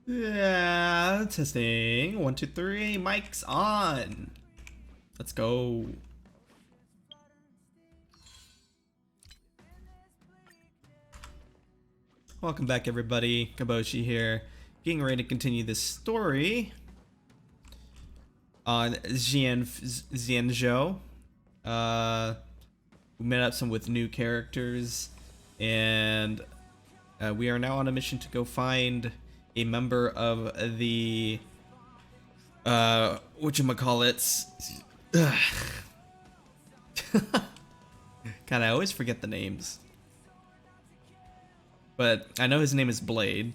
Yeah, testing. 1, 2, 3. Mic's on. Let's go. Welcome back, everybody. Kaboshi here. Getting ready to continue this story on Xianzhou. We met up some with new characters, and we are now on a mission to go find a member of the whatchamacallits. God, I always forget the names. But I know his name is Blade.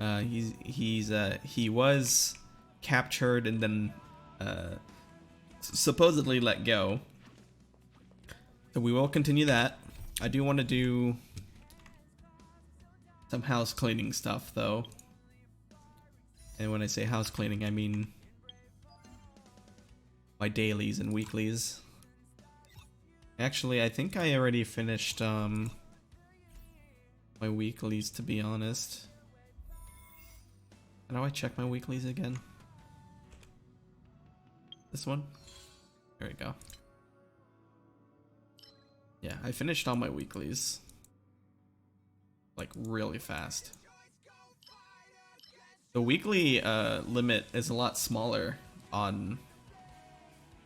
He was captured and then supposedly let go. So we will continue that. I do want to do some house cleaning stuff though. And when I say house cleaning, I mean my dailies and weeklies. Actually, I think I already finished my weeklies, to be honest. How do I check my weeklies again? This one? There we go. Yeah, I finished all my weeklies. Like, really fast. The weekly limit is a lot smaller on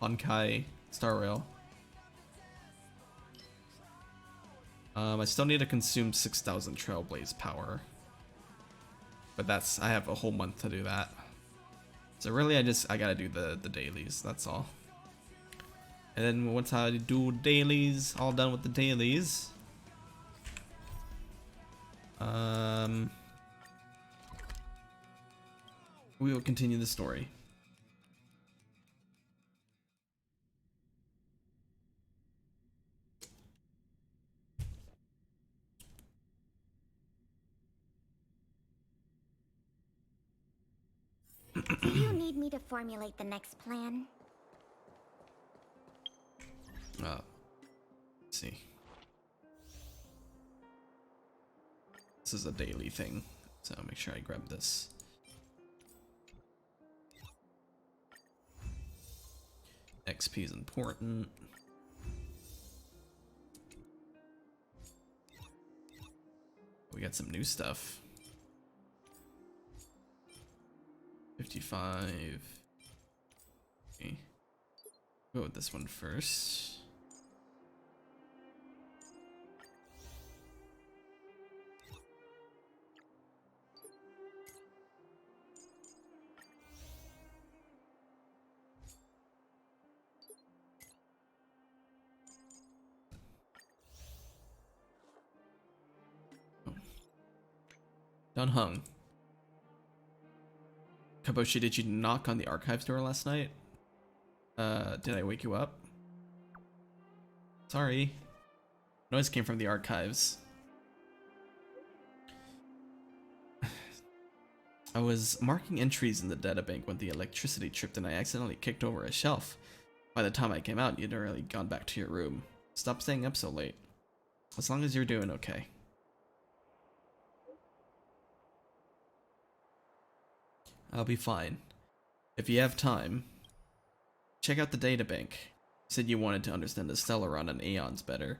Honkai Star Rail. I still need to consume 6,000 Trailblaze power. But I have a whole month to do that. So really I gotta do the dailies, that's all. And then once I do dailies, all done with the dailies, we will continue the story. Do you need me to formulate the next plan? Let's see. This is a daily thing, so make sure I grab this. XP is important. We got some new stuff. 55. Okay. Go with this one first. Oh. Done hung. Kaboshi, did you knock on the archives door last night? Did I wake you up? Sorry. Noise came from the archives. I was marking entries in the databank when the electricity tripped and I accidentally kicked over a shelf. By the time I came out, you'd already gone back to your room. Stop staying up so late. As long as you're doing okay. I'll be fine. If you have time, check out the databank. You said you wanted to understand the Stellaron and Aeons better,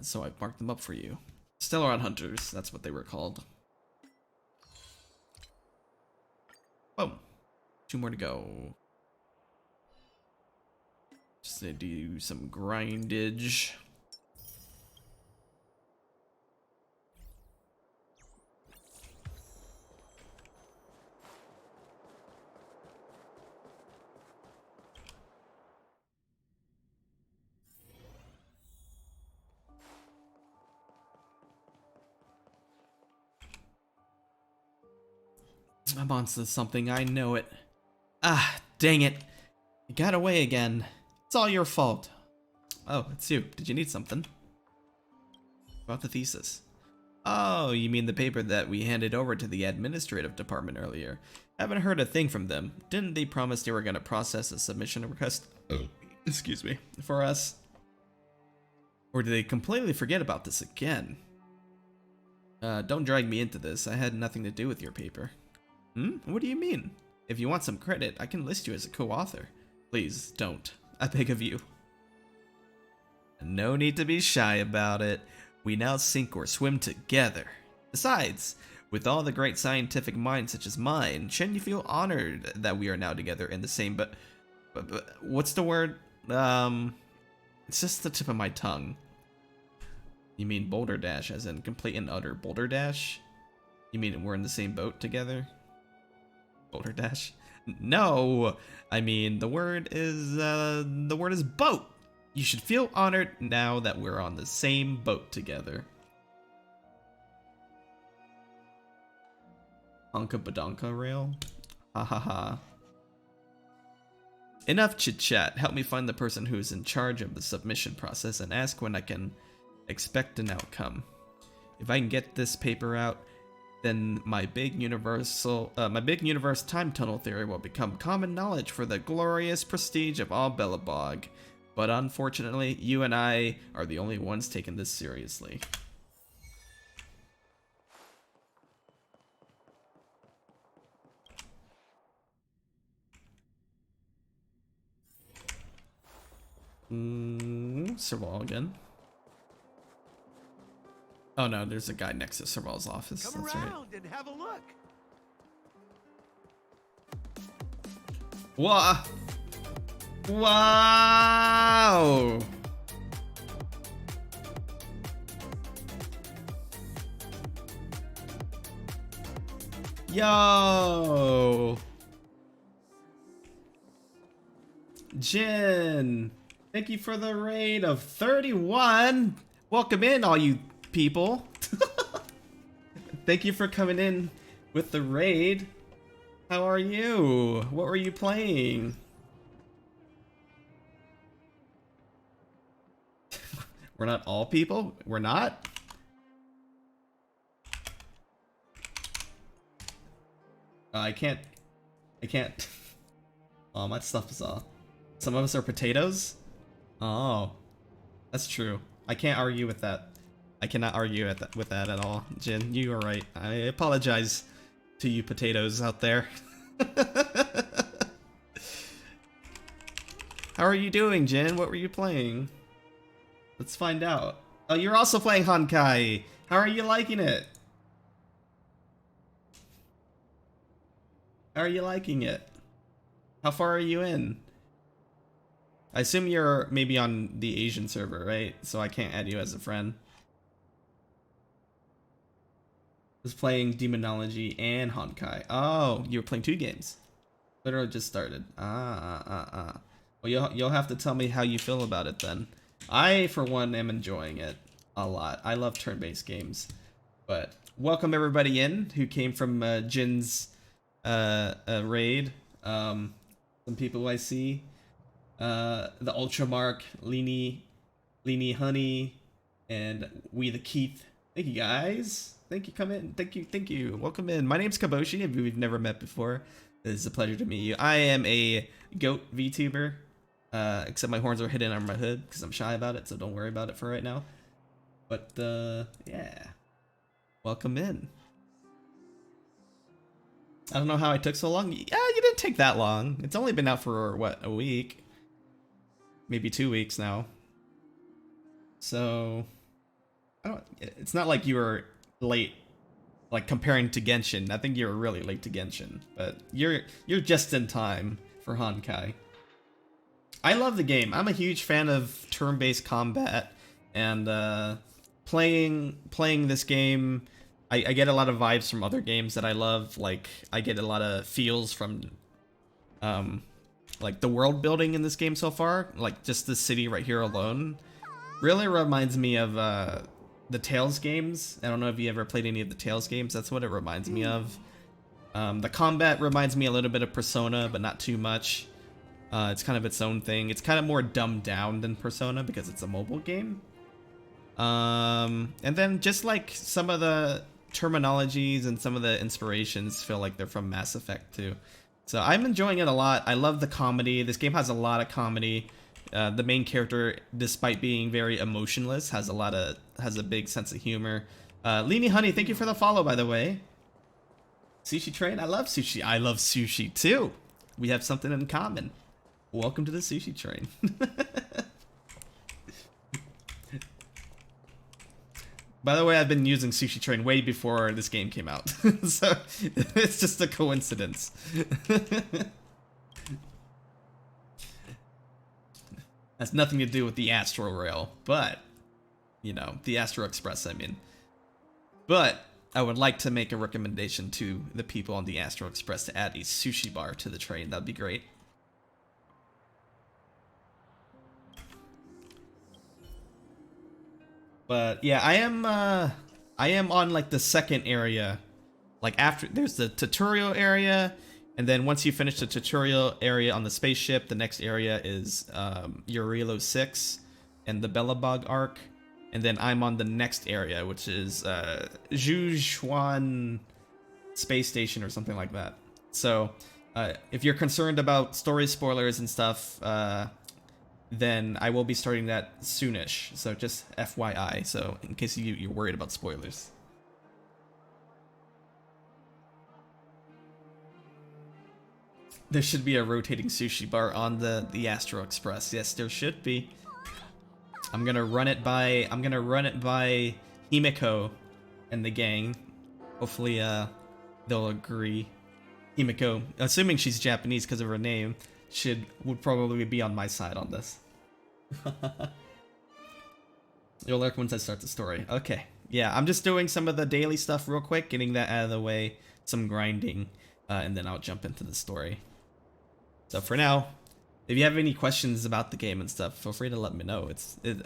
so I marked them up for you. Stellaron Hunters, that's what they were called. Boom. 2 more to go. Just need to do some grindage. I'm onto something, I know it. Ah, dang it. You got away again. It's all your fault. Oh, it's you. Did you need something? About the thesis. Oh, you mean the paper that we handed over to the administrative department earlier. Haven't heard a thing from them. Didn't they promise they were going to process a submission request? Oh, excuse me. For us? Or did they completely forget about this again? Don't drag me into this. I had nothing to do with your paper. What do you mean? If you want some credit, I can list you as a co-author. Please, don't. I beg of you. No need to be shy about it. We now sink or swim together. Besides, with all the great scientific minds such as mine, shouldn't you feel honored that we are now together in the same but what's the word? It's just the tip of my tongue. You mean boulder dash as in complete and utter boulder dash? You mean we're in the same boat together? Boulder dash? No! I mean the word is boat! You should feel honored now that we're on the same boat together. Honka badonka rail? Ha ha ha. Enough chit chat. Help me find the person who is in charge of the submission process and ask when I can expect an outcome. If I can get this paper out, then my big universe time tunnel theory will become common knowledge for the glorious prestige of all Bellabog. But unfortunately, you and I are the only ones taking this seriously. Serval again. Oh no, there's a guy next to Serval's office. Come That's around right. and have a look. Wow! Wow! Yo! Jin! Thank you for the raid of 31! Welcome in, all you people! Thank you for coming in with the raid. How are you? What were you playing? We're not all people? We're not? I can't. Oh, my stuff is off. Some of us are potatoes? Oh. That's true. I can't argue with that. I cannot argue with that at all. Jin, you are right. I apologize to you potatoes out there. How are you doing, Jin? What were you playing? Let's find out. Oh, you're also playing Honkai. How are you liking it? How are you liking it? How far are you in? I assume you're maybe on the Asian server, right? So I can't add you as a friend. I was playing Demonology and Honkai. Oh, you were playing 2 games. Literally just started. Well, you'll have to tell me how you feel about it then. I, for one, am enjoying it a lot. I love turn-based games. But welcome everybody in who came from Jin's raid. Some people I see. The Ultramark, Leany Honey, and We the Keith. Thank you guys. Thank you, come in. Thank you. Welcome in. My name's Kaboshi, if we've never met before. It is a pleasure to meet you. I am a goat VTuber. Except my horns are hidden on my hood because I'm shy about it, so don't worry about it for right now. But yeah. Welcome in. I don't know how I took so long. Yeah, you didn't take that long. It's only been out for, what, a week? Maybe 2 weeks now. So, it's not like you were late, like comparing to Genshin. I think you were really late to Genshin, but you're just in time for Honkai. I love the game. I'm a huge fan of turn-based combat, and playing this game, I get a lot of vibes from other games that I love. Like, I get a lot of feels from like the world building in this game so far. Like just the city right here alone really reminds me of the Tales games. I don't know if you ever played any of the Tales games. That's what it reminds me of. The combat reminds me a little bit of Persona, but not too much. It's kind of its own thing. It's kind of more dumbed down than Persona because it's a mobile game. And then just like some of the terminologies and some of the inspirations feel like they're from Mass Effect too. So I'm enjoying it a lot. I love the comedy. This game has a lot of comedy. The main character, despite being very emotionless, has a big sense of humor. Leany Honey, thank you for the follow, by the way. Sushi train, I love sushi. I love sushi too. We have something in common. Welcome to the sushi train. By the way, I've been using Sushi Train way before this game came out, so it's just a coincidence. Has nothing to do with the Astro Rail, but, you know, the Astro Express, I mean. But I would like to make a recommendation to the people on the Astro Express to add a sushi bar to the train. That'd be great. But yeah, I am on like the second area. Like after there's the tutorial area, and then once you finish the tutorial area on the spaceship, the next area is Urilo 6 and the Bellabog arc, and then I'm on the next area, which is Zhuchuan space station or something like that. So if you're concerned about story spoilers and stuff, then I will be starting that soonish. So just FYI, so in case you're worried about spoilers. There should be a rotating sushi bar on the Astro Express. Yes, there should be. I'm gonna run it by Himiko and the gang. Hopefully they'll agree. Himiko, assuming she's Japanese because of her name, would probably be on my side on this. You'll lurk once I start the story. Okay. Yeah, I'm just doing some of the daily stuff real quick, getting that out of the way, some grinding, and then I'll jump into the story. So for now, if you have any questions about the game and stuff, feel free to let me know.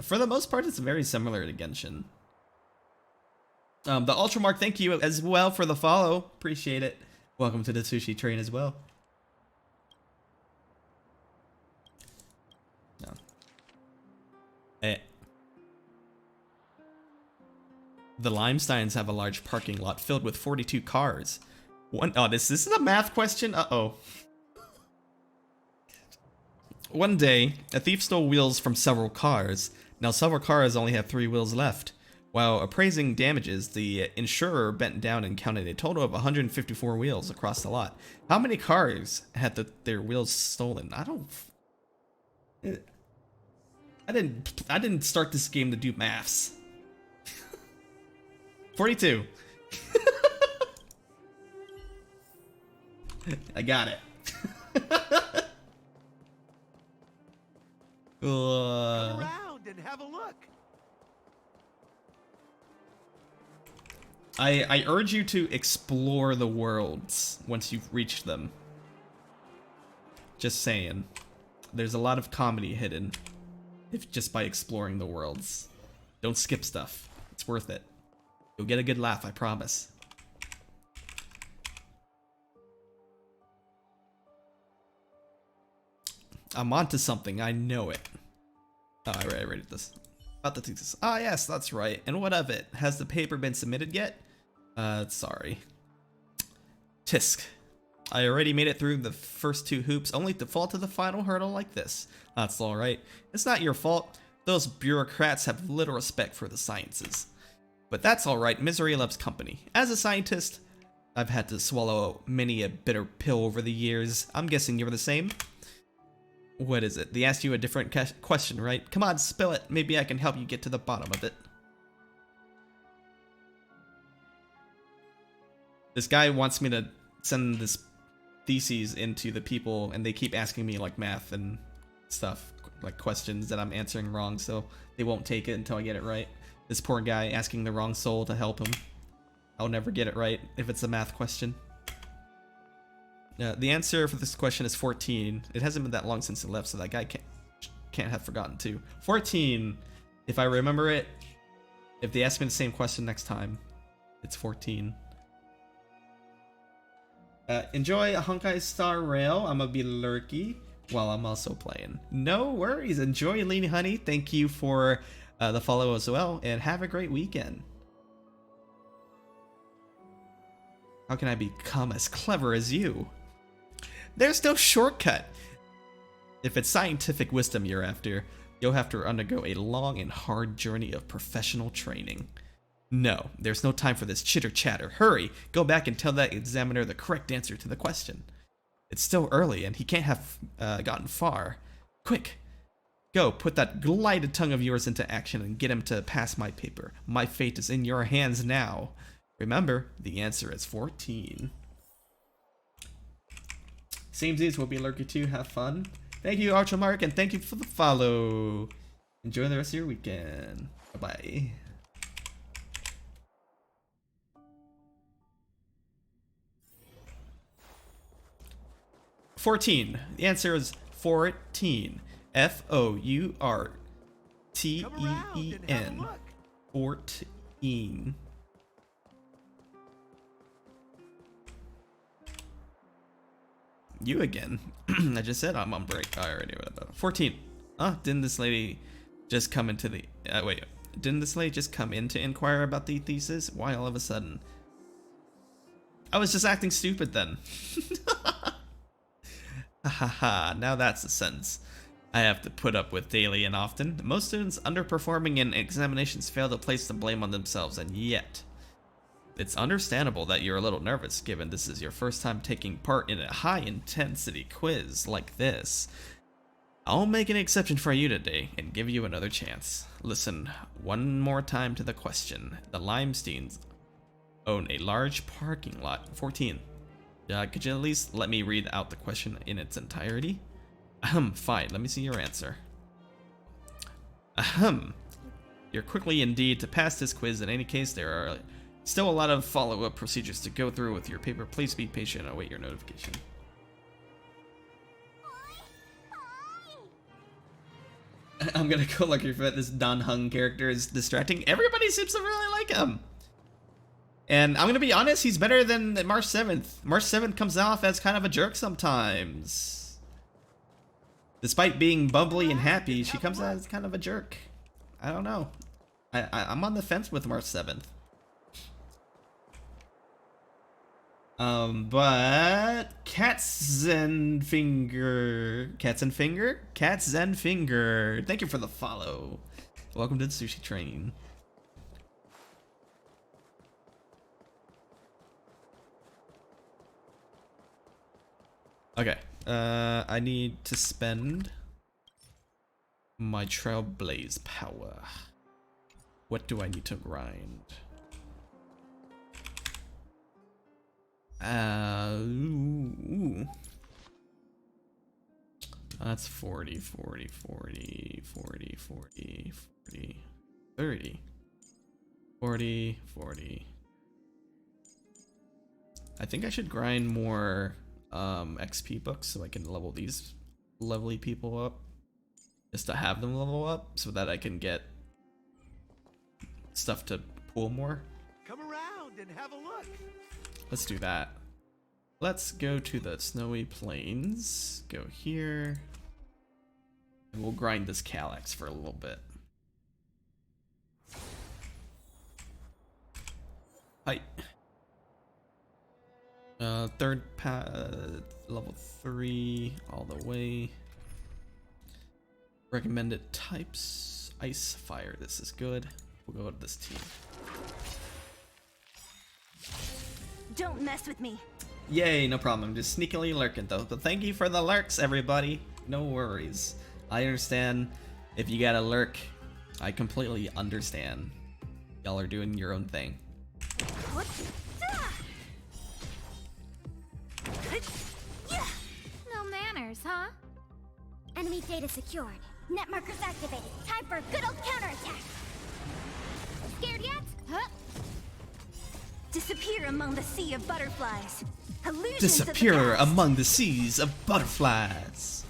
For the most part, it's very similar to Genshin. The Ultramark, thank you as well for the follow. Appreciate it. Welcome to the sushi train as well. No. The Limesteins have a large parking lot filled with 42 cars. This is a math question? Uh-oh. One day, a thief stole wheels from several cars. Now several cars only have 3 wheels left. While appraising damages, the insurer bent down and counted a total of 154 wheels across the lot. How many cars had their wheels stolen? I didn't start this game to do maths. 42. I got it. Come around and have a look. I urge you to explore the worlds once you've reached them. Just saying. There's a lot of comedy hidden just by exploring the worlds. Don't skip stuff. It's worth it. You'll get a good laugh, I promise. I'm onto something, I know it. Oh, I read this. About the thesis. Ah, yes, that's right. And what of it? Has the paper been submitted yet? Sorry. Tisk. I already made it through the first 2 hoops, only to fall to the final hurdle like this. That's alright. It's not your fault. Those bureaucrats have little respect for the sciences. But that's alright, misery loves company. As a scientist, I've had to swallow many a bitter pill over the years. I'm guessing you're the same? What is it? They asked you a different question, right? Come on, spill it. Maybe I can help you get to the bottom of it. This guy wants me to send this theses into the people, and they keep asking me like math and stuff, like questions that I'm answering wrong, so they won't take it until I get it right. This poor guy asking the wrong soul to help him. I'll never get it right if it's a math question. The answer for this question is 14. It hasn't been that long since it left, so that guy can't have forgotten too. 14. If I remember it, if they ask me the same question next time, it's 14. Enjoy a Honkai Star Rail. I'm gonna be lurky while I'm also playing. No worries. Enjoy, Lean Honey. Thank you for the follow as well, and have a great weekend. How can I become as clever as you? There's no shortcut. If it's scientific wisdom you're after, you'll have to undergo a long and hard journey of professional training. No, there's no time for this chitter-chatter. Hurry, go back and tell that examiner the correct answer to the question. It's still early, and he can't have gotten far. Quick, go, put that glided tongue of yours into action and get him to pass my paper. My fate is in your hands now. Remember, the answer is 14. Samesies will be lurking too. Have fun. Thank you, Archomark, and thank you for the follow. Enjoy the rest of your weekend. Bye-bye. 14. The answer is 14. F-O-U-R-T-E-E-N. 14. You again. I just said I'm on break. I already knew about 14. Didn't this lady just come into the... wait. Didn't this lady just come in to inquire about the thesis? Why all of a sudden? I was just acting stupid then. Haha, now that's a sentence I have to put up with daily and often. Most students underperforming in examinations fail to place the blame on themselves, and yet it's understandable that you're a little nervous given this is your first time taking part in a high-intensity quiz like this. I'll make an exception for you today and give you another chance. Listen one more time to the question. The Limesteins own a large parking lot. 14. Could you at least let me read out the question in its entirety? Fine, let me see your answer. You're quickly indeed to pass this quiz. In any case, there are still a lot of follow-up procedures to go through with your paper. Please be patient and await your notification. I'm gonna go look if this Don Hung character is distracting. Everybody seems to really like him. And I'm gonna be honest, he's better than March 7th. March 7th comes off as kind of a jerk sometimes. Despite being bubbly and happy, she comes out as kind of a jerk. I don't know. I'm on the fence with March 7th. But Katzenfinger, thank you for the follow. Welcome to the sushi train. Okay, I need to spend my Trailblaze power. What do I need to grind? Ooh. That's 40, 40, 40, 40, 40, 40, 30, 40, 40. I think I should grind more XP books so I can level these lovely people up. Just to have them level up so that I can get stuff to pull more. Come around and have a look. Let's do that. Let's go to the snowy plains. Go here. And we'll grind this Calyx for a little bit. Hi. Third level 3 all the way. Recommended types. Ice, fire. This is good. We'll go to this team. Don't mess with me. Yay, no problem. I'm just sneakily lurking though. But thank you for the lurks, everybody. No worries. I understand if you gotta lurk. I completely understand. Y'all are doing your own thing. What? No manners, huh? Enemy data secured. Net markers activated. Time for a good old counterattack. Scared yet? Huh? Disappear among the sea of butterflies. Illusions Disappear of the among the seas of butterflies.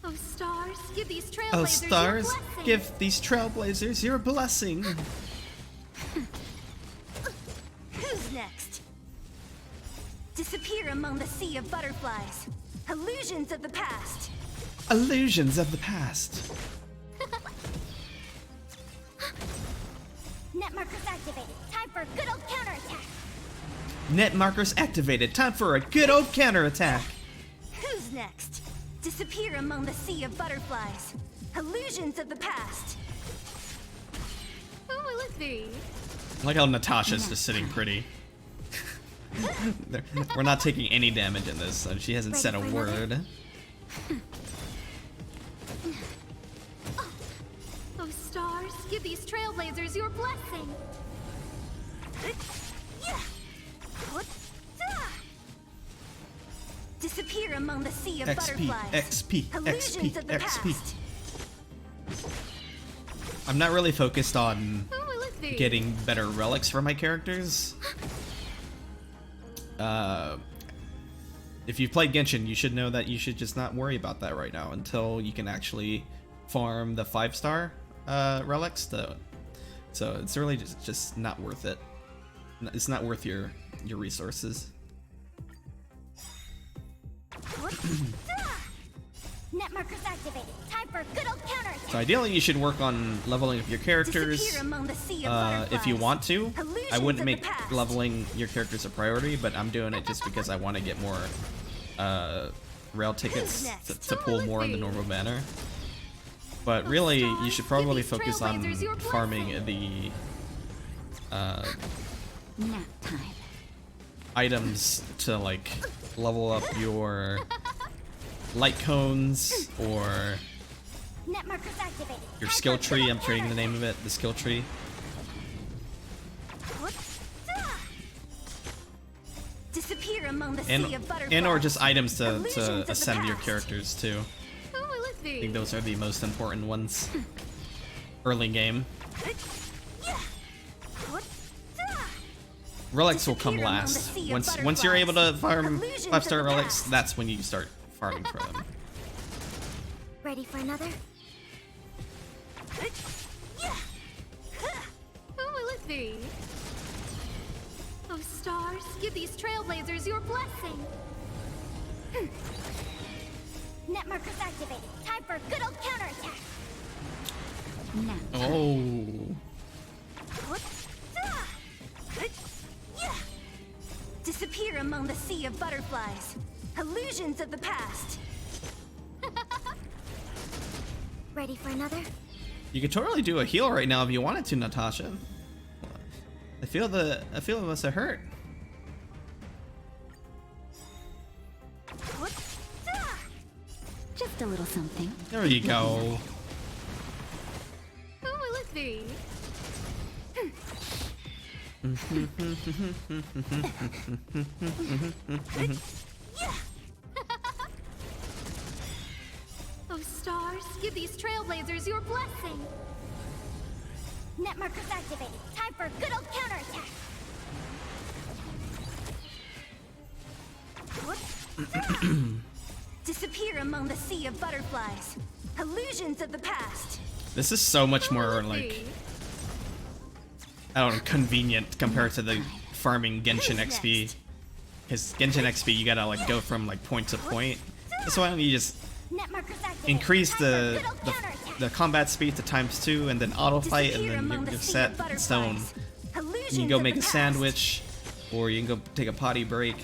Oh stars, give these trailblazers Oh stars, your blessing. give these trailblazers your blessing. Who's next? Disappear among the sea of butterflies. Illusions of the past. Illusions of the past. Net markers activated. Time for a good old counterattack. Net markers activated. Time for a good old counterattack. Who's next? Disappear among the sea of butterflies. Illusions of the past. Who will it be? I like how Natasha's just sitting pretty. We're not taking any damage in this, and she hasn't said a word. Oh, stars, give these trailblazers your blessing. Disappear among the sea of XP, butterflies. XP, Illusions XP, of the XP. past. I'm not really focused on Who will it be? getting better relics for my characters. If you've played Genshin, you should know that you should just not worry about that right now until you can actually farm the 5-star relics. So it's really just not worth it. It's not worth your resources. Net markers activated. Time for good old counterattack. So ideally, you should work on leveling up your characters Disappear among the sea of if you butterflies. want to. I Illusions wouldn't of make the past. leveling your characters a priority, but I'm doing it just because I want to get more rail tickets to pull more in the normal manner. But really, you should probably focus on farming the Nap time. items to like level up your light cones or Net markers activated. your Time skill for tree. good I'm old trading the counterattack. name of it, the skill tree. Disappear among the sea of butterflies. And or just items to Illusions of the ascend your past. characters too. Who will it be? I think those are the most important ones. Early game. Relics will come Disappear among the last. sea of Once you're able to farm Illusions of 5-star the relics, past. that's when you start farming for them. Ready for another? Who will it be? Oh, stars, give these trailblazers your blessing. Net markers activated. Time for good old counterattack. Oh. Disappear among the sea of butterflies. Illusions of the past. Ready for another? You could totally do a heal right now if you wanted to, Natasha. I feel it must have hurt. Just a little something. There you go. Who will it be? Oh, stars, give these trailblazers your blessing. Net markers activated. Time for good old counterattack. Disappear among the sea of butterflies. Illusions of the past. This is so much Who will more it like, be? I don't know, convenient compared to the farming Genshin Who's XP. next? Because Genshin XP, you gotta like go from like point to point. So why don't you just Net markers activated. increase Time for the good old counterattack. the combat speed to ×2 and then auto fight, and Disappear then among you're the sea set of in stone. butterflies. You Illusions can go of make the a past. sandwich, or you can go take a potty break,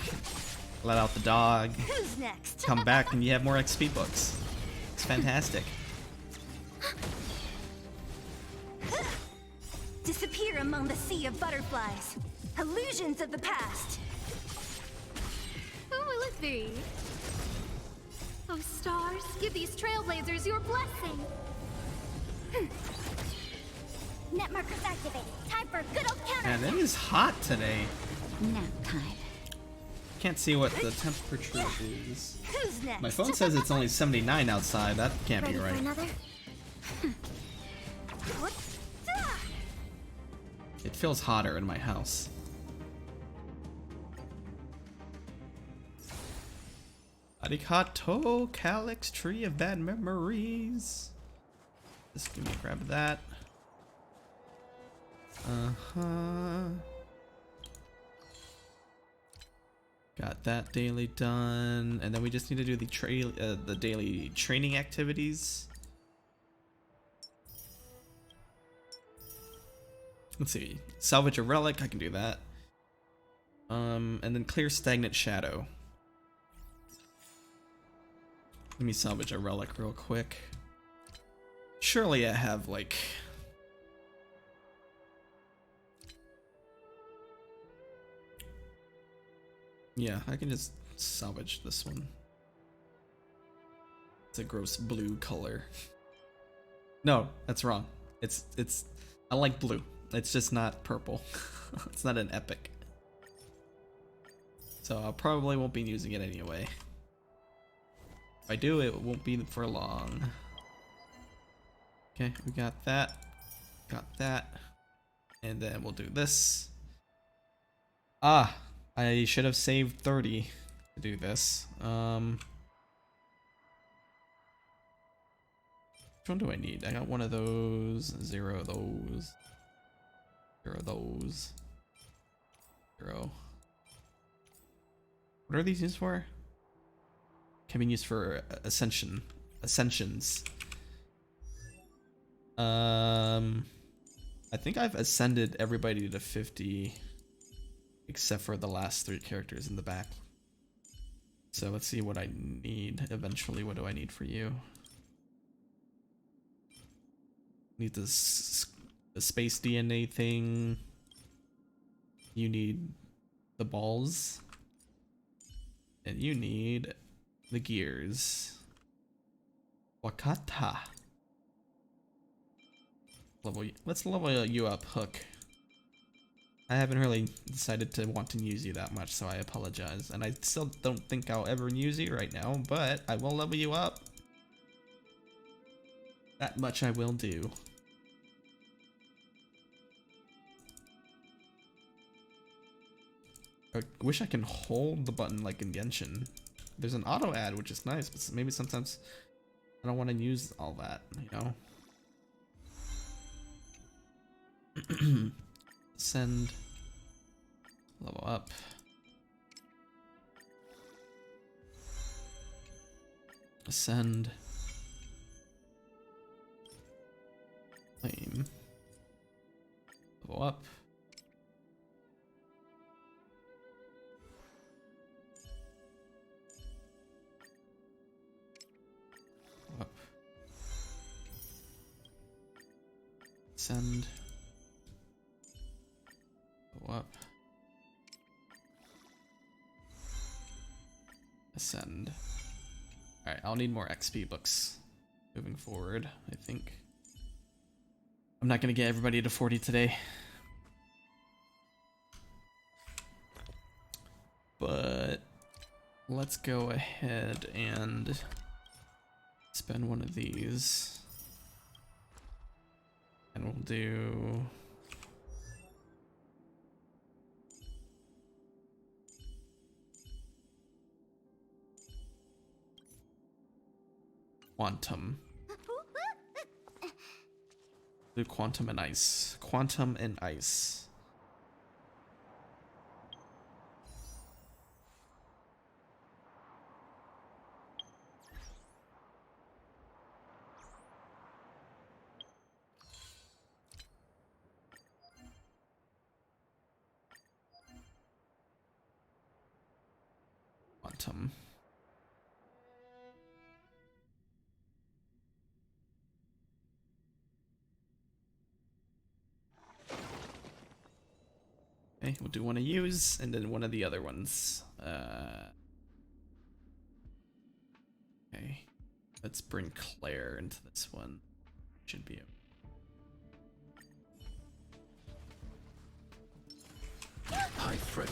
let out the dog, Who's next? come back, and you have more XP books. It's fantastic. Disappear among the sea of butterflies. Illusions of the past. Who will it be? Oh, stars, give these trailblazers your blessing. Net markers activated. Time for good old Man, counterattack. it is hot today. Nap time. Can't see what the temperature is. Who's next? My phone says it's only 79 outside. That can't Ready be for right. another? It feels hotter in my house. Arigato, Calyx, Tree of Bad Memories. Just give me a grab of that. Got that daily done, and then we just need to do the daily training activities. Let's see. Salvage a relic, I can do that. And then clear stagnant shadow. Let me salvage a relic real quick. Surely I have like... Yeah, I can just salvage this one. It's a gross blue color. No, that's wrong. I like blue. It's just not purple. It's not an epic. So I probably won't be using it anyway. If I do, it won't be for long. Okay, we got that. Got that. And then we'll do this. Ah, I should have saved 30 to do this. Which one do I need? I got one of those, 0 of those, 0 of those, 0. What are these used for? Can be used for ascensions. I think I've ascended everybody to 50 except for the last 3 characters in the back. So let's see what I need eventually. What do I need for you? Need this the space DNA thing. You need the balls. And you need the gears. Wakata. Let's level you up, Hook. I haven't really decided to want to use you that much, so I apologize. And I still don't think I'll ever use you right now, but I will level you up. That much I will do. I wish I can hold the button like in Genshin. There's an auto ad, which is nice, but maybe sometimes I don't want to use all that, you know? Send. Level up. Ascend. Flame. Level up. Up. Ascend. Go up. Ascend. Alright, I'll need more XP books moving forward, I think. I'm not gonna get everybody to 40 today. But let's go ahead and spend one of these. And we'll do Quantum. Do Quantum and Ice. Quantum and Ice. Quantum. Okay, we'll do one of use and then one of the other ones. Okay, let's bring Claire into this one. Should be. Hi, friend.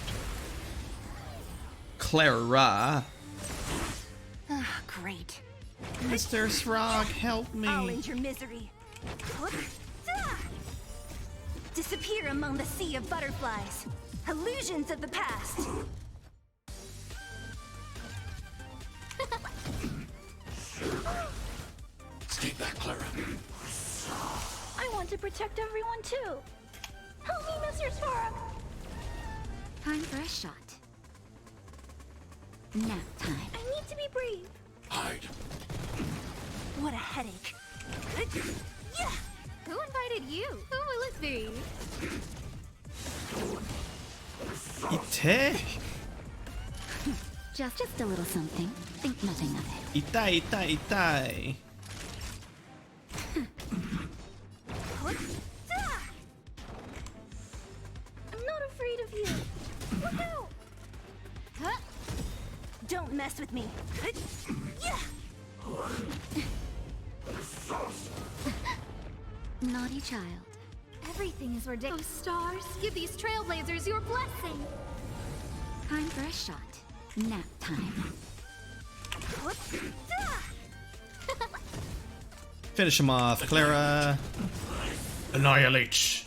Clara. Ah, great. Mr. Srog, help me. I'll end your misery. Disappear among the sea of butterflies. Illusions of the past. Stay back, Clara. I want to protect everyone too. Help me, Mr. Spark. Time for a shot. Nap time. I need to be brave. Hide. What a headache. Yeah. Who invited you? Who will it be? Ite. Just a little something. Think nothing of it. Itai, itai, itai. I'm not afraid of you. Look out! Huh? Don't mess with me. Yeah. Naughty child. Everything is ridiculous. Oh, stars, give these trailblazers your blessing. Time for a shot. Nap time. Finish him off, Clara. Annihilate.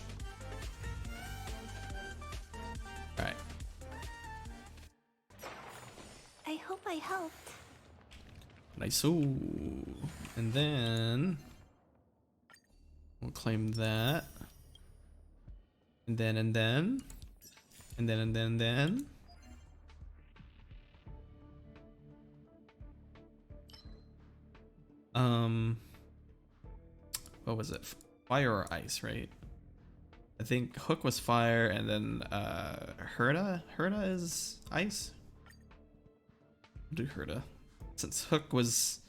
Alright. I hope I helped. Nice. Ooh. And then we'll claim that. And then. What was it? Fire or ice, right? I think Hook was fire, and then Herda is ice. We'll do Herda, since Hook was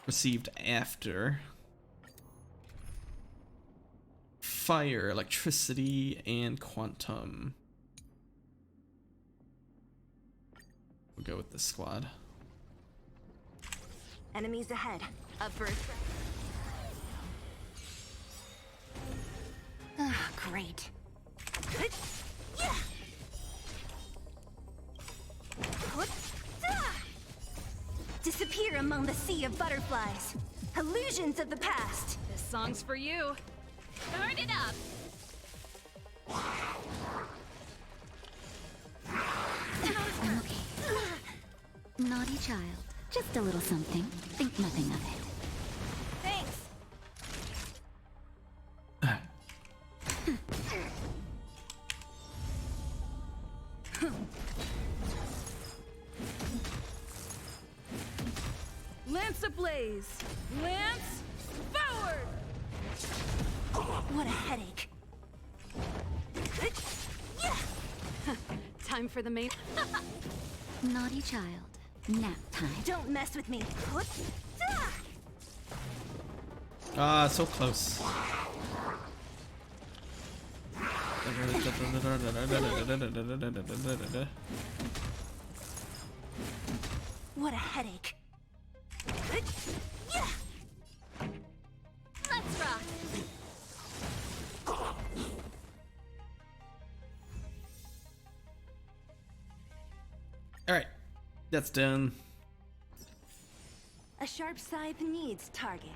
received after. Fire, electricity, and quantum. We'll go with this squad. Enemies ahead. Up first. Ah, great. Disappear among the sea of butterflies. Illusions of the past. This song's for you. Turn it up. I'm okay. Naughty child. Just a little something. Think nothing of it. Thanks. Lance ablaze. Lance forward. What a headache. Time for the main. Naughty child. Nap time. Don't mess with me. Ah, so close. What a headache. Let's rock. Alright, that's done. A sharp scythe needs targets.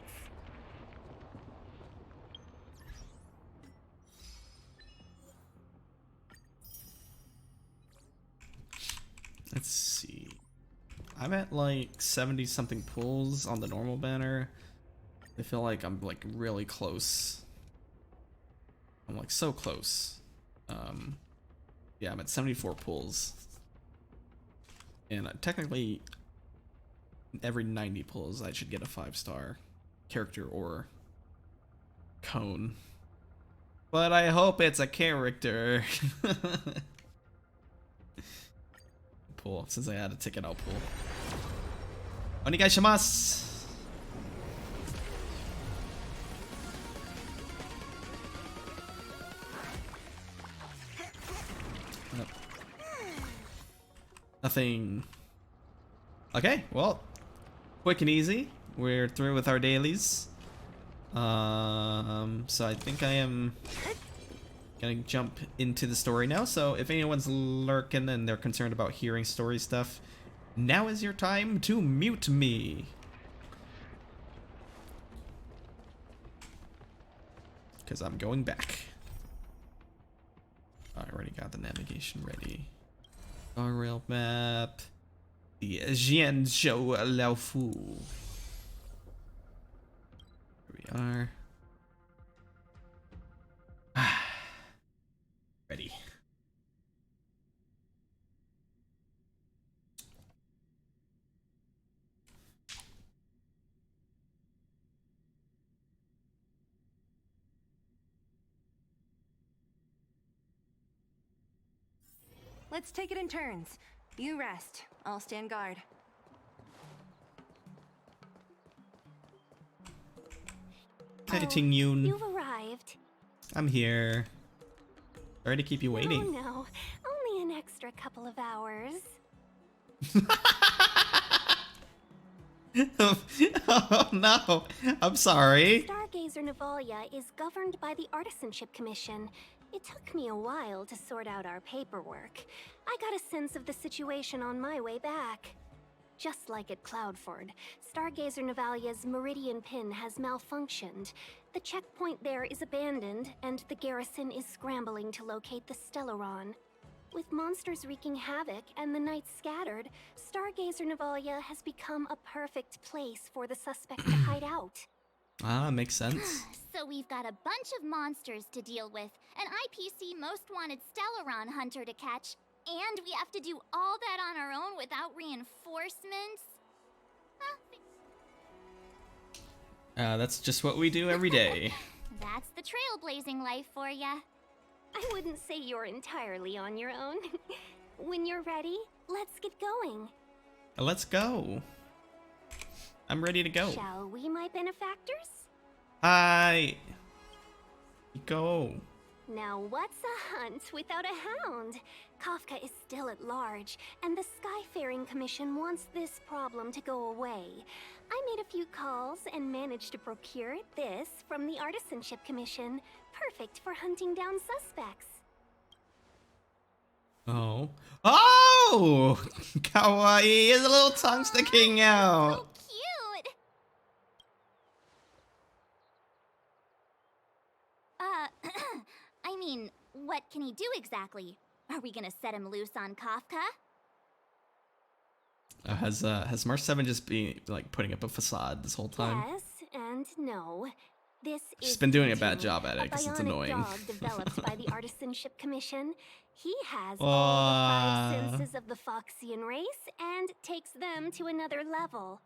Let's see. I'm at like 70 something pulls on the normal banner. I feel like I'm like really close. I'm like so close. Yeah, I'm at 74 pulls. And technically every 90 pulls I should get a 5-star character or cone. But I hope it's a character. Pull. Since I had a ticket, I'll pull. Onegaishimasu! Nope. Nothing. Okay, well, quick and easy. We're through with our dailies. So I think I am gonna jump into the story now. So if anyone's lurking and they're concerned about hearing story stuff, now is your time to mute me. Because I'm going back. I already got the navigation ready. Rail map. The Jianzhou Laofu. Here we are. Ready. Let's take it in turns. You rest. I'll stand guard. Hey, Ting Yoon. You've arrived. I'm here. Sorry to keep you Oh waiting. no, only an extra couple of hours. Oh no, I'm sorry. Stargazer Navalia is governed by the Artisanship Commission. It took me a while to sort out our paperwork. I got a sense of the situation on my way back. Just like at Cloudford, Stargazer Navalia's Meridian Pin has malfunctioned. The checkpoint there is abandoned, and the garrison is scrambling to locate the Stellaron. With monsters wreaking havoc and the night scattered, Stargazer Navalia has become a perfect place for the suspect to hide out. Ah, makes sense. So we've got a bunch of monsters to deal with, an IPC most wanted Stellaron hunter to catch, and we have to do all that on our own without reinforcements? That's just what we do every day. That's the trailblazing life for ya. I wouldn't say you're entirely on your own. When you're ready, let's get going. Let's go. I'm ready to go. Shall we, my benefactors? Hi. Go. Now what's a hunt without a hound? Kafka is still at large, and the Skyfaring Commission wants this problem to go away. I made a few calls and managed to procure this from the Artisanship Commission. Perfect for hunting down suspects. Oh. Oh! Kawaii! His little tongue sticking out. So cute! I mean, what can he do exactly? Are we gonna set him loose on Kafka? Has March 7 just been like putting up a facade this whole time? Yes and no. This She's is been doing a T2, bad job at it because it's bionic annoying. dog developed by the Artisanship Commission. He has all Aw. the 5 senses of the Foxian race and takes them to another level.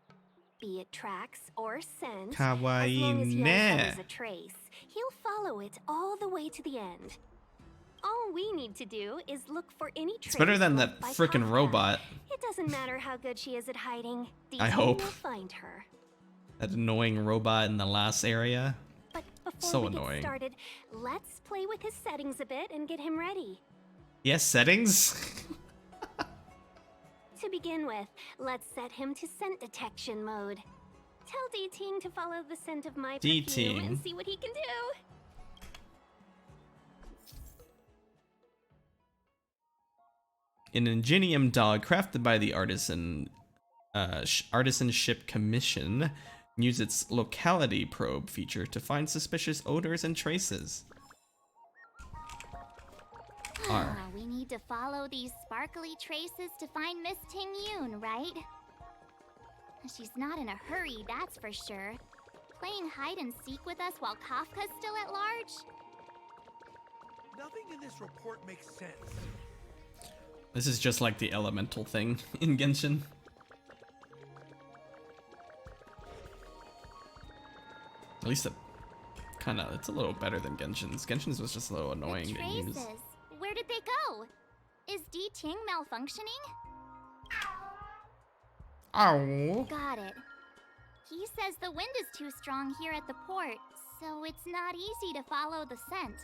Be it tracks or scent, as Kawaii long as he ne. uncovers a trace, he'll follow it all the way to the end. All we need to do is look for any trace. It's better than that left by frickin' Kafka. robot. It doesn't matter how good she is at hiding. I D2 hope. will find her. That annoying robot in the last area. But before So we annoying. get started, let's play with his settings a bit and get him ready. Yes, settings? To begin with, let's set him to scent detection mode. Tell D-Ting to follow the scent of my perfume D-Ting. and see what he can do. An ingenium dog crafted by the Artisanship Commission use its locality probe feature to find suspicious odors and traces. R. We need to follow these sparkly traces to find Miss Ting Yoon, right? She's not in a hurry, that's for sure. Playing hide and seek with us while Kafka's still at large? Nothing in this report makes sense. This is just like the elemental thing in Genshin. At least it's a little better than Genshin's. Genshin's was just a little annoying to use. Where did they go? Is D-Ting malfunctioning? Ow. Got it. He says the wind is too strong here at the port, so it's not easy to follow the scent.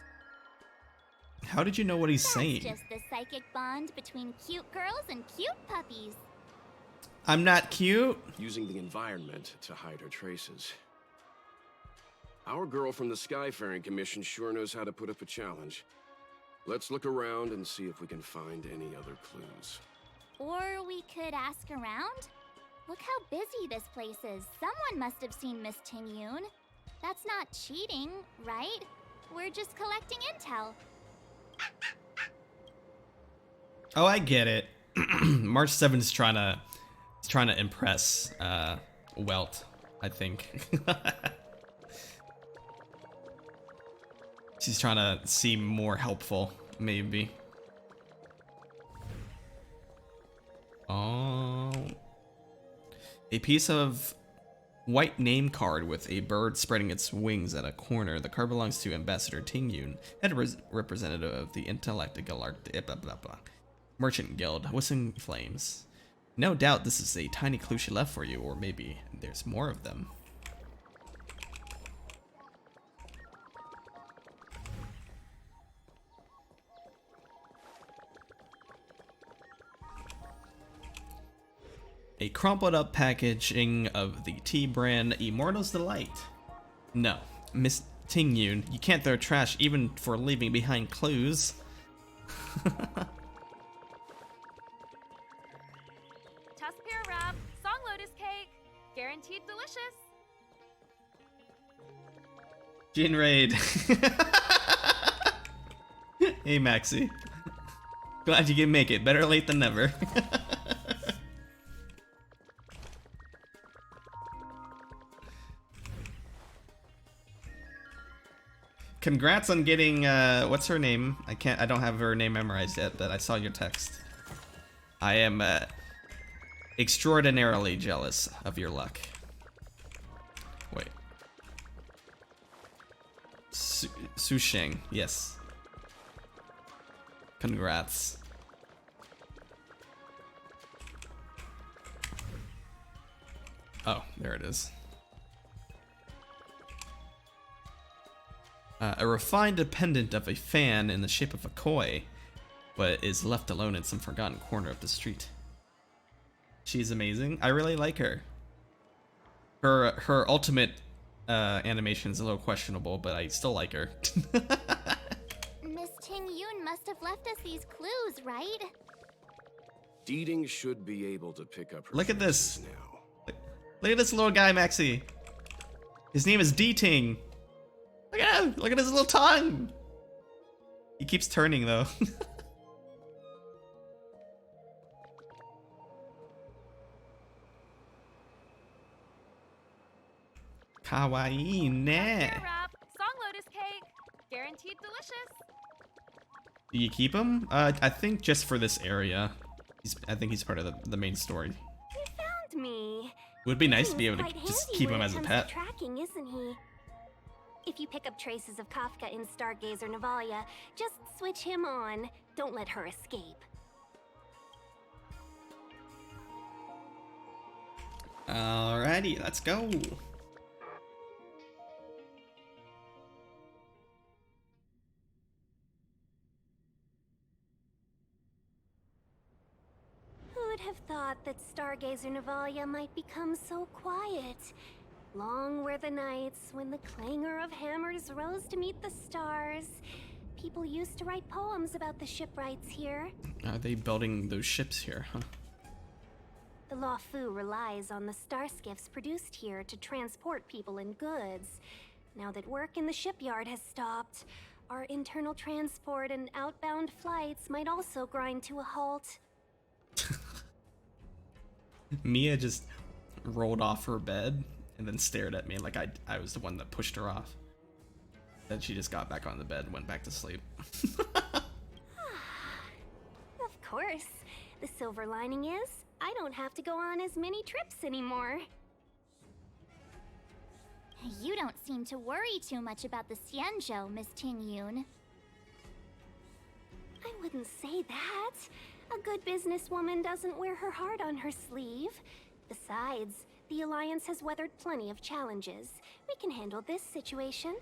How did you know what he's That's saying? just the psychic bond between cute girls and cute puppies. I'm not cute. Using the environment to hide her traces. Our girl from the Skyfaring Commission sure knows how to put up a challenge. Let's look around and see if we can find any other clues. Or we could ask around? Look how busy this place is. Someone must have seen Miss Ting Yoon. That's not cheating, right? We're just collecting intel. Oh, I get it. March 7 is trying to impress Welt, I think. She's trying to seem more helpful, maybe. Oh. A piece of white name card with a bird spreading its wings at a corner. The card belongs to Ambassador Ting Yoon, head representative of the Intellectual Art. Blah, blah, blah. Merchant Guild, Whistling Flames. No doubt this is a tiny clue she left for you, or maybe there's more of them. A crumpled up packaging of the tea brand Immortal's Delight. No, Miss Tingyun, you can't throw trash even for leaving behind clues. Tuskpear wrap, song lotus cake, guaranteed delicious. Jin Raid. Hey Maxie. Glad you can make it. Better late than never. Congrats on getting what's her name? I don't have her name memorized yet, but I saw your text. I am extraordinarily jealous of your luck. Wait. Susheng, yes. Congrats. Oh, there it is. A refined dependent of a fan in the shape of a koi, but is left alone in some forgotten corner of the street. She's amazing. I really like her. Her ultimate animation is a little questionable, but I still like her. Miss Ting-Yun must have left us these clues, right? Deeding should be able to pick up her Look at this. traces now. Look at this little guy, Maxie. His name is D-Ting. Look at him! Look at his little tongue! He keeps turning though. Kawaii ne. Tuskpear wrap, song lotus cake, guaranteed delicious. Do you keep him? I think just for this area. I think he's part of the main story. You found me. It would be nice to He's be able to quite just handy keep when him it as a comes pet. to tracking, isn't he? If you pick up traces of Kafka in Stargazer Navalia, just switch him on. Don't let her escape. Alrighty, let's go. Who would have thought that Stargazer Navalia might become so quiet? Long were the nights when the clangor of hammers rose to meet the stars. People used to write poems about the shipwrights here. Are they building those ships here, huh? The Law Fu relies on the star skiffs produced here to transport people and goods. Now that work in the shipyard has stopped, our internal transport and outbound flights might also grind to a halt. Mia just rolled off her bed and then stared at me like I was the one that pushed her off. Then she just got back on the bed and went back to sleep. Of course. The silver lining is, I don't have to go on as many trips anymore. You don't seem to worry too much about the Xianzhou, Miss Ting-Yun. I wouldn't say that. A good businesswoman doesn't wear her heart on her sleeve. Besides, the Alliance has weathered plenty of challenges. We can handle this situation.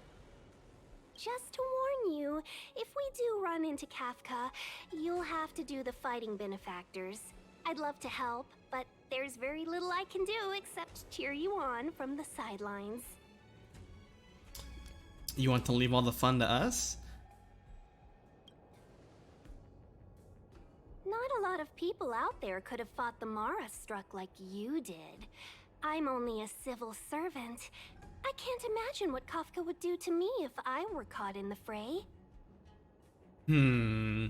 Just to warn you, if we do run into Kafka, you'll have to do the fighting benefactors. I'd love to help, but there's very little I can do except cheer you on from the sidelines. You want to leave all the fun to us? Not a lot of people out there could have fought the Mara struck like you did. I'm only a civil servant. I can't imagine what Kafka would do to me if I were caught in the fray.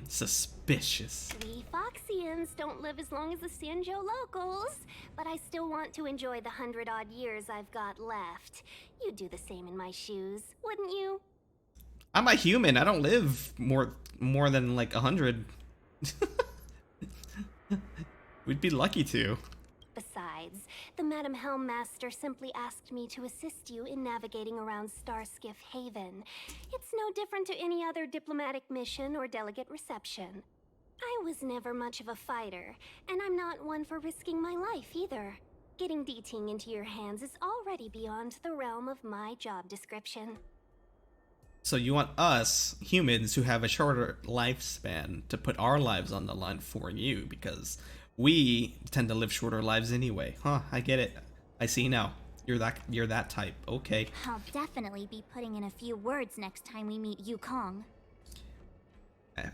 Suspicious. We Foxians don't live as long as the Xianzhou locals, but I still want to enjoy the 100-odd years I've got left. You'd do the same in my shoes, wouldn't you? I'm a human. I don't live more than like 100. We'd be lucky to. Besides, the Madam Helmmaster simply asked me to assist you in navigating around Starskiff Haven. It's no different to any other diplomatic mission or delegate reception. I was never much of a fighter, and I'm not one for risking my life either. Getting D-Ting into your hands is already beyond the realm of my job description. So you want us, humans who have a shorter lifespan, to put our lives on the line for you because we tend to live shorter lives anyway. Huh, I get it. I see now. You're that type. Okay. I'll definitely be putting in a few words next time we meet Yukong.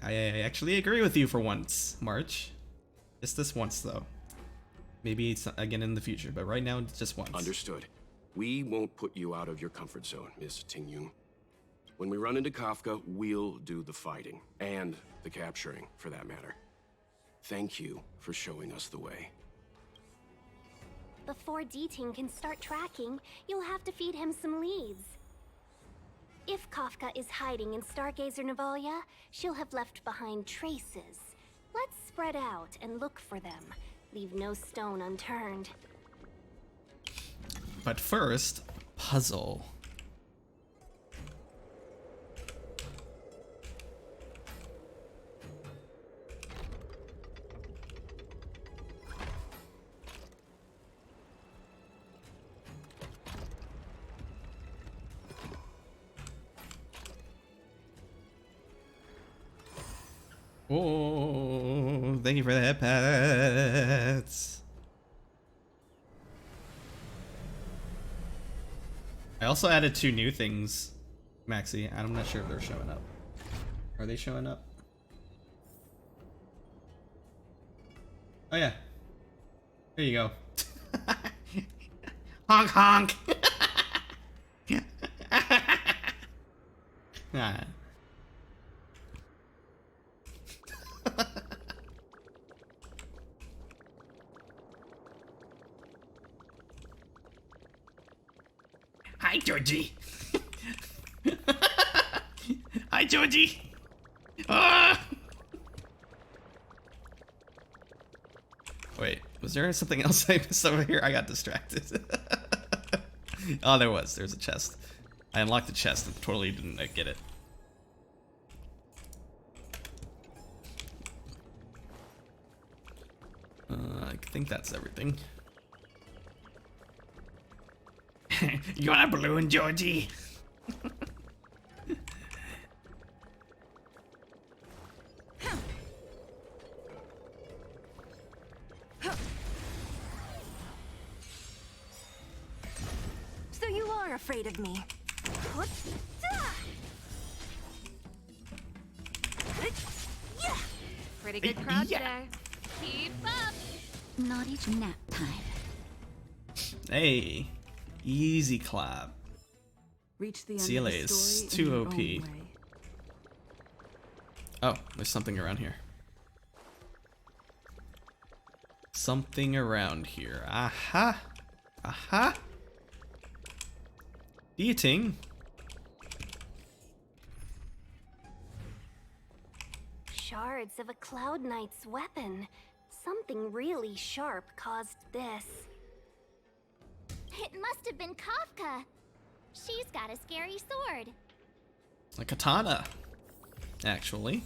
I actually agree with you for once, March. Just this once, though. Maybe it's again in the future, but right now, it's just once. Understood. We won't put you out of your comfort zone, Miss Ting-Yun. When we run into Kafka, we'll do the fighting. And the capturing, for that matter. Thank you for showing us the way. Before D-Ting can start tracking, you'll have to feed him some leads. If Kafka is hiding in Stargazer Navalia, she'll have left behind traces. Let's spread out and look for them. Leave no stone unturned. But first, puzzle. Oh, thank you for that, pets. I also added 2 new things, Maxi. I'm not sure if they're showing up. Are they showing up? Oh yeah. There you go. Honk honk. Ah. Hi, Georgie. Hi, Georgie. Ah! Wait, was there something else I missed over here? I got distracted. Oh, there was. There's a chest. I unlocked the chest and totally didn't get it. I think that's everything. You want a balloon, Georgie? So you are afraid of me. Pretty good crowd Yeah. today. Keep up. Not even nap time. Hey, easy clap. Reach the end CLA of the is story too in your OP. own way. Oh, there's something around here. Something around here. Aha. Aha. D-Ting. Shards of a Cloud Knight's weapon. Something really sharp caused this. It must have been Kafka. She's got a scary sword. A katana, actually.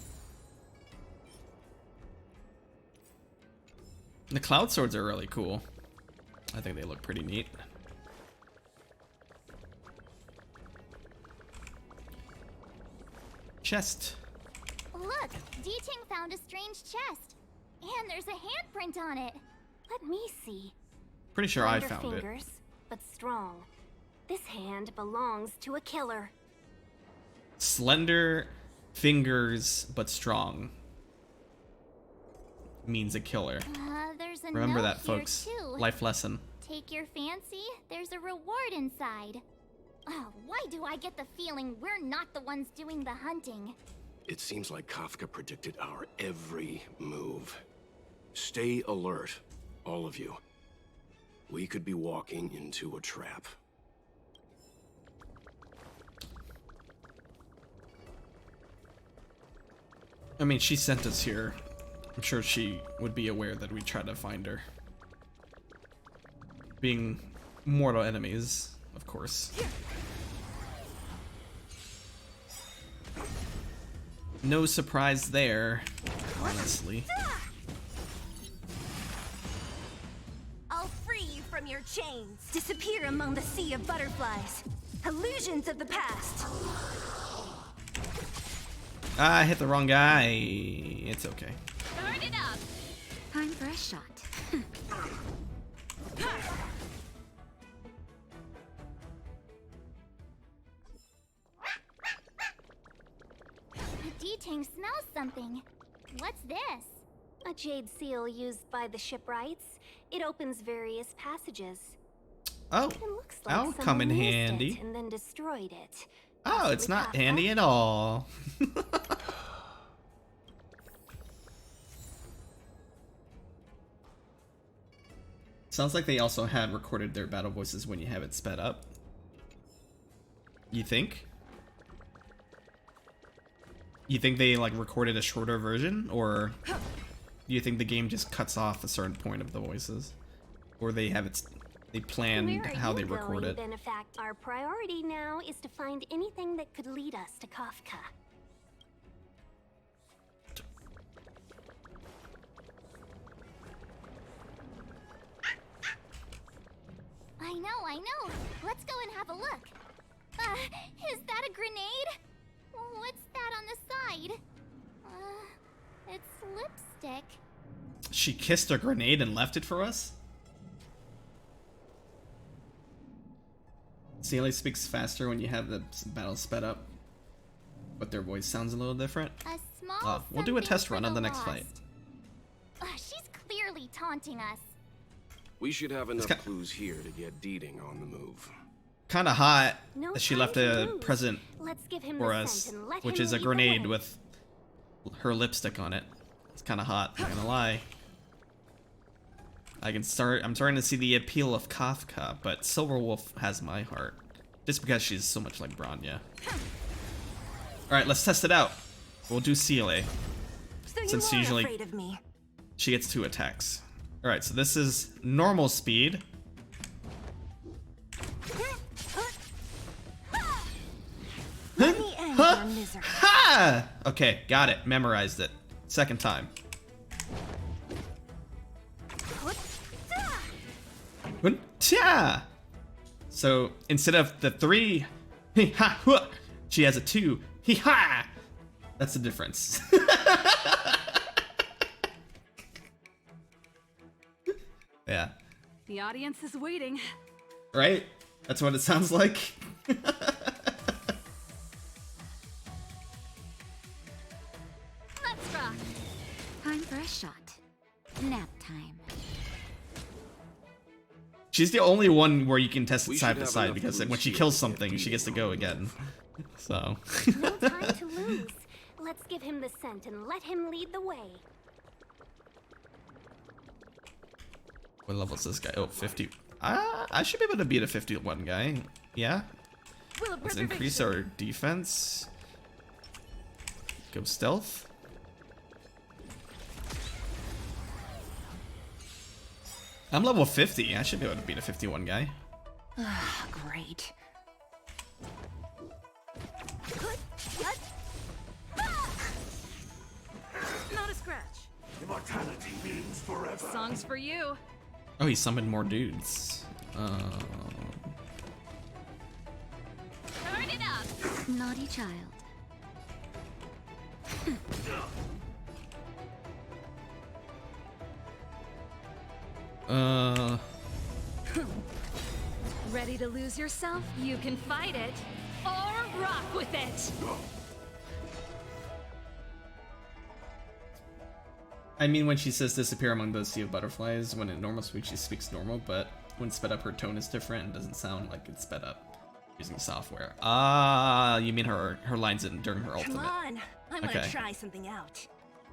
The cloud swords are really cool. I think they look pretty neat. Chest. Look, D-Ting found a strange chest. And there's a handprint on it. Let me see. Pretty sure I Slender found it. fingers, but strong. This hand belongs to a killer. Slender fingers, but strong. Means a killer. There's a Remember note that, here, folks. too. Life lesson. Take your fancy, there's a reward inside. Oh, why do I get the feeling we're not the ones doing the hunting? It seems like Kafka predicted our every move. Stay alert, all of you. We could be walking into a trap. I mean, she sent us here. I'm sure she would be aware that we try to find her. Being mortal enemies, of course. No surprise there. honestly. I'll free you from your chains. Disappear among the sea of butterflies. Illusions of the past. Ah, I hit the wrong guy. It's okay. Turn it up. Time for a shot. The D-Tank smells something. What's this? A jade seal used by the shipwrights. It opens various passages. Oh, It looks like that'll come in someone used handy. it and then destroyed it. Oh, it's Possibly not Kafka? handy at all. Sounds like they also had recorded their battle voices when you have it sped up. You think? You think they like recorded a shorter version, or do you think the game just cuts off a certain point of the voices, or they have it? They planned Where are how you they record going, it. Benefact? Our priority now is to find anything that could lead us to Kafka. I know. Let's go and have a look. Is that a grenade? What's that on the side? It's lipstick. She kissed a grenade and left it for us? CLA speaks faster when you have the battle sped up, but their voice sounds a little different. A small. We'll do a something test for run on the next lost. fight. She's clearly taunting us. We should have enough ki- clues here to get Deeding on the move. Kind of hot No that she time left to a lose. present Let's give him for the us, scent and let which him is a lead the grenade way. with her lipstick on it. It's kind of hot, not gonna lie. I'm starting to see the appeal of Kafka, but Silverwolf has my heart. Just because she's so much like Bronya. Alright, let's test it out. We'll do CLA. So Since you are usually- afraid of me. She gets 2 attacks. Alright, so this is normal speed. Let me end your misery. Ha! Okay, got it. Memorized it. Second time. Hun-cha! So instead of the 3, he-ha, huh, she has a 2. He-ha! That's the difference. Yeah. The audience is waiting. Right? That's what it sounds like. Let's rock. Time for a shot. Nap time. She's the only one where you can test We it should side to have side enough because clues when she here kills to get something, she gets to go again. So. No time to lose. Let's give him the scent and let him lead the way. What level is this guy? Oh, 50. I should be able to beat a 51 guy. Yeah. Let's increase our defense. Go stealth. I'm level 50. I should be able to beat a 51 guy. Great. Not a scratch. Immortality means forever. Songs for you. Oh, he summoned more dudes. Turn it up. Naughty child. Ready to lose yourself? You can fight it or rock with it. I mean, when she says disappear among the sea of butterflies, when in normal speech she speaks normal, but when sped up her tone is different and doesn't sound like it's sped up using software. Ah, you mean her lines during her Come ultimate. on. I want to Okay. try something out.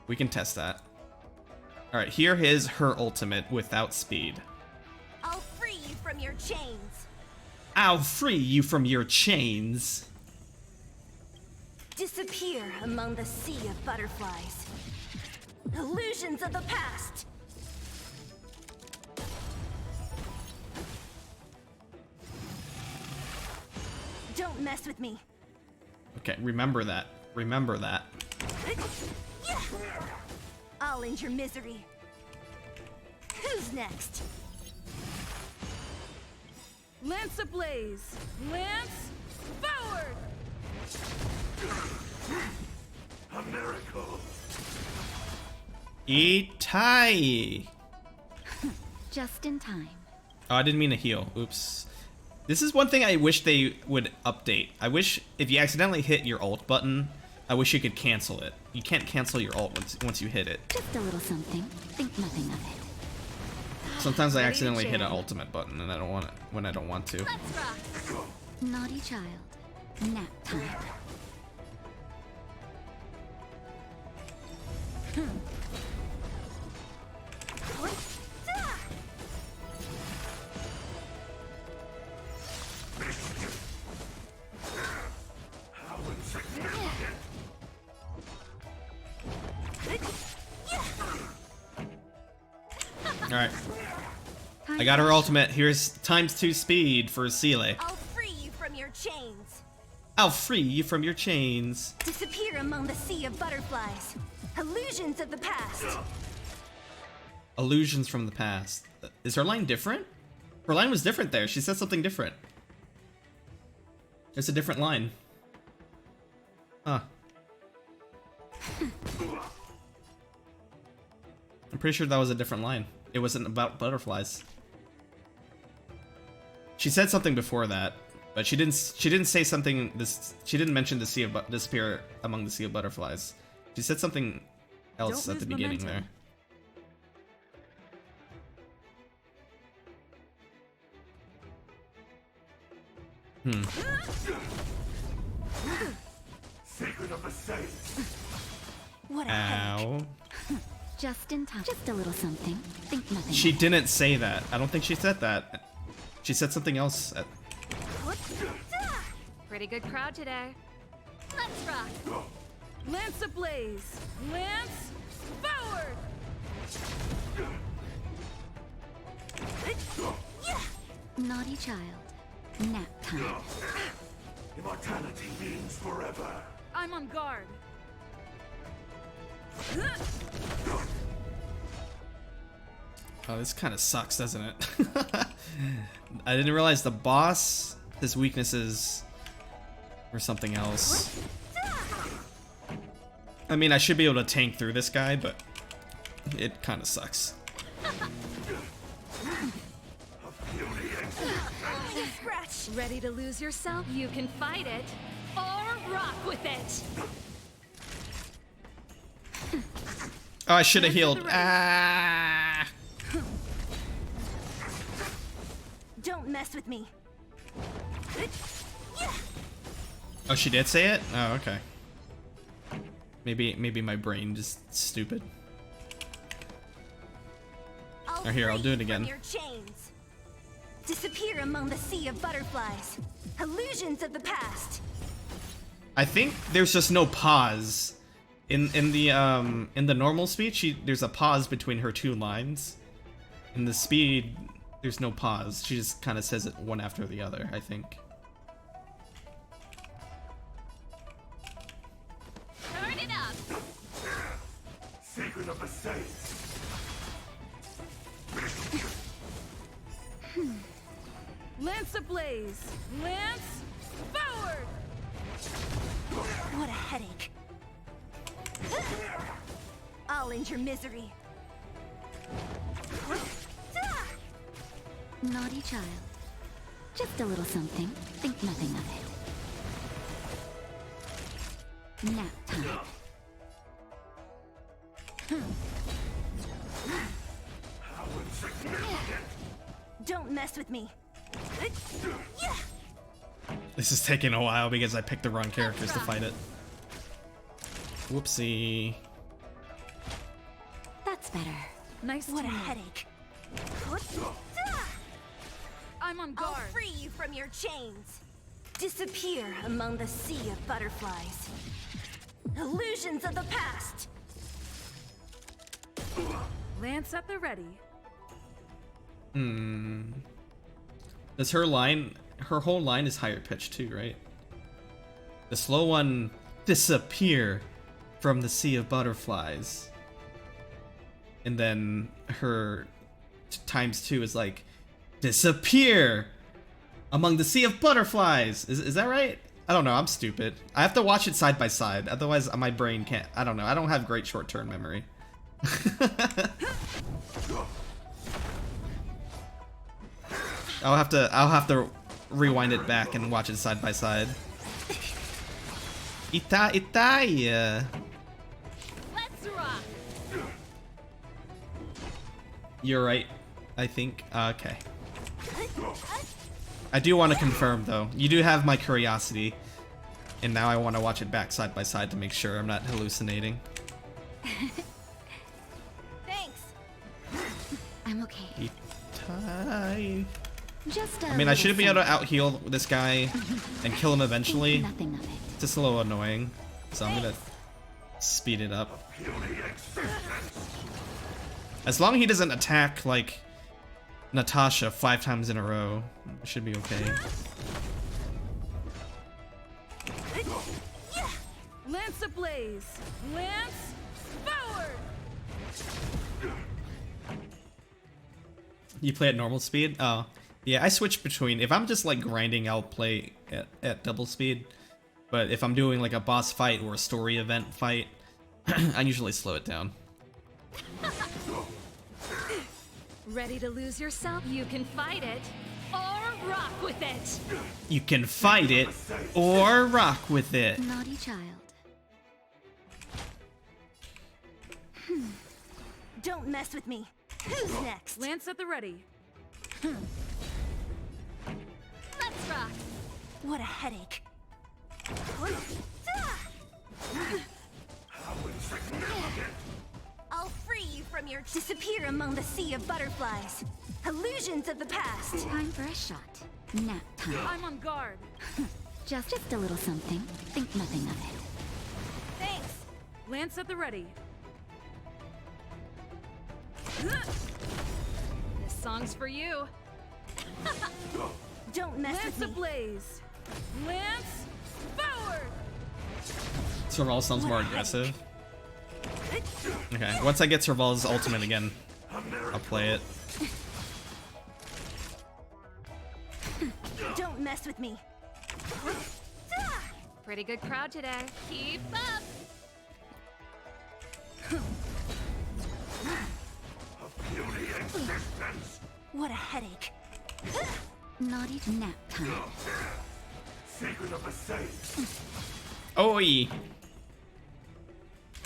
We can test that. Alright, here is her ultimate without speed. I'll free you from your chains. I'll free you from your chains. Disappear among the sea of butterflies. Illusions of the past. Don't mess with me. Okay, remember that. Remember that. I'll end your misery. Who's next? Lance ablaze! Lance forward! A miracle. Itai! Just in time. Oh, I didn't mean to heal. Oops. This is one thing I wish they would update. I wish if you accidentally hit your ult button, I wish you could cancel it. You can't cancel your ult once you hit it. Just a little something. Think nothing of it. Sometimes I accidentally hit an ultimate button and I don't want it when I don't want to. Let's rock. Naughty child. Nap time. How insignificant. Alright. I got her ultimate. Here's ×2 speed for Seele. I'll free you from your chains. I'll free you from your chains. Disappear among the sea of butterflies. Illusions of the past. Illusions from the past. Is her line different? Her line was different there. She said something different. It's a different line. Huh. I'm pretty sure that was a different line. It wasn't about butterflies. She said something before that, but she didn't say something she didn't mention the sea of disappear among the sea of butterflies. She said something else Don't at the lose beginning momentum. there. Secret of the saints. What a headache. Ow. Just in time. Just a little something. Think nothing She of it. didn't say that. I don't think she said that. She said something else. Pretty good crowd today. Let's rock. Lance ablaze! Lance forward! Naughty child. Nap time. Immortality means forever. I'm on guard. Oh, this kind of sucks, doesn't it? I didn't realize the boss, his weaknesses were something else. I mean, I should be able to tank through this guy, but it kind of sucks. Scratch. Ready to lose yourself? You can fight it or rock with it. Oh, I should have Hands at healed. the ready. Ah! Don't mess with me. Oh, she did say it? Oh, okay. Maybe my brain just stupid. Oh, here, I'll do it free you again. from your chains. Disappear among the sea of butterflies. Illusions of the past. I think there's just no pause in the normal speech. There's a pause between her two lines. In the speed, there's no pause. She just kind of says it one after the other, I think. Turn it up. Secret of the saints. Lance ablaze! Lance forward! What a headache. I'll end your misery. Naughty child. Just a little something. Think nothing of it. Nap time. How insignificant. Don't mess with me. This is taking a while because I picked the wrong characters to fight it. Whoopsie. That's better. Nice What a teamwork. headache. I'm on I'll guard. free you from your chains. Disappear among the sea of butterflies. Illusions of the past. Lance at the ready. Does her whole line is higher pitched too, right? The slow one, disappear from the sea of butterflies. and then her times 2 is like disappear among the sea of butterflies. Is that right? I don't know. I'm stupid. I have to watch it side by side. Otherwise, my brain can't. I don't know. I don't have great short-term memory. I'll have to rewind it back and watch it side by side. Itai. Let's rock. You're right, I think. Okay. I do want to confirm, though. You do have my curiosity, and now I want to watch it back side by side to make sure I'm not hallucinating. Thanks. I'm okay. Itai. Just I mean, I should be able to out-heal this guy and kill him eventually. Nothing of it. It's just a little annoying, so I'm gonna speed it up. As long as he doesn't attack, like, Natasha 5 times in a row, it should be okay. Lance ablaze. Lance forward. You play at normal speed? Oh. Yeah, I switch between. If I'm just like grinding, I'll play at double speed. But if I'm doing like a boss fight or a story event fight, I usually slow it down. Ready to lose yourself? You can fight it or rock with it. You can fight it or rock with it. Naughty child. Don't mess with me. Who's next? Lance at the ready. Let's rock. What a headache. I'll free you from your disappear among the sea of butterflies. Illusions of the past. Time for a shot. Nap time. I'm on guard. Just a little something. Think nothing of it. Thanks. Lance at the ready. This song's for you. Don't mess Lance with me. ablaze. Lance forward. Serval sounds more aggressive. Okay, once I get Serval's ultimate again, I'll play it. Don't mess with me. Pretty good crowd today. Keep up. What a headache. Naughty nap time. Secret of the saints. Oi!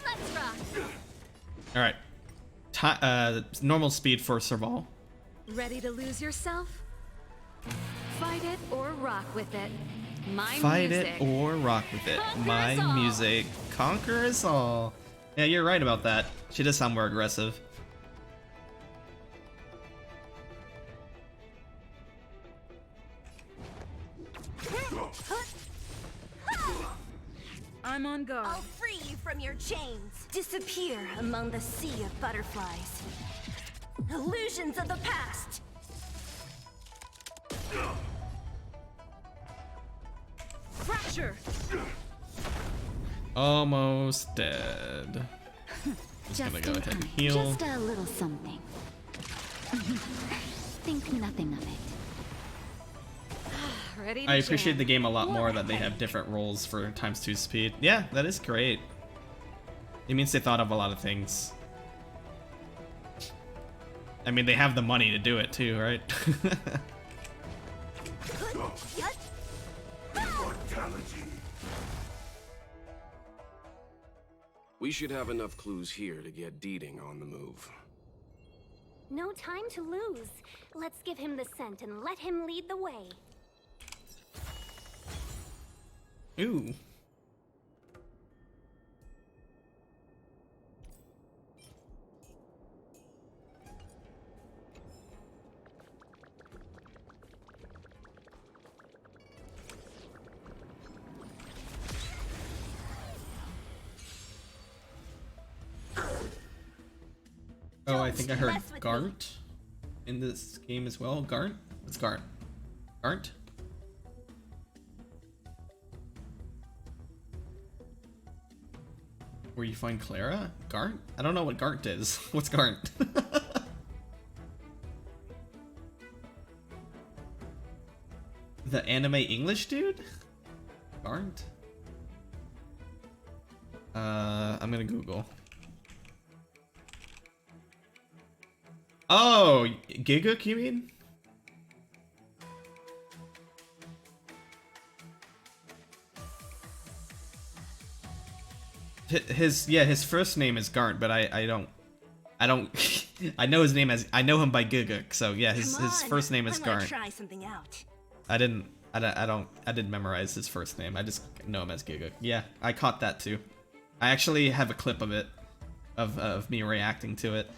Let's rock. Alright. Normal speed for Serval. Ready to lose yourself? Fight it or rock with it. My Fight music. it or rock with it. Conquer My us all. music. Conquer us all. Yeah, you're right about that. She does sound more aggressive. I'm on guard. I'll free you from your chains. Disappear among the sea of butterflies. Illusions of the past. Fracture. Almost dead. Just gonna go in ahead and time. heal. Just a little something. Think nothing of it. Ready to I appreciate jam. the game a lot more that they have different roles for ×2 speed. Yeah, that is great. It means they thought of a lot of things. I mean, they have the money to do it too, right? Mortality. We should have enough clues here to get Deeding on the move. No time to lose. Let's give him the scent and let him lead the way. Ooh. Oh, I think I heard mess with me. Garnt in this game as well. Garnt? What's Garnt? Garnt? Where you find Clara? Garnt? I don't know what Garnt is. What's Garnt? The anime English dude? Garnt? I'm gonna Google. Oh, Giguk, you mean? His first name is Garnt, but I don't I know his name as I know him by Giguk, so yeah, his first name is Garnt. Try something out. I didn't memorize his first name. I just know him as Giguk. Yeah, I caught that too. I actually have a clip of it, of me reacting to it.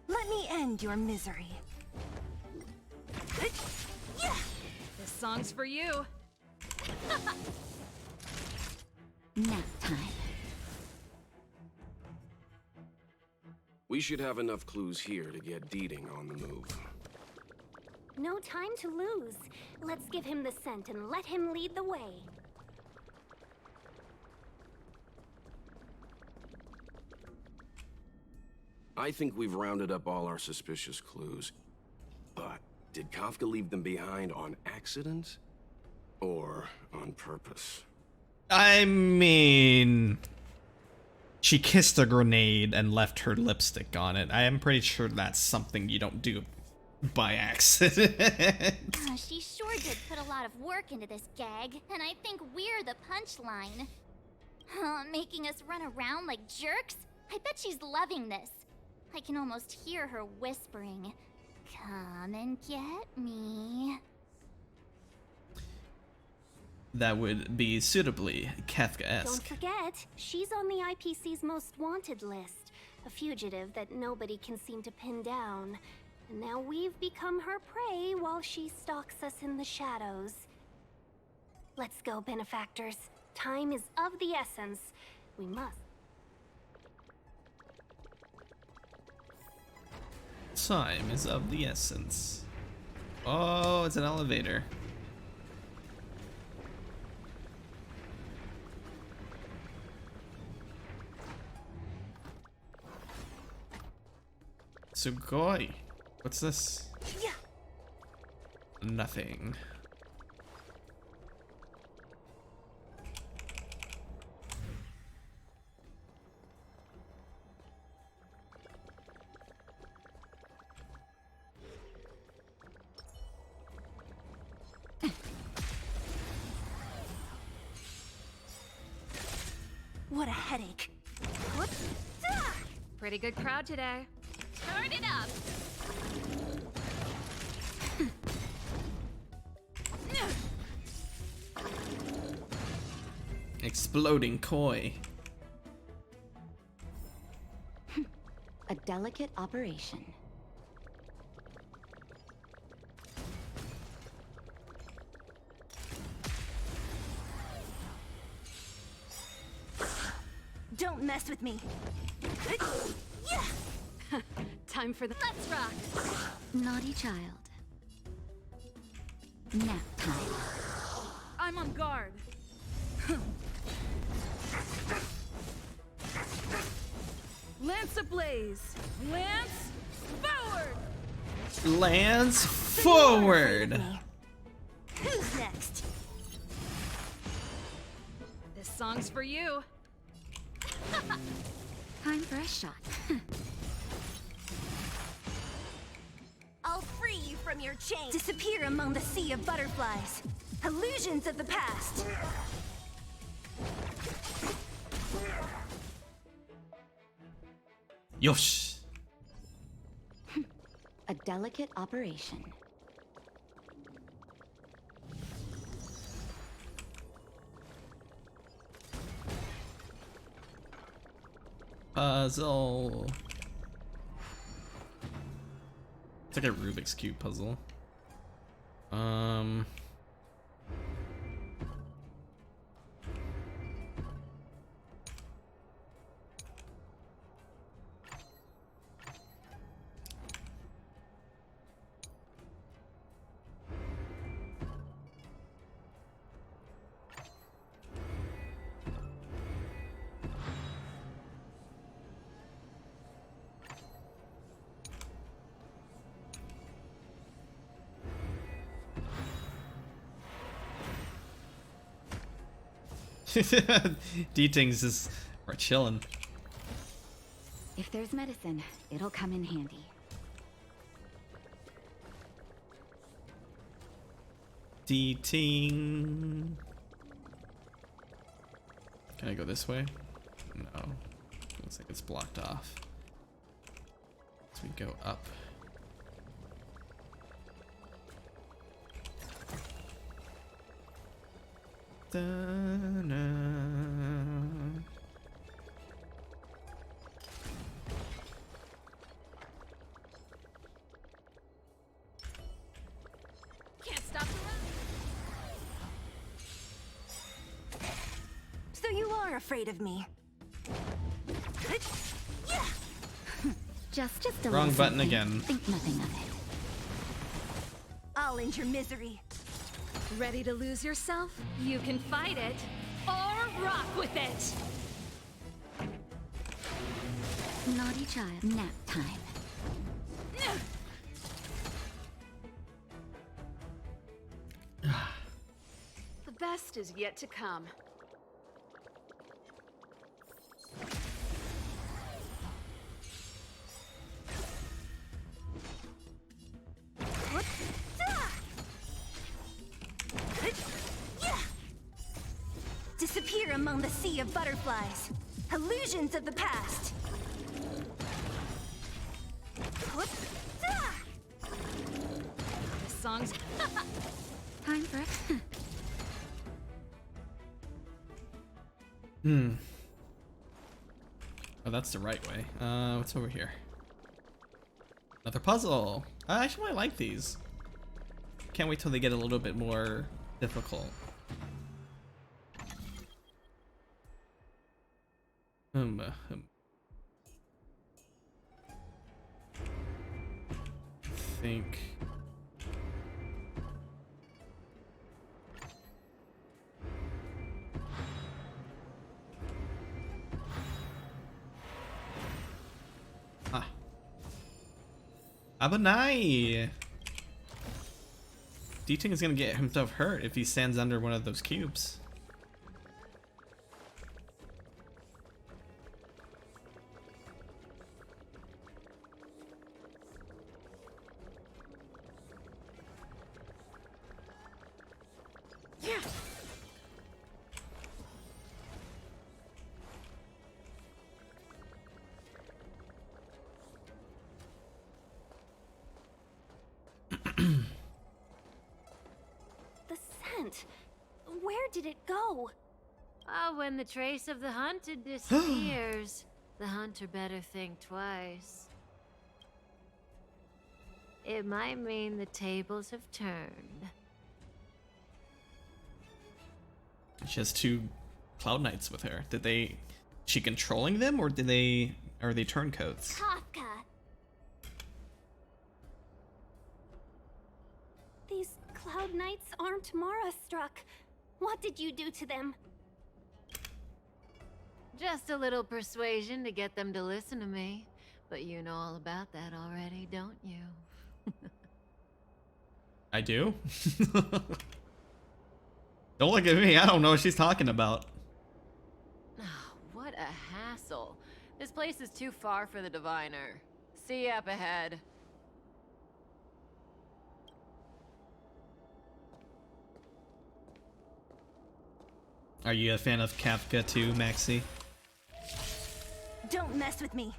Let me end your misery. This song's for you. Nap time. We should have enough clues here to get Deeding on the move. No time to lose. Let's give him the scent and let him lead the way. I think we've rounded up all our suspicious clues. But did Kafka leave them behind on accident? Or on purpose? I mean, she kissed a grenade and left her lipstick on it. I am pretty sure that's something you don't do by accident. She sure did put a lot of work into this gag, and I think we're the punchline. Making us run around like jerks? I bet she's loving this. I can almost hear her whispering, "Come and get me." That would be suitably Kafkaesque. Don't forget, she's on the IPC's most wanted list. A fugitive that nobody can seem to pin down. And now we've become her prey while she stalks us in the shadows. Let's go, benefactors. Time is of the essence. We must. Time is of the essence. Oh, it's an elevator. Sugoi. What's this? Yeah. Nothing. What a headache. Pretty good crowd today. Turn it up! Exploding koi. A delicate operation. Don't mess with me. Time for the Let's rock! Naughty child. Nap time. I'm on guard. Lance ablaze! Lance forward! Lance forward! Who's next? This song's for you. Time for a shot. I'll free you from your chains. Disappear among the sea of butterflies. Illusions of the past. Yosh. A delicate operation. Puzzle. It's like a Rubik's Cube puzzle. D-Tings is we're chilling. If there's medicine, it'll come in handy. D-Ting. Can I go this way? No. Looks like it's blocked off. So we go up. Da-na. Can't stop the run. So you are afraid of me. Just a Wrong little button something. again. Think nothing of it. I'll end your misery. Ready to lose yourself? You can fight it or rock with it. Naughty child. Nap time. The best is yet to come. Disappear among the sea of butterflies. Illusions of the past. This song's Time for it. Oh, that's the right way. What's over here? Another puzzle. I actually like these. Can't wait till they get a little bit more difficult. Think. Ah. Abanai! D-Ting is gonna get himself hurt if he stands under one of those cubes. The scent. Where did it go? Ah, when the trace of the hunted disappears, the hunter better think twice. It might mean the tables have turned. She has two Cloud Knights with her. Is she controlling them, or are they turncoats? Kafka. These Cloud Knights aren't Mara struck. What did you do to them? Just a little persuasion to get them to listen to me. But you know all about that already, don't you? I do? Don't look at me, I don't know what she's talking about. Oh, what a hassle. This place is too far for the diviner. See you up ahead. Are you a fan of Kafka too, Maxie? Don't mess with me.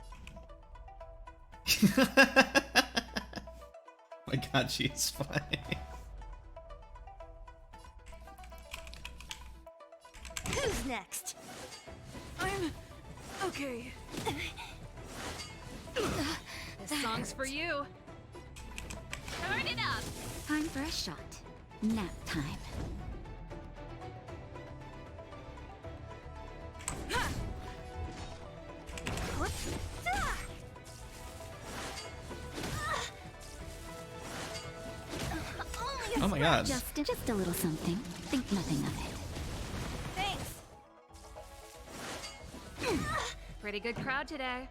My god, she's fine. Who's next? I'm okay. This song's for you. Turn it up. Time for a shot. Nap time. Oh my god. Just a little something. Think nothing of it. Thanks. Pretty good crowd today.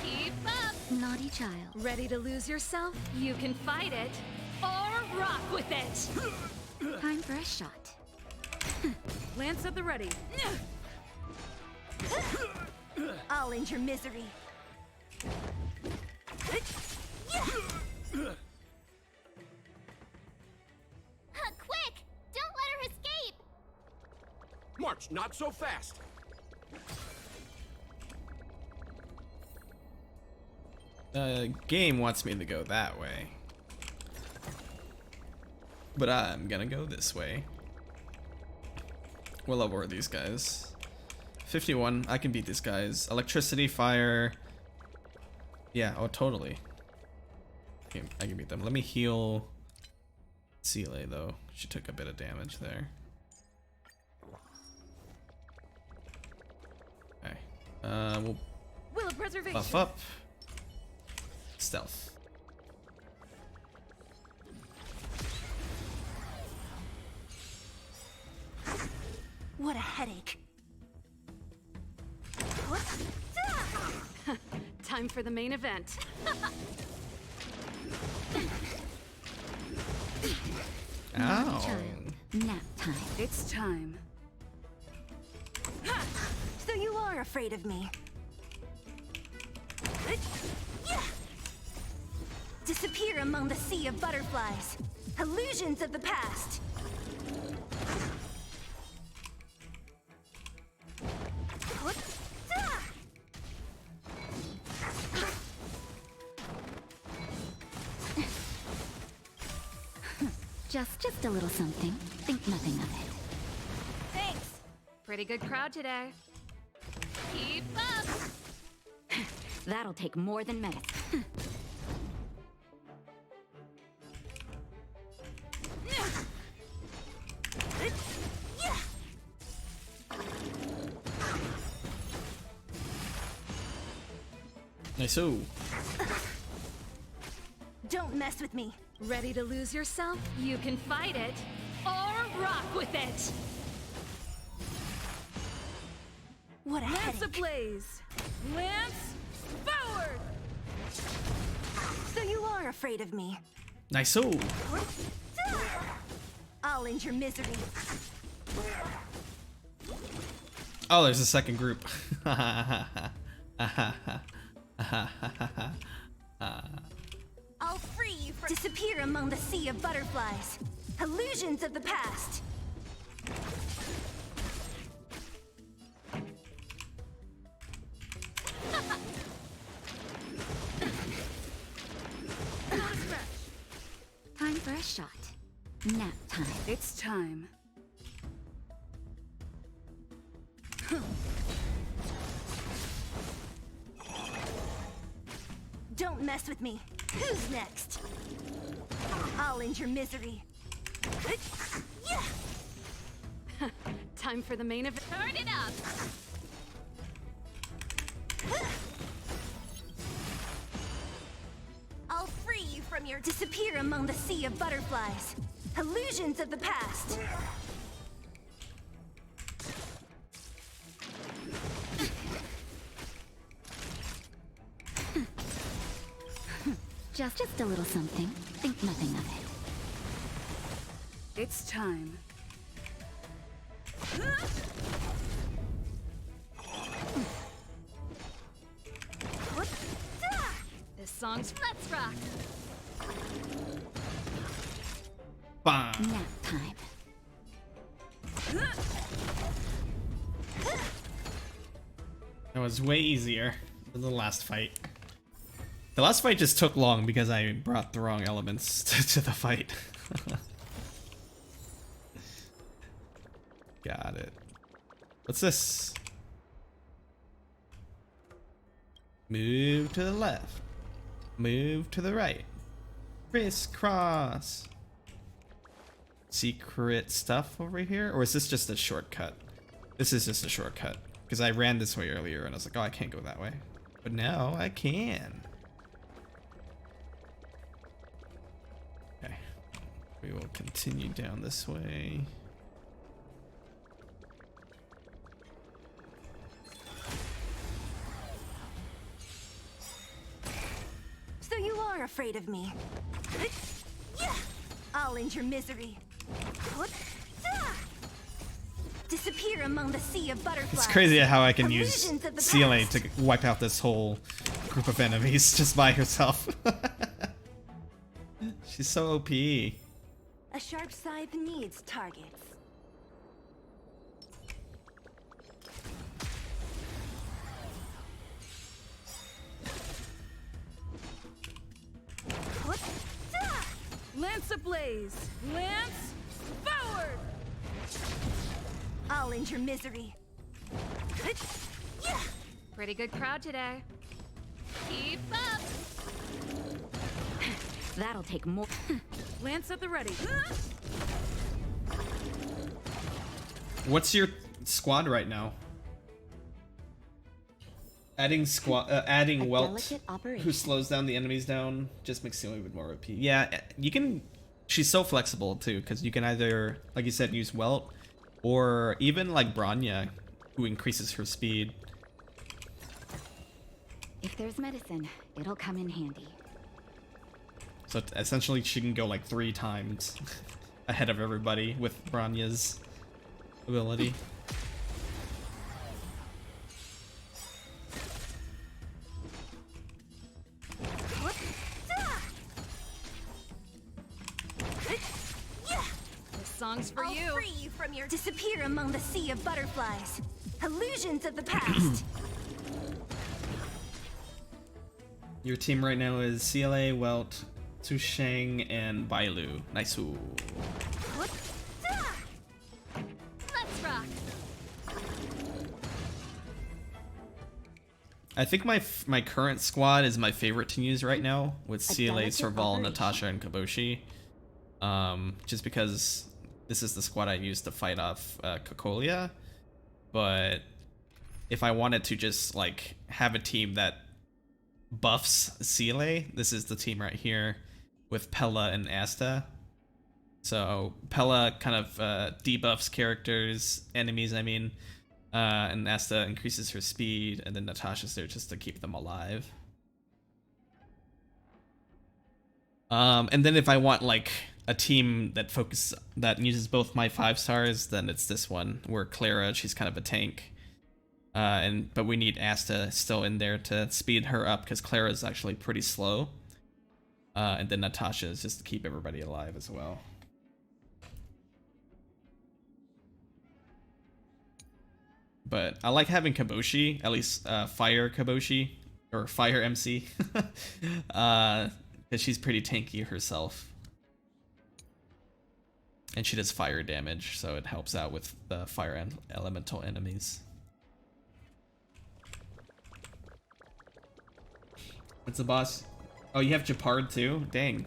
Keep up. Naughty child. Ready to lose yourself? You can fight it or rock with it. Time for a shot. Lance at the ready. I'll end your misery. Quick! Don't let her escape! March, not so fast! Game wants me to go that way. But I'm gonna go this way. What level are these guys? 51. I can beat these guys. Electricity, fire. Yeah, oh, totally. I can beat them. Let me heal Seele, though. She took a bit of damage there. Okay. We'll Will of preservation. buff up. Stealth. What a headache. Time for the main event. Ow. Nap time. It's time. So you are afraid of me. Disappear among the sea of butterflies. Illusions of the past. Just a little something. Think nothing of it. Thanks. Pretty good crowd today. Keep up. That'll take more than medicine. Nice. Ooh. Don't mess with me. Ready to lose yourself? You can fight it or rock with it. What a Lance headache. ablaze. Lance forward. So you are afraid of me. Nice. Ooh. I'll end your misery. Oh, there's a second group. I'll free you from— Disappear among the sea of butterflies. Illusions of the past. Time for a shot. Nap time. It's time. Don't mess with me. Who's next? I'll end your misery. Time for the main event. Turn it up! I'll free you from your— Disappear among the sea of butterflies. Illusions of the past. Just a little something. Think nothing of it. It's time. This song's Let's Rock. Bam. Nap time. That was way easier than the last fight. The last fight just took long because I brought the wrong elements to the fight. Got it. What's this? Move to the left. Move to the right. Crisscross. Secret stuff over here? Or is this just a shortcut? This is just a shortcut. Because I ran this way earlier and I was like, oh, I can't go that way. But now I can. Okay. We will continue down this way. afraid of me. I'll end your misery. Disappear among the sea of butterflies. It's crazy how I can use Illusions of the CLA past. to wipe out this whole group of enemies just by herself. She's so OP. A sharp scythe needs targets. Lance ablaze! Lance forward! I'll end your misery. Pretty good crowd today. Keep up! That'll take more. Lance at the ready. What's your squad right now? Adding Welt, delicate operation. who slows down the enemies down, just makes Celia with more OP. Yeah, you can. She's so flexible too, because you can either, like you said, use Welt, or even like Branya, who increases her speed. If there's medicine, it'll come in handy. So essentially, she can go like 3 times ahead of everybody with Branya's ability. This song's for I'll you. free you from your disappear among the sea of butterflies. Illusions of the past. Your team right now is CLA, Welt, Susheng, and Bailu. Nice. Let's rock. I think my current squad is my favorite to use right now, with CLA, delicate Serval, operation. Natasha, and Kaboshi. Just because this is the squad I used to fight off Kokolia. But if I wanted to just like have a team that buffs CLA, this is the team right here with Pella and Asta. So Pella kind of debuffs characters, enemies I mean, and Asta increases her speed, and then Natasha's there just to keep them alive. And then if I want like a team that uses both my 5 stars, then it's this one where Clara, she's kind of a tank. But we need Asta still in there to speed her up because Clara is actually pretty slow. And then Natasha is just to keep everybody alive as well. But I like having Kaboshi, at least Fire Kaboshi, or Fire MC, because she's pretty tanky herself. And she does fire damage, so it helps out with the fire and elemental enemies. What's the boss? Oh, you have Japard too? Dang.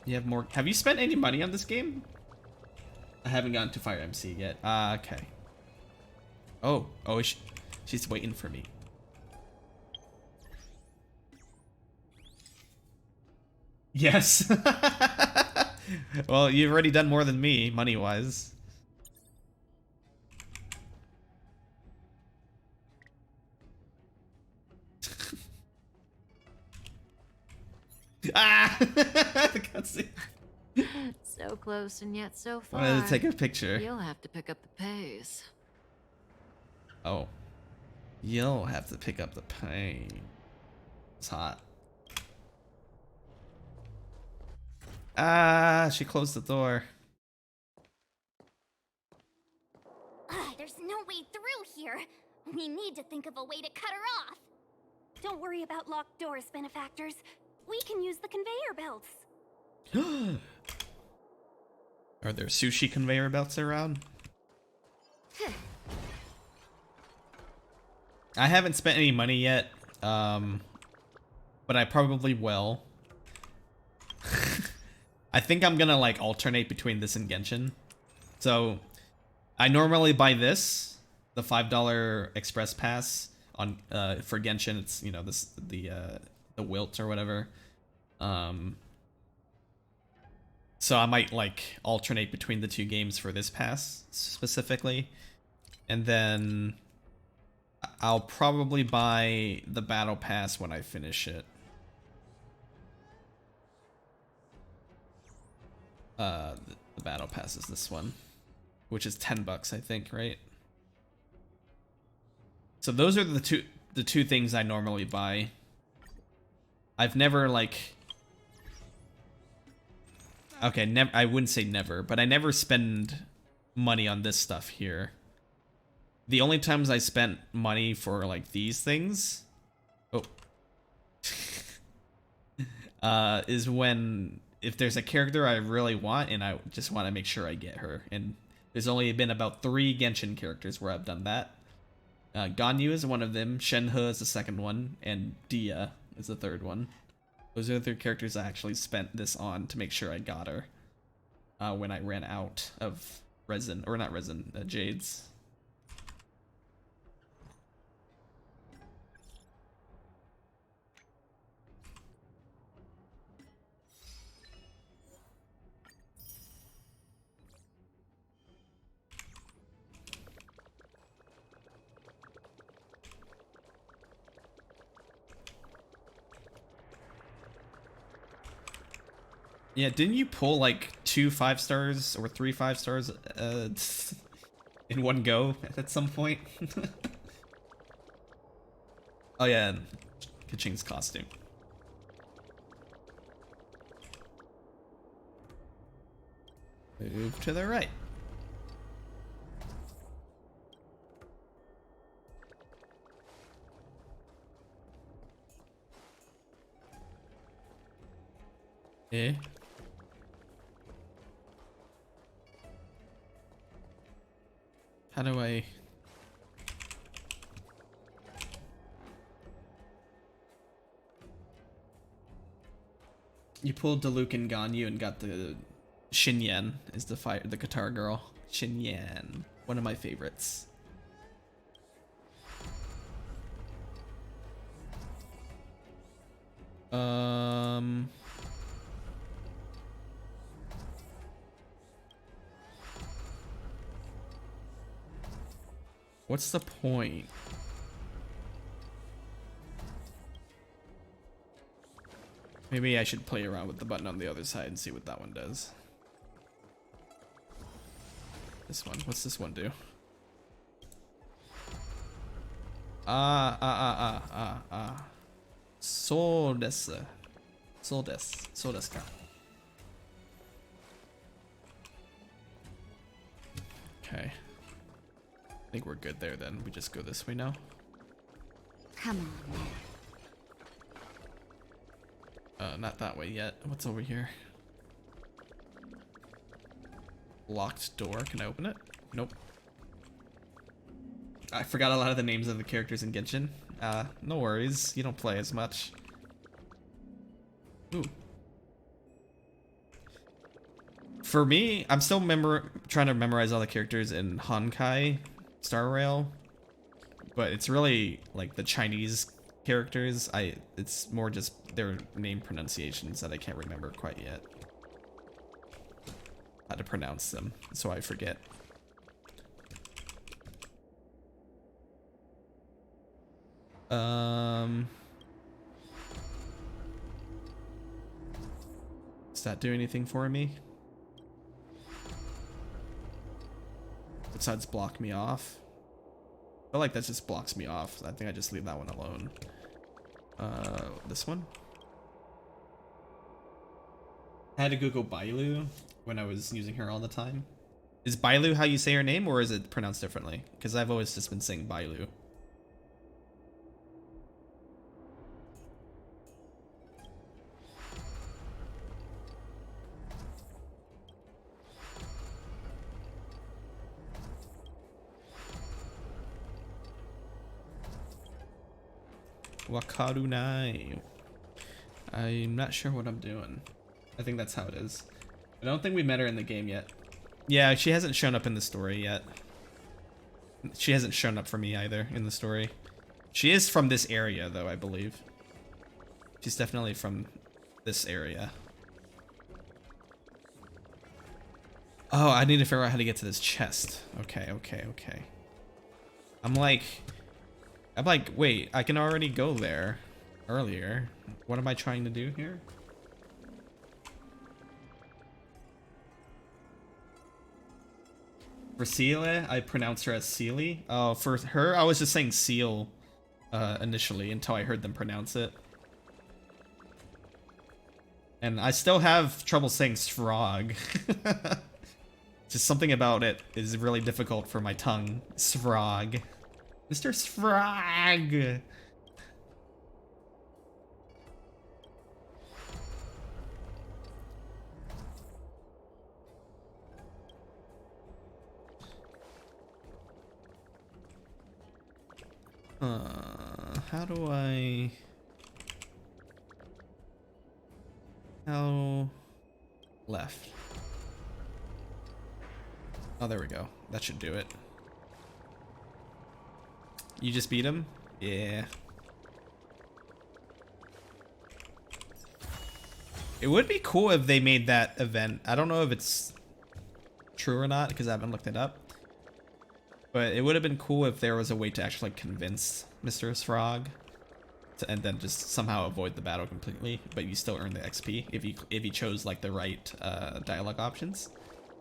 You have more. Have you spent any money on this game? I haven't gotten to Fire MC yet. Okay. Oh, she's waiting for me. Yes. Well, you've already done more than me, money-wise. Ah! The cutscene. So close and yet so I far. wanted to take a picture. You'll have to pick up the pace. Oh. You'll have to pick up the pain. It's hot. Ah, she closed the door. There's no way through here. We need to think of a way to cut her off. Don't worry about locked doors, benefactors. We can use the conveyor belts. Are there sushi conveyor belts around? I haven't spent any money yet, but I probably will. I think I'm gonna like alternate between this and Genshin. So I normally buy this, the $5 express pass on for Genshin. It's, you know, this the Wilt or whatever. So I might like alternate between the 2 games for this pass specifically, and then I'll probably buy the battle pass when I finish it. The battle pass is this one, which is $10, I think, right? So those are the two things I normally buy. I've never like, okay, I wouldn't say never, but I never spend money on this stuff here. The only times I spent money for like these things, is when if there's a character I really want and I just want to make sure I get her. And there's only been about 3 Genshin characters where I've done that. Ganyu is one of them, Shenhe is the second one, and Dia is the third one. Those are the 3 characters I actually spent this on to make sure I got her when I ran out of resin, or not resin, jades. Yeah, didn't you pull like 2 5-stars or 3 5-stars in one go at some point? Oh yeah, and Kaching's costume. Move to the right. Eh? How do I... You pulled Diluc and Ganyu and got the Xinyan is the guitar girl. Xinyan, one of my favorites. What's the point? Maybe I should play around with the button on the other side and see what that one does. This one. What's this one do? So desu. So desu. So desu ka. Okay. I think we're good there then. We just go this way now. Come on. Not that way yet. What's over here? Locked door. Can I open it? Nope. I forgot a lot of the names of the characters in Genshin. No worries. You don't play as much. Ooh. For me, I'm still trying to memorize all the characters in Honkai Star Rail, but it's really like the Chinese characters. It's more just their name pronunciations that I can't remember quite yet. How to pronounce them, so I forget. Does that do anything for me? Besides block me off? I feel like that just blocks me off. I think I just leave that one alone. This one? I had to Google Bailu when I was using her all the time. Is Bailu how you say her name, or is it pronounced differently? Because I've always just been saying Bailu. Wakarunai. I'm not sure what I'm doing. I think that's how it is. I don't think we met her in the game yet. Yeah, she hasn't shown up in the story yet. She hasn't shown up for me either in the story. She is from this area though, I believe. She's definitely from this area. Oh, I need to figure out how to get to this chest. Okay. I'm like, wait, I can already go there earlier. What am I trying to do here? For Celia, I pronounced her as Sealy. Oh, for her, I was just saying Seal initially until I heard them pronounce it. And I still have trouble saying Sfrog. Just something about it is really difficult for my tongue. Sfrog. Mr. Sfrog! How do I... How... Left. Oh, there we go. That should do it. You just beat him? Yeah. It would be cool if they made that event. I don't know if it's true or not because I haven't looked it up. But it would have been cool if there was a way to actually convince Mr. Frog to, and then just somehow avoid the battle completely, but you still earn the XP if you chose like the right dialogue options.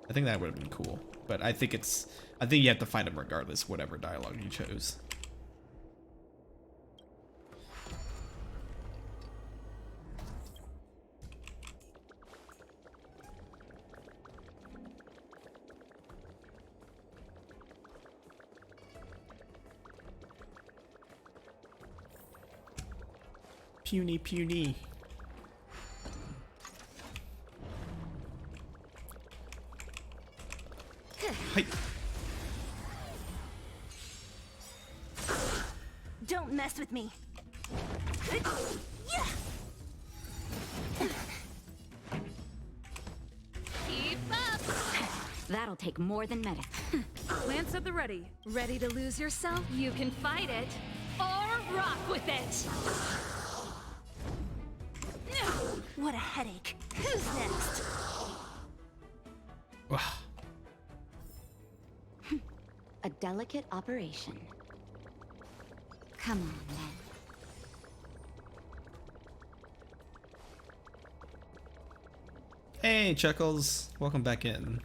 I think that would have been cool. But I think you have to find them regardless, whatever dialogue you chose. Puny, puny. Hi. Don't mess with me. Keep up! That'll take more than medicine. Lance at the ready. Ready to lose yourself? You can fight it or rock with it. What a headache. Who's next? A delicate operation. Come on, then. Hey, Chuckles. Welcome back in.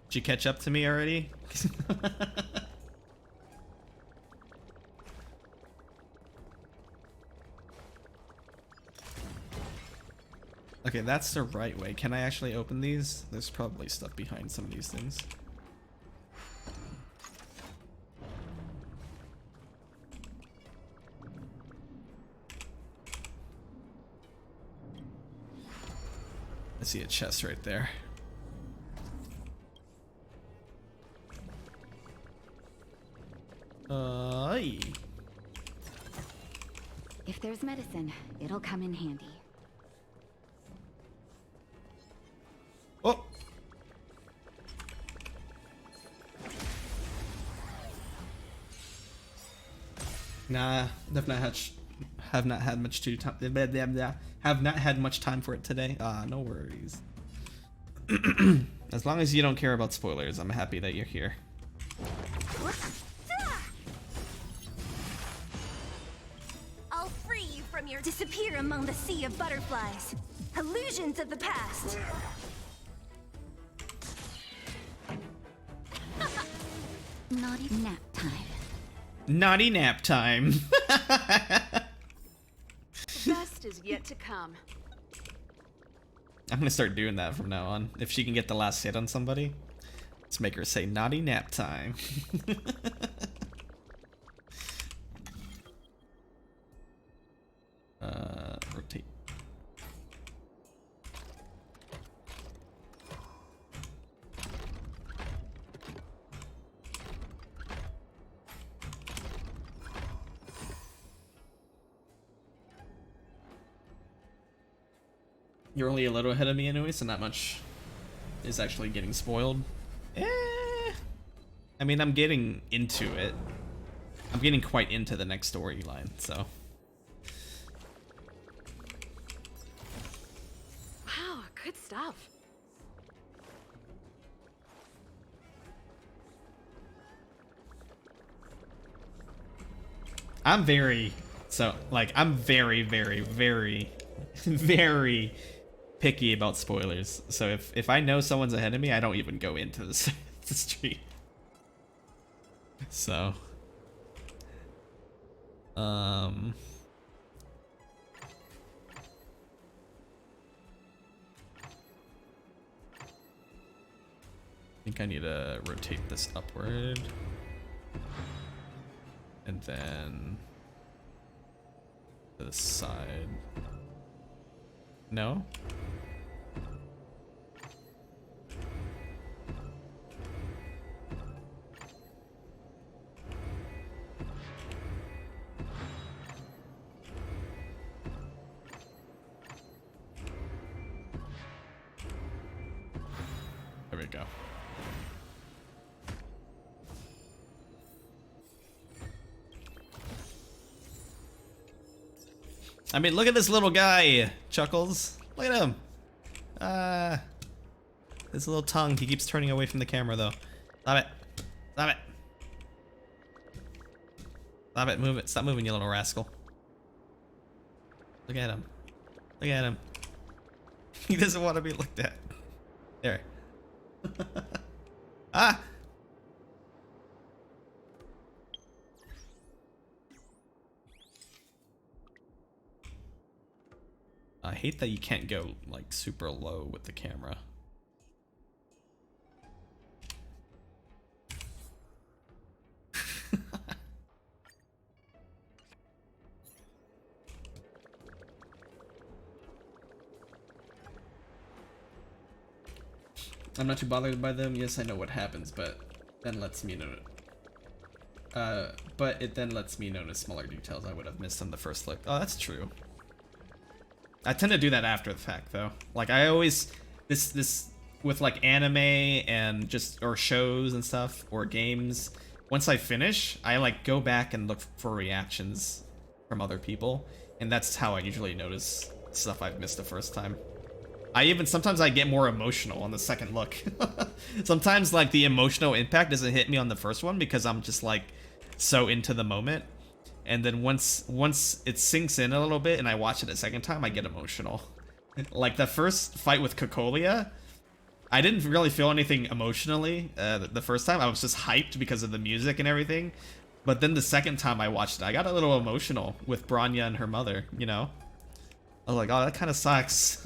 Did you catch up to me already? Okay, that's the right way. Can I actually open these? There's probably stuff behind some of these things. I see a chest right there. If there's medicine, it'll come in handy. Oh! Nah, have not had much time. Have not had much time for it today. No worries. As long as you don't care about spoilers, I'm happy that you're here. I'll free you from your disappear among the sea of butterflies. Illusions of the past. Naughty nap time. Naughty nap time. Best is yet to come. I'm gonna start doing that from now on. If she can get the last hit on somebody, let's make her say naughty nap time. Rotate. You're only a little ahead of me anyway, so not much is actually getting spoiled. I mean, I'm getting into it. I'm getting quite into the next storyline, so. Wow, good stuff. I'm very, very, very picky about spoilers. So if I know someone's ahead of me, I don't even go into the street. So I think I need to rotate this upward. And then to the side. No? There we go. I mean, look at this little guy, Chuckles. Look at him. His little tongue. He keeps turning away from the camera, though. Stop it. Stop it. Stop it. Move it. Stop moving, you little rascal. Look at him. Look at him. He doesn't want to be looked at. There. Ah! I hate that you can't go like super low with the camera. I'm not too bothered by them. Yes, I know what happens, but then lets me know. But it then lets me notice smaller details I would have missed on the first look. Oh, that's true. I tend to do that after the fact, though. Like I always this with like anime and just or shows and stuff or games. Once I finish, I like go back and look for reactions from other people, and that's how I usually notice stuff I've missed the first time. Sometimes I get more emotional on the second look. Sometimes like the emotional impact doesn't hit me on the first one because I'm just like so into the moment. And then once it sinks in a little bit and I watch it a second time, I get emotional. Like the first fight with Cocolia, I didn't really feel anything emotionally the first time. I was just hyped because of the music and everything. But then the second time I watched it, I got a little emotional with Branya and her mother, you know? I was like, oh, that kind of sucks.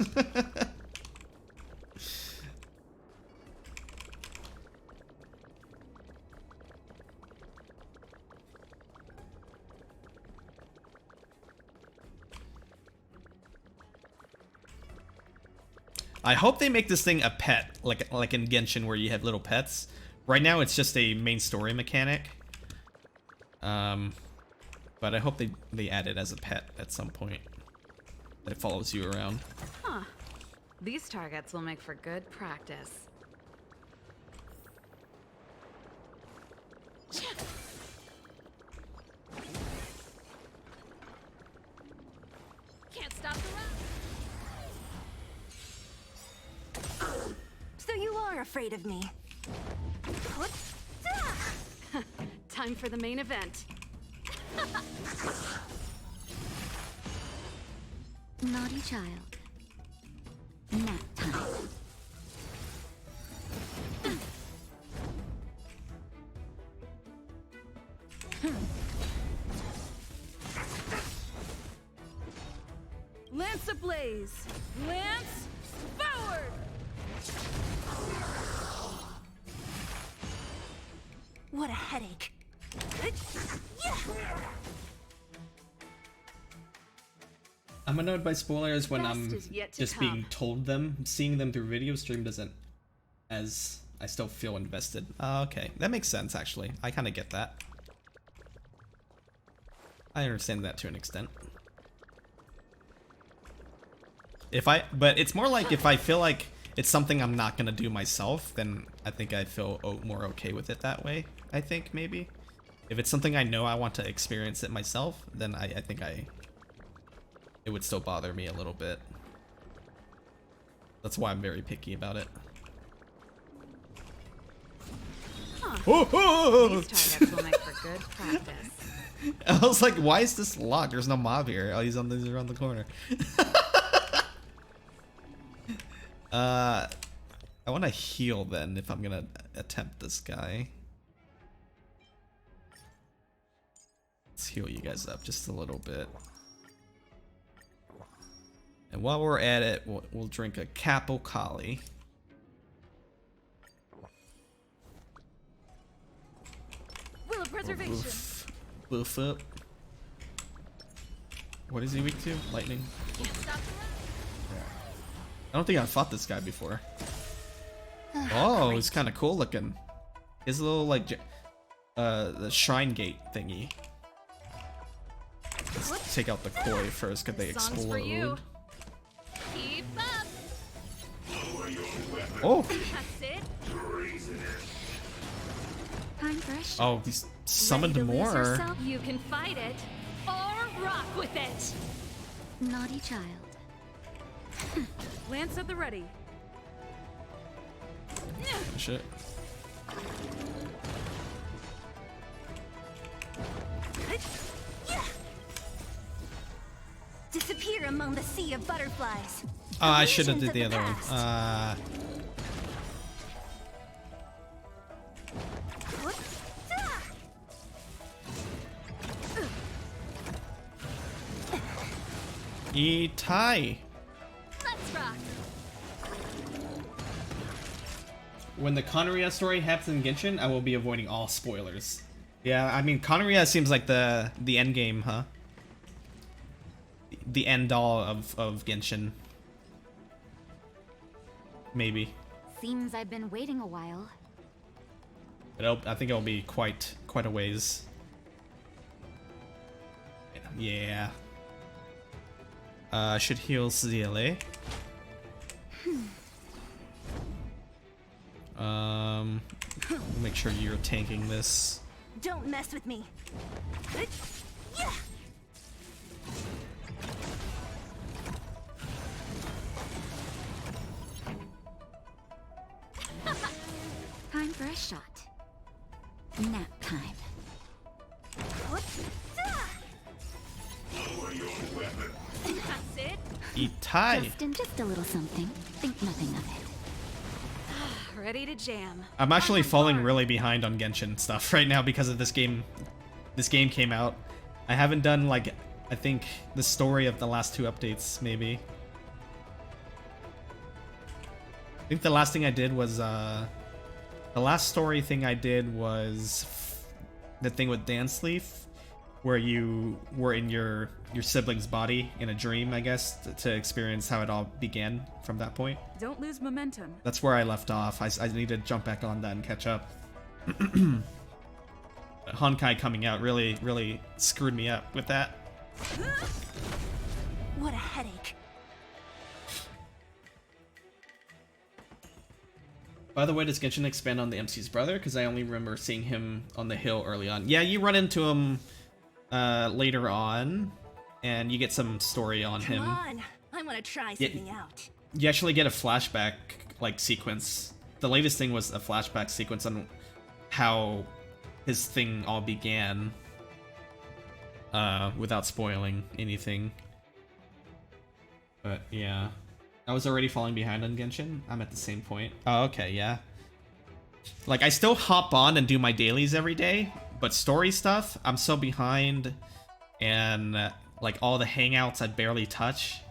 I hope they make this thing a pet, like in Genshin where you have little pets. Right now it's just a main story mechanic. But I hope they add it as a pet at some point. That follows you around. Huh. These targets will make for good practice. Can't stop the run. So you are afraid of me. Time for the main event. Naughty child. Nap time. Lance ablaze. Lance forward. What a headache. I'm annoyed by spoilers when Best I'm is yet to just come. being told them. Seeing them through video stream doesn't, as I still feel invested. Okay, that makes sense actually. I kind of get that. I understand that to an extent. But it's more like if I feel like it's something I'm not gonna do myself, then I think I feel more okay with it that way. I think maybe. If it's something I know I want to experience it myself, then I think it would still bother me a little bit. That's why I'm very picky about it. Huh. Oh! These targets will make for good practice. I was like, why is this locked? There's no mob here. Oh, he's around the corner. I want to heal then if I'm gonna attempt this guy. Let's heal you guys up just a little bit. And while we're at it, we'll drink a Kaboshi. Will of preservation. Boof up. What is he weak to? Lightning? I don't think I've fought this guy before. Oh, he's kind of cool looking. His little like the shrine gate thingy. Let's take out the koi first, cause they explode. Keep up. Oh. That's it. Time for a shot. Oh, he's summoned Ready to lose more. yourself? You can fight it or rock with it. Naughty child. Lance at the ready. Shit. Disappear among the sea of butterflies. Oh, I should have did Illusions the of other past. one. Itai. Let's rock. When the Kanuria story happens in Genshin, I will be avoiding all spoilers. Yeah, I mean, Kanuria seems like the end game, huh? The end all of Genshin. Maybe. Seems I've been waiting a while. But I think it'll be quite a ways. Yeah. Should heal CLA. Make sure you're tanking this. Don't mess with me. Time for a shot. Nap time. That's it. Itai. Just a little something. Think nothing of it. Ready to jam. I'm actually falling really behind on Genshin stuff right now because of this game. This game came out. I haven't done like, I think the story of the last 2 updates maybe. I think the last thing I did was the last story thing I did was the thing with Dance Leaf, where you were in your sibling's body in a dream, I guess, to experience how it all began from that point. Don't lose momentum. That's where I left off. I need to jump back on that and catch up. Honkai coming out really screwed me up with that. What a headache. By the way, does Genshin expand on the MC's brother? Because I only remember seeing him on the hill early on. Yeah, you run into him later on, and you get some story on him. Come on, I want to try something out. You actually get a flashback like sequence. The latest thing was a flashback sequence on how his thing all began, without spoiling anything. But yeah, I was already falling behind on Genshin. I'm at the same point. Oh, okay, yeah. Like, I still hop on and do my dailies every day, but story stuff, I'm so behind, and like all the hangouts I barely touch.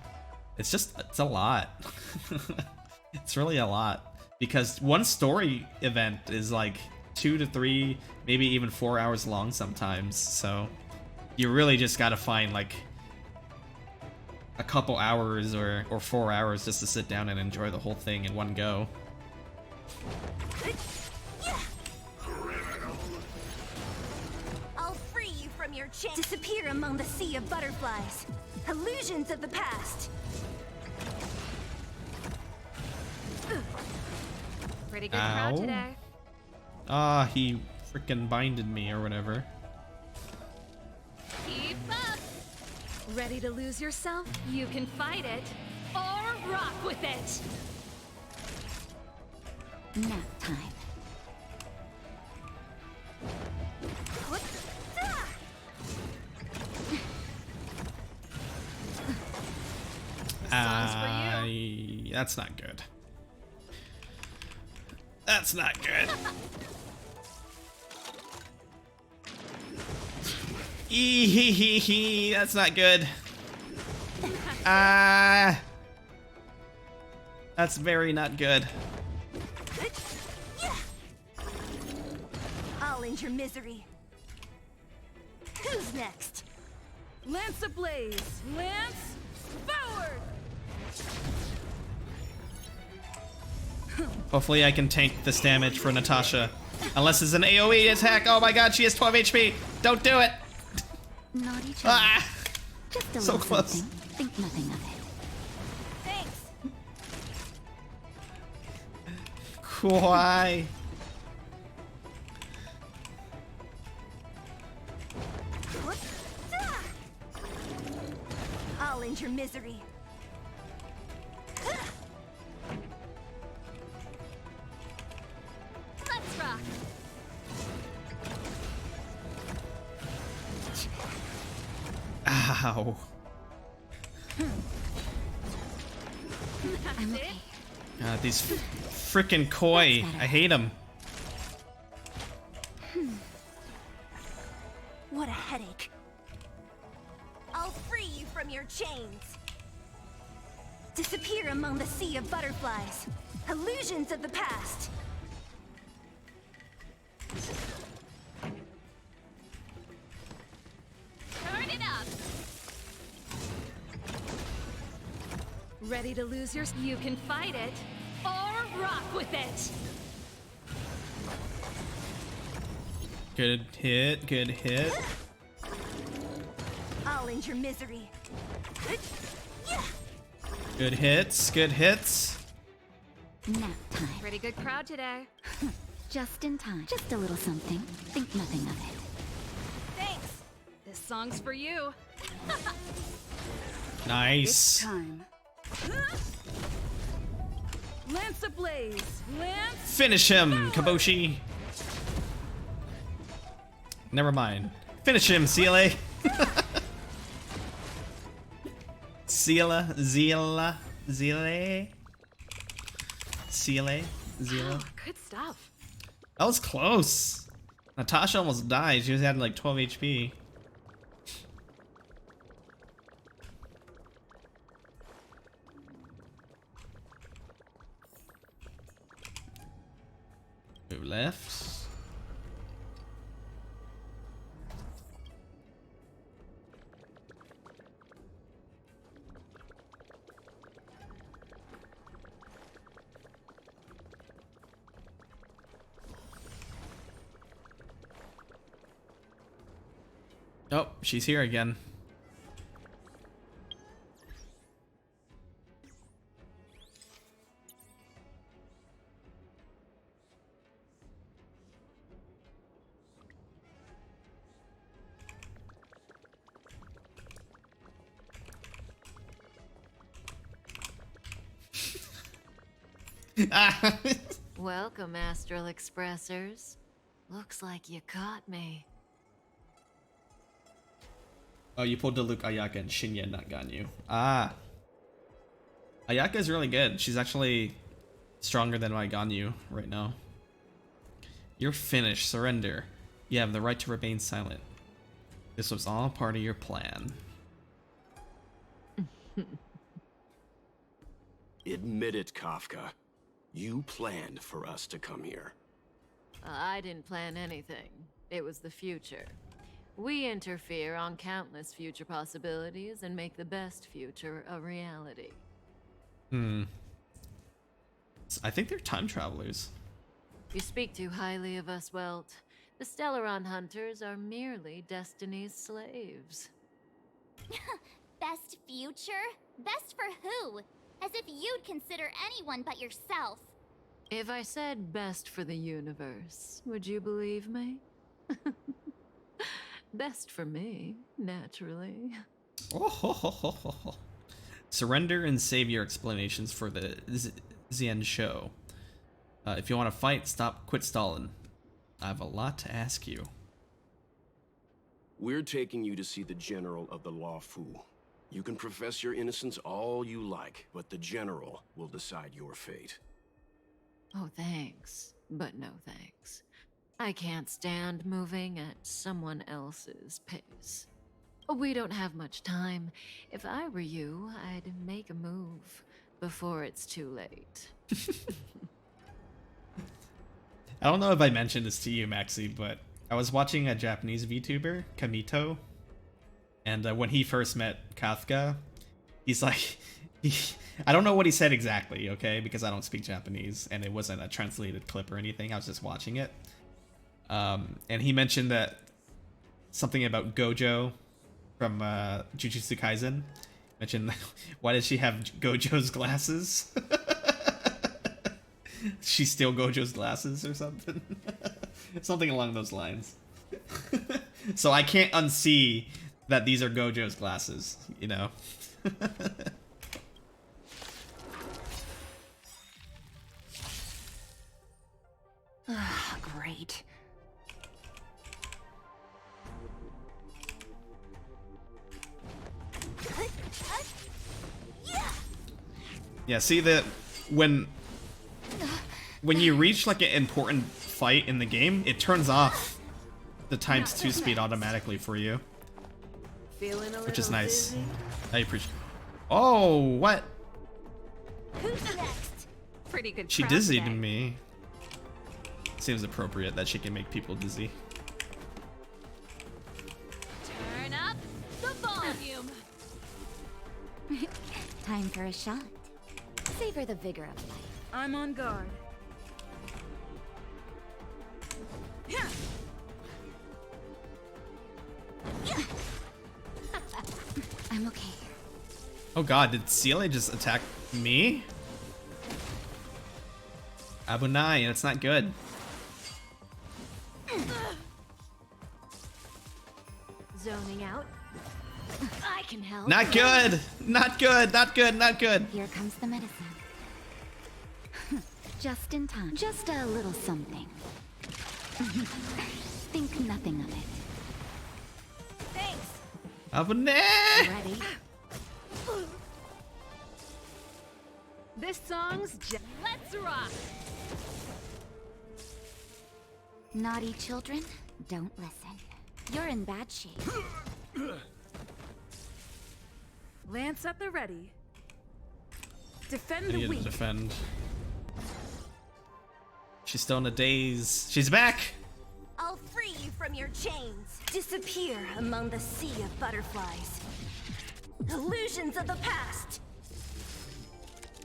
It's a lot. It's really a lot, because one story event is like 2 to 3, maybe even 4 hours long sometimes, so you really just gotta find like a couple hours or 4 hours just to sit down and enjoy the whole thing in one go. I'll free you from your chain. Disappear among the sea of butterflies. Illusions of the past. Pretty good crowd Ow. today. Ah, he freaking binded me or whatever. Keep up. Ready to lose yourself? You can fight it or rock with it. Nap time. Songs for you. That's not good. That's not good. Eehehehe, that's not good. That's very not good. I'll end your misery. Who's next? Lance ablaze! Lance forward! Hopefully I can tank this damage for Natasha. Unless it's an AoE attack. Oh my god, she has 12 HP. Don't do it. Naughty child. Ah! Just a So little close. something. Think nothing of it. Thanks. Why? I'll end your misery. Let's rock. Ow. I'm okay. God, these frickin' koi. I hate them. What a headache. I'll free you from your chains. Disappear among the sea of butterflies. Illusions of the past. Turn it up. Ready to lose your... You can fight it, or rock with it! Good hit, good hit. I'll end your misery. Good hits, good hits. Nap time. Pretty good crowd today. Just in time. Just a little something. Think nothing of it. Thanks. This song's for you. Nice. Time. Lance ablaze! Lance... Finish him, Kaboshi. Never mind. Finish him, CLA. Zila. Good stuff. That was close. Natasha almost died. She was had like 12 HP. Move left. Oh, she's here again. Welcome, Astral Expressors. Looks like you caught me. Oh, you pulled the Luke, Ayaka, and Shinya, not Ganyu. Ah. Ayaka is really good. She's actually stronger than my Ganyu right now. You're finished. Surrender. You have the right to remain silent. This was all part of your plan. Admit it, Kafka. You planned for us to come here. I didn't plan anything. It was the future. We interfere on countless future possibilities and make the best future a reality. I think they're time travelers. You speak too highly of us, Welt. The Stellaron hunters are merely Destiny's slaves. Best future? Best for who? As if you'd consider anyone but yourself. If I said best for the universe, would you believe me? Best for me, naturally. Oh. Surrender and save your explanations for the Xian show. If you want to fight, quit stalling. I have a lot to ask you. We're taking you to see the General of the Law Fu. You can profess your innocence all you like, but the General will decide your fate. Oh, thanks. but no thanks. I can't stand moving at someone else's pace. We don't have much time. If I were you, I'd make a move before it's too late. I don't know if I mentioned this to you, Maxi, but I was watching a Japanese VTuber, Kamito, and when he first met Kafka, he's like, I don't know what he said exactly, okay, because I don't speak Japanese, and it wasn't a translated clip or anything, I was just watching it. And he mentioned that something about Gojo from Jujutsu Kaisen. Mentioned, why does she have Gojo's glasses? She steal Gojo's glasses or something? Something along those lines. So I can't unsee that these are Gojo's glasses, you know? Great. Yeah, see that when you reach like an important fight in the game, it turns off the ×2 speed automatically for you, which is nice. I appreciate. Oh, what? Who's next? Pretty good. She crowd dizzied today. me. Seems appropriate that she can make people dizzy. Turn up the volume. Time for a shot. Savor the vigor of life. I'm on guard. I'm okay. Oh god, did Ciele just attack me? Abunai, that's not good. Zoning out. I can help. Not good! Not good, not good, not good. Here comes the medicine. Just in time. Just a little something. Think nothing of it. Thanks. Abunai! Ready? This song's just... Let's rock! Naughty children, don't listen. You're in bad shape. Lance at the ready. I Defend the need to weak. defend. She's still in a daze. She's back! I'll free you from your chains. Disappear among the sea of butterflies. Illusions of the past.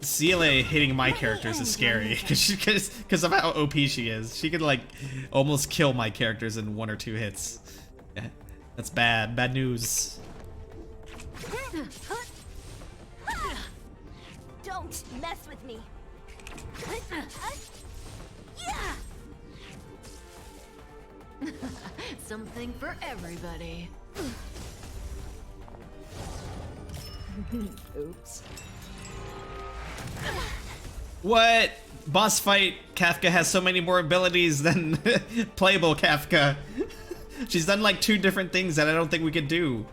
Ciele hitting my characters is scary because of how OP she is. She could like almost kill my characters in 1 or 2 hits. Yeah, that's bad. Bad news. Don't mess with me. Something for everybody. Oops. What? Boss fight Kafka has so many more abilities than playable Kafka. She's done like 2 different things that I don't think we could do.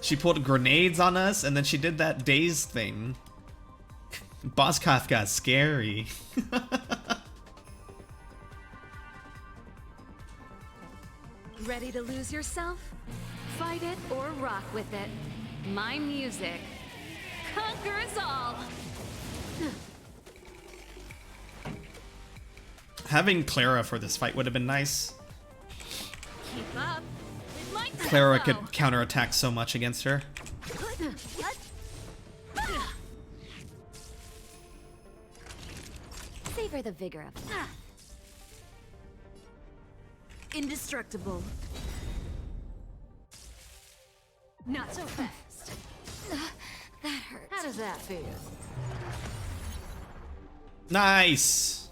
She pulled grenades on us and then she did that daze thing. Boss Kafka is scary. Ready to lose yourself? Fight it or rock with it. My music conquers all. Having Clara for this fight would have been nice. Keep up with my Clara tempo. could counterattack so much against her. Savor the vigor of life. Indestructible. Not so fast. That hurts. How does that feel? Nice.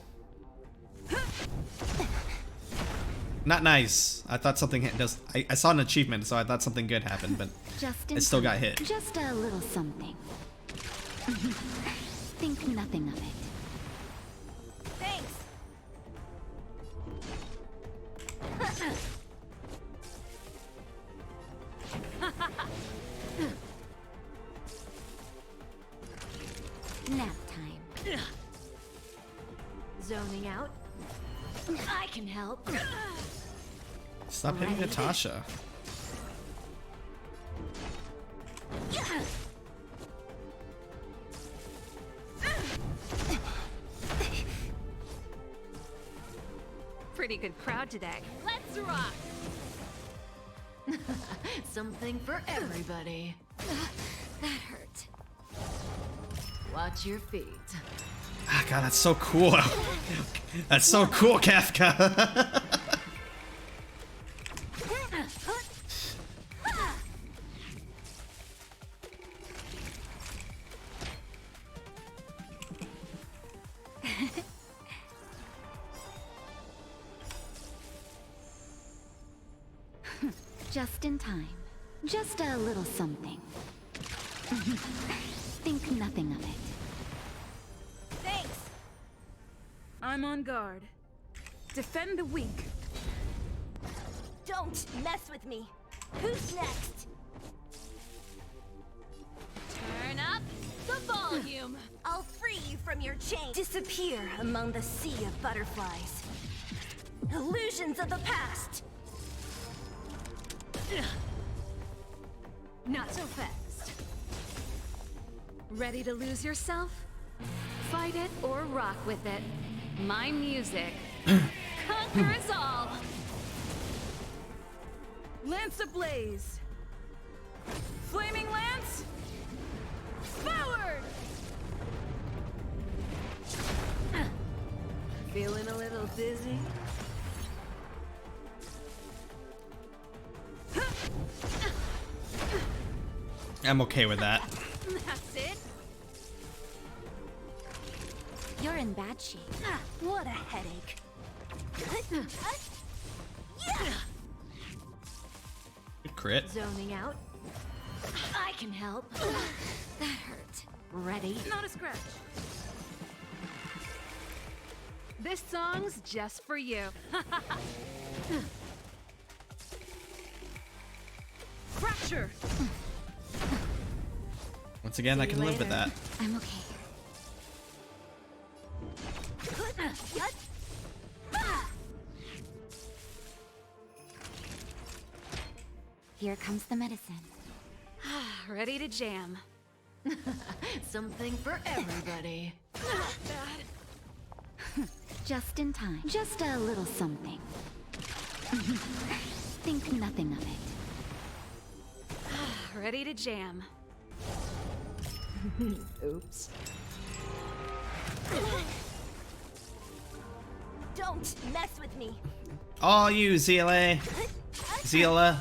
Not nice. I thought something I saw an achievement, so I thought something good happened, but Just I in still time. got hit. Just a little something. Think nothing of it. Thanks. Nap time. Zoning out. I can help. Stop hitting Natasha. Pretty good crowd today. Let's rock! Something for everybody. That hurt. Watch your feet. Ah, God, that's so cool. That's so cool, Kafka. Just in time. Just a little something. Think nothing of it. Thanks. I'm on guard. Defend the weak. Don't mess with me. Who's next? Turn up the volume! I'll free you from your chains. Disappear among the sea of butterflies. Illusions of the past. Not so fast. Ready to lose yourself? Fight it or rock with it. My music. Conquer us all! Lance ablaze. Flaming lance. Forward! Feeling a little dizzy? I'm okay with that. That's it. You're in bad shape. What a headache. Good crit. Zoning out. I can help. That hurt. Ready? Not a scratch. This song's just for you. Fracture. Once again, I can live with that. I'm okay. Here comes the medicine. Ready to jam. Something for everybody. Just in time. Just a little something. Think nothing of it. Ready to jam. Oops. Don't mess with me. All you, ZLA. Zila.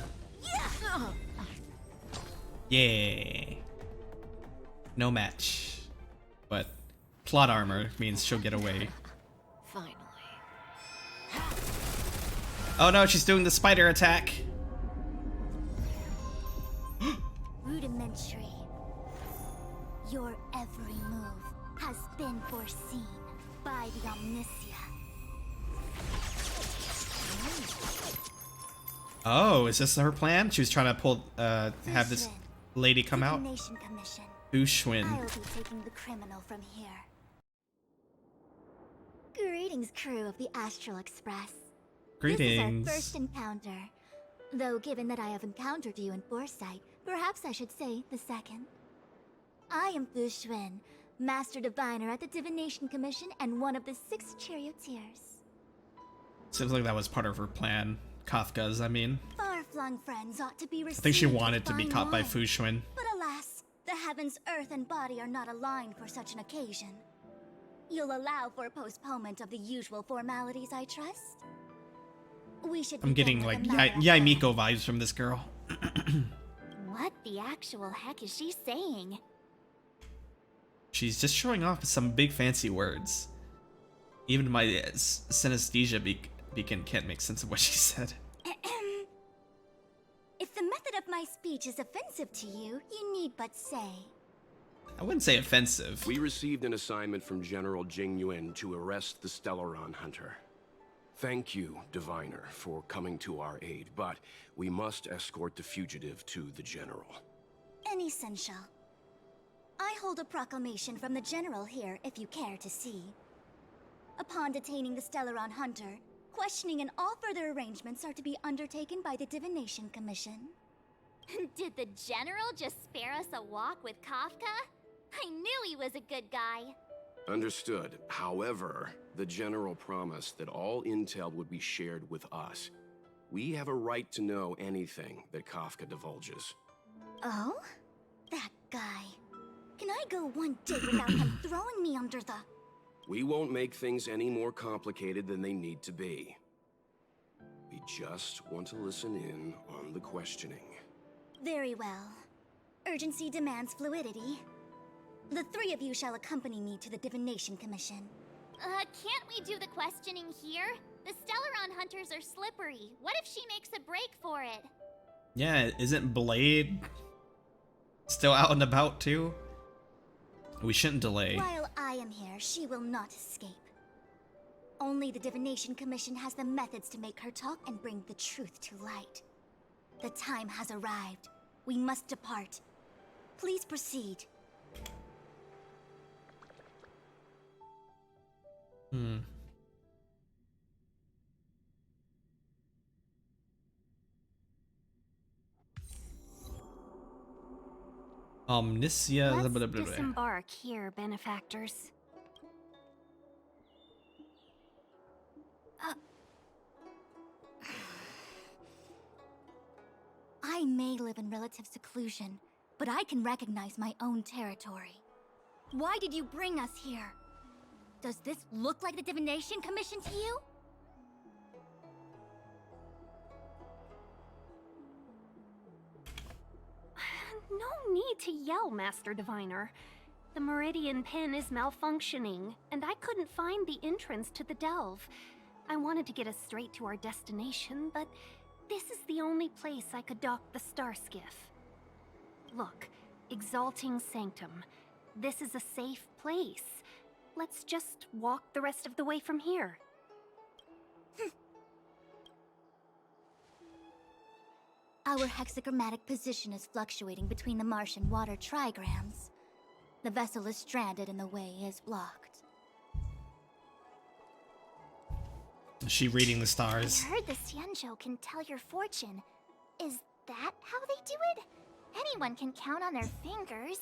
Yeah. No match. But plot armor means she'll get away. Finally. Oh no, she's doing the spider attack. Rudimentary. Your every move has been foreseen by the Omniscia. Oh, is this her plan? She was trying to pull, have this lady come out. Divination Commission. Ushwin. I'll be taking the criminal from here. Greetings, crew of the Astral Express. Greetings. This is our first encounter. Though given that I have encountered you in foresight, perhaps I should say the second. I am Fu Xuan, Master Diviner at the Divination Commission and one of the 6 charioteers. Seems like that was part of her plan. Kafka's, I mean. Far-flung friends ought to be received. I think she with wanted to be fine caught by wine. Fu Xuan. But alas, the heavens, earth, and body are not aligned for such an occasion. You'll allow for a postponement of the usual formalities, I trust? We should I'm getting begin like with the matter at Yaimiko vibes from this girl. What the actual heck is she saying? She's just showing off some big fancy words. Even my synesthesia beacon can't make sense of what she said. If the method of my speech is offensive to you, you need but say. I wouldn't say offensive. We received an assignment from General Jing Yuan to arrest the Stellaron hunter. Thank you, Diviner, for coming to our aid, but we must escort the fugitive to the General. Essential. I hold a proclamation from the General here if you care to see. Upon detaining the Stellaron hunter, questioning and all further arrangements are to be undertaken by the Divination Commission. Did the General just spare us a walk with Kafka? I knew he was a good guy. Understood. However, the General promised that all intel would be shared with us. We have a right to know anything that Kafka divulges. Oh? That guy. Can I go one day without him throwing me under the... We won't make things any more complicated than they need to be. We just want to listen in on the questioning. Very well. Urgency demands fluidity. The three of you shall accompany me to the Divination Commission. Can't we do the questioning here? The Stellaron hunters are slippery. What if she makes a break for it? Yeah, isn't Blade still out and about too? We shouldn't delay. While I am here, she will not escape. Only the Divination Commission has the methods to make her talk and bring the truth to light. The time has arrived. We must depart. Please proceed. Omniscia. Let's disembark here, benefactors. I may live in relative seclusion, but I can recognize my own territory. Why did you bring us here? Does this look like the Divination Commission to you? No need to yell, Master Diviner. The Meridian Pin is malfunctioning, and I couldn't find the entrance to the delve. I wanted to get us straight to our destination, but this is the only place I could dock the star skiff. Look, Exalting Sanctum. This is a safe place. Let's just walk the rest of the way from here. Our hexagrammatic position is fluctuating between the Martian water trigrams. The vessel is stranded and the way is blocked. Is she reading the stars? I heard the Xianzhou can tell your fortune. Is that how they do it? Anyone can count on their fingers.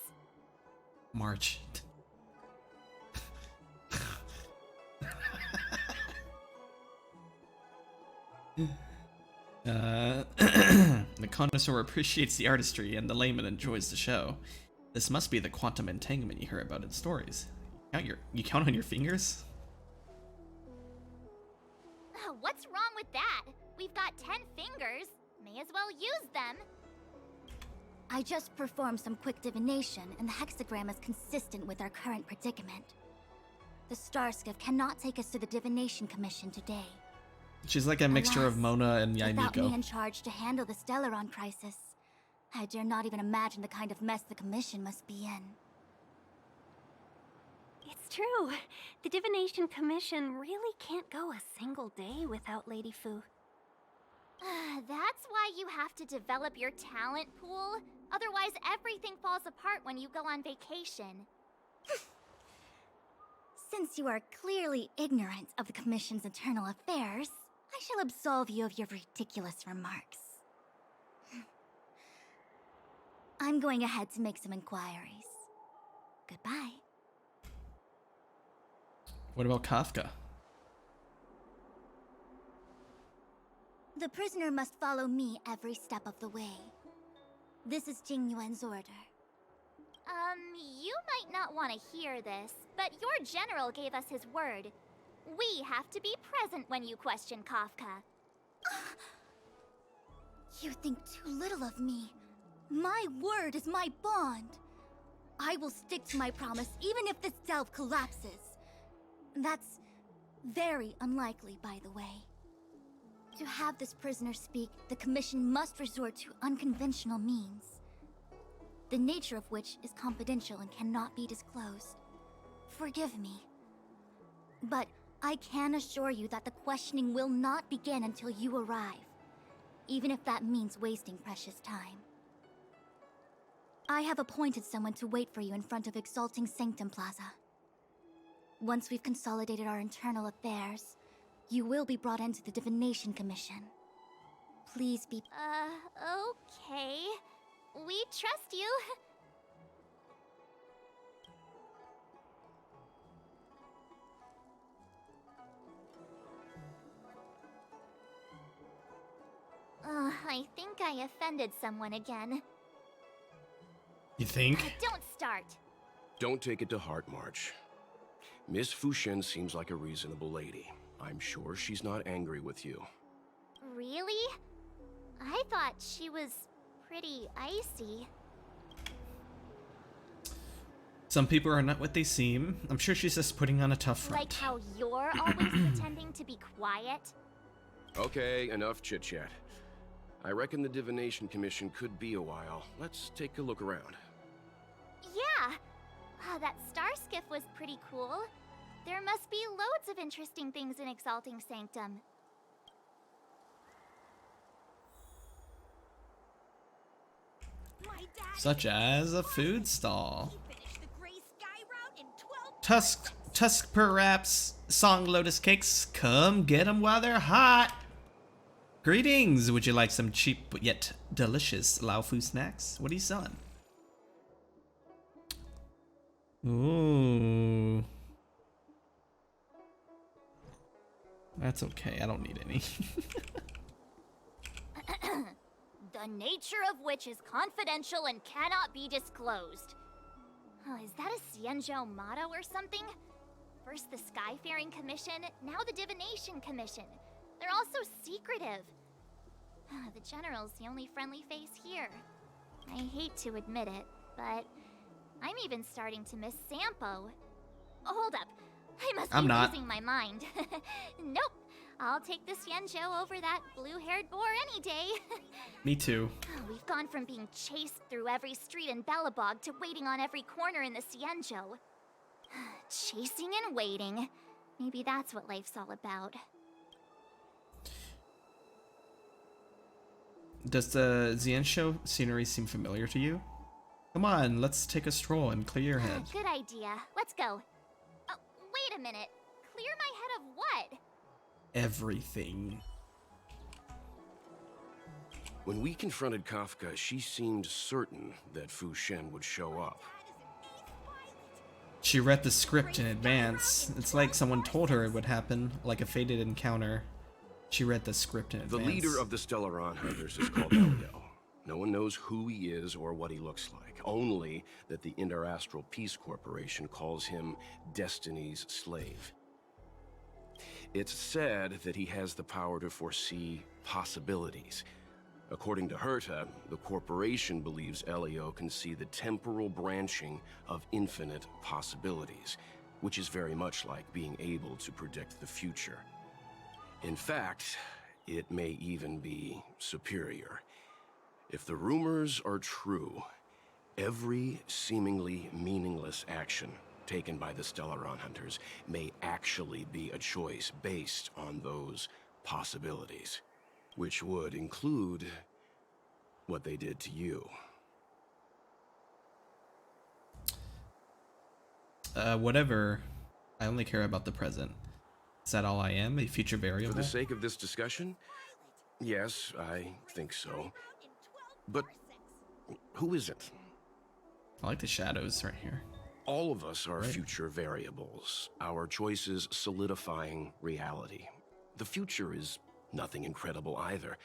March. The connoisseur appreciates the artistry and the layman enjoys the show. This must be the quantum entanglement you hear about in stories. You count on your fingers? What's wrong with that? We've got 10 fingers. May as well use them. I just performed some quick divination, and the hexagram is consistent with our current predicament. The star skiff cannot take us to the Divination Commission today. She's like a mixture of Mona and Without me Yaimiko. in charge to handle the Stellaron crisis, I dare not even imagine the kind of mess the Commission must be in. It's true. The Divination Commission really can't go a single day without Lady Fu. That's why you have to develop your talent pool. Otherwise, everything falls apart when you go on vacation. Since you are clearly ignorant of the Commission's internal affairs, I shall absolve you of your ridiculous remarks. I'm going ahead to make some inquiries. Goodbye. What about Kafka? The prisoner must follow me every step of the way. This is Jing Yuan's order. You might not want to hear this, but your general gave us his word. We have to be present when you question Kafka. You think too little of me. My word is my bond. I will stick to my promise even if this delve collapses. That's very unlikely, by the way. To have this prisoner speak, the Commission must resort to unconventional means, the nature of which is confidential and cannot be disclosed. Forgive me, but I can assure you that the questioning will not begin until you arrive, even if that means wasting precious time. I have appointed someone to wait for you in front of Exalting Sanctum Plaza. Once we've consolidated our internal affairs, you will be brought into the Divination Commission. Please be... Okay. We trust you. I think I offended someone again. You think? Don't start. Don't take it to heart, March. Miss Fushen seems like a reasonable lady. I'm sure she's not angry with you. Really? I thought she was pretty icy. Some people are not what they seem. I'm sure she's just putting on a tough front. Like how you're always pretending to be quiet? Okay, enough chit-chat. I reckon the Divination Commission could be a while. Let's take a look around. Yeah! That star skiff was pretty cool. There must be loads of interesting things in Exalting Sanctum. Such as a food stall. Tusk per wraps, song lotus cakes, come get them while they're hot. Greetings, would you like some cheap yet delicious Lao Fu snacks? What are you selling? Ooh. That's okay, I don't need any. The nature of which is confidential and cannot be disclosed. Oh, is that a Xianzhou motto or something? First the Skyfaring Commission, now the Divination Commission. They're all so secretive. The General's the only friendly face here. I hate to admit it, but I'm even starting to miss Sampo. Hold up, I must be losing my mind. Nope, I'll take the Xianzhou over that blue-haired boar any day. Me too. We've gone from being chased through every street in Belobog to waiting on every corner in the Xianzhou. Chasing and waiting. Maybe that's what life's all about. Does the Xianzhou scenery seem familiar to you? Come on, let's take a stroll and clear your head. Good idea. Let's go. Oh, wait a minute. Clear my head of what? Everything. When we confronted Kafka, she seemed certain that Fu Shen would show up. She read the script in advance. It's like someone told her it would happen, like a fated encounter. She read the script in advance. The leader of the Stellaron Hunters is called Elio. No one knows who he is or what he looks like, only that the Interastral Peace Corporation calls him Destiny's slave. It's said that he has the power to foresee possibilities. According to Herta, the corporation believes Elio can see the temporal branching of infinite possibilities, which is very much like being able to predict the future. In fact, it may even be superior. If the rumors are true, every seemingly meaningless action taken by the Stellaron Hunters may actually be a choice based on those possibilities, which would include what they did to you. Whatever. I only care about the present. Is that all I am? A future variable? For the sake of this discussion, yes, I think so. But who isn't? I like the shadows right here. All of us are future variables, our choices solidifying reality. The future is nothing incredible either.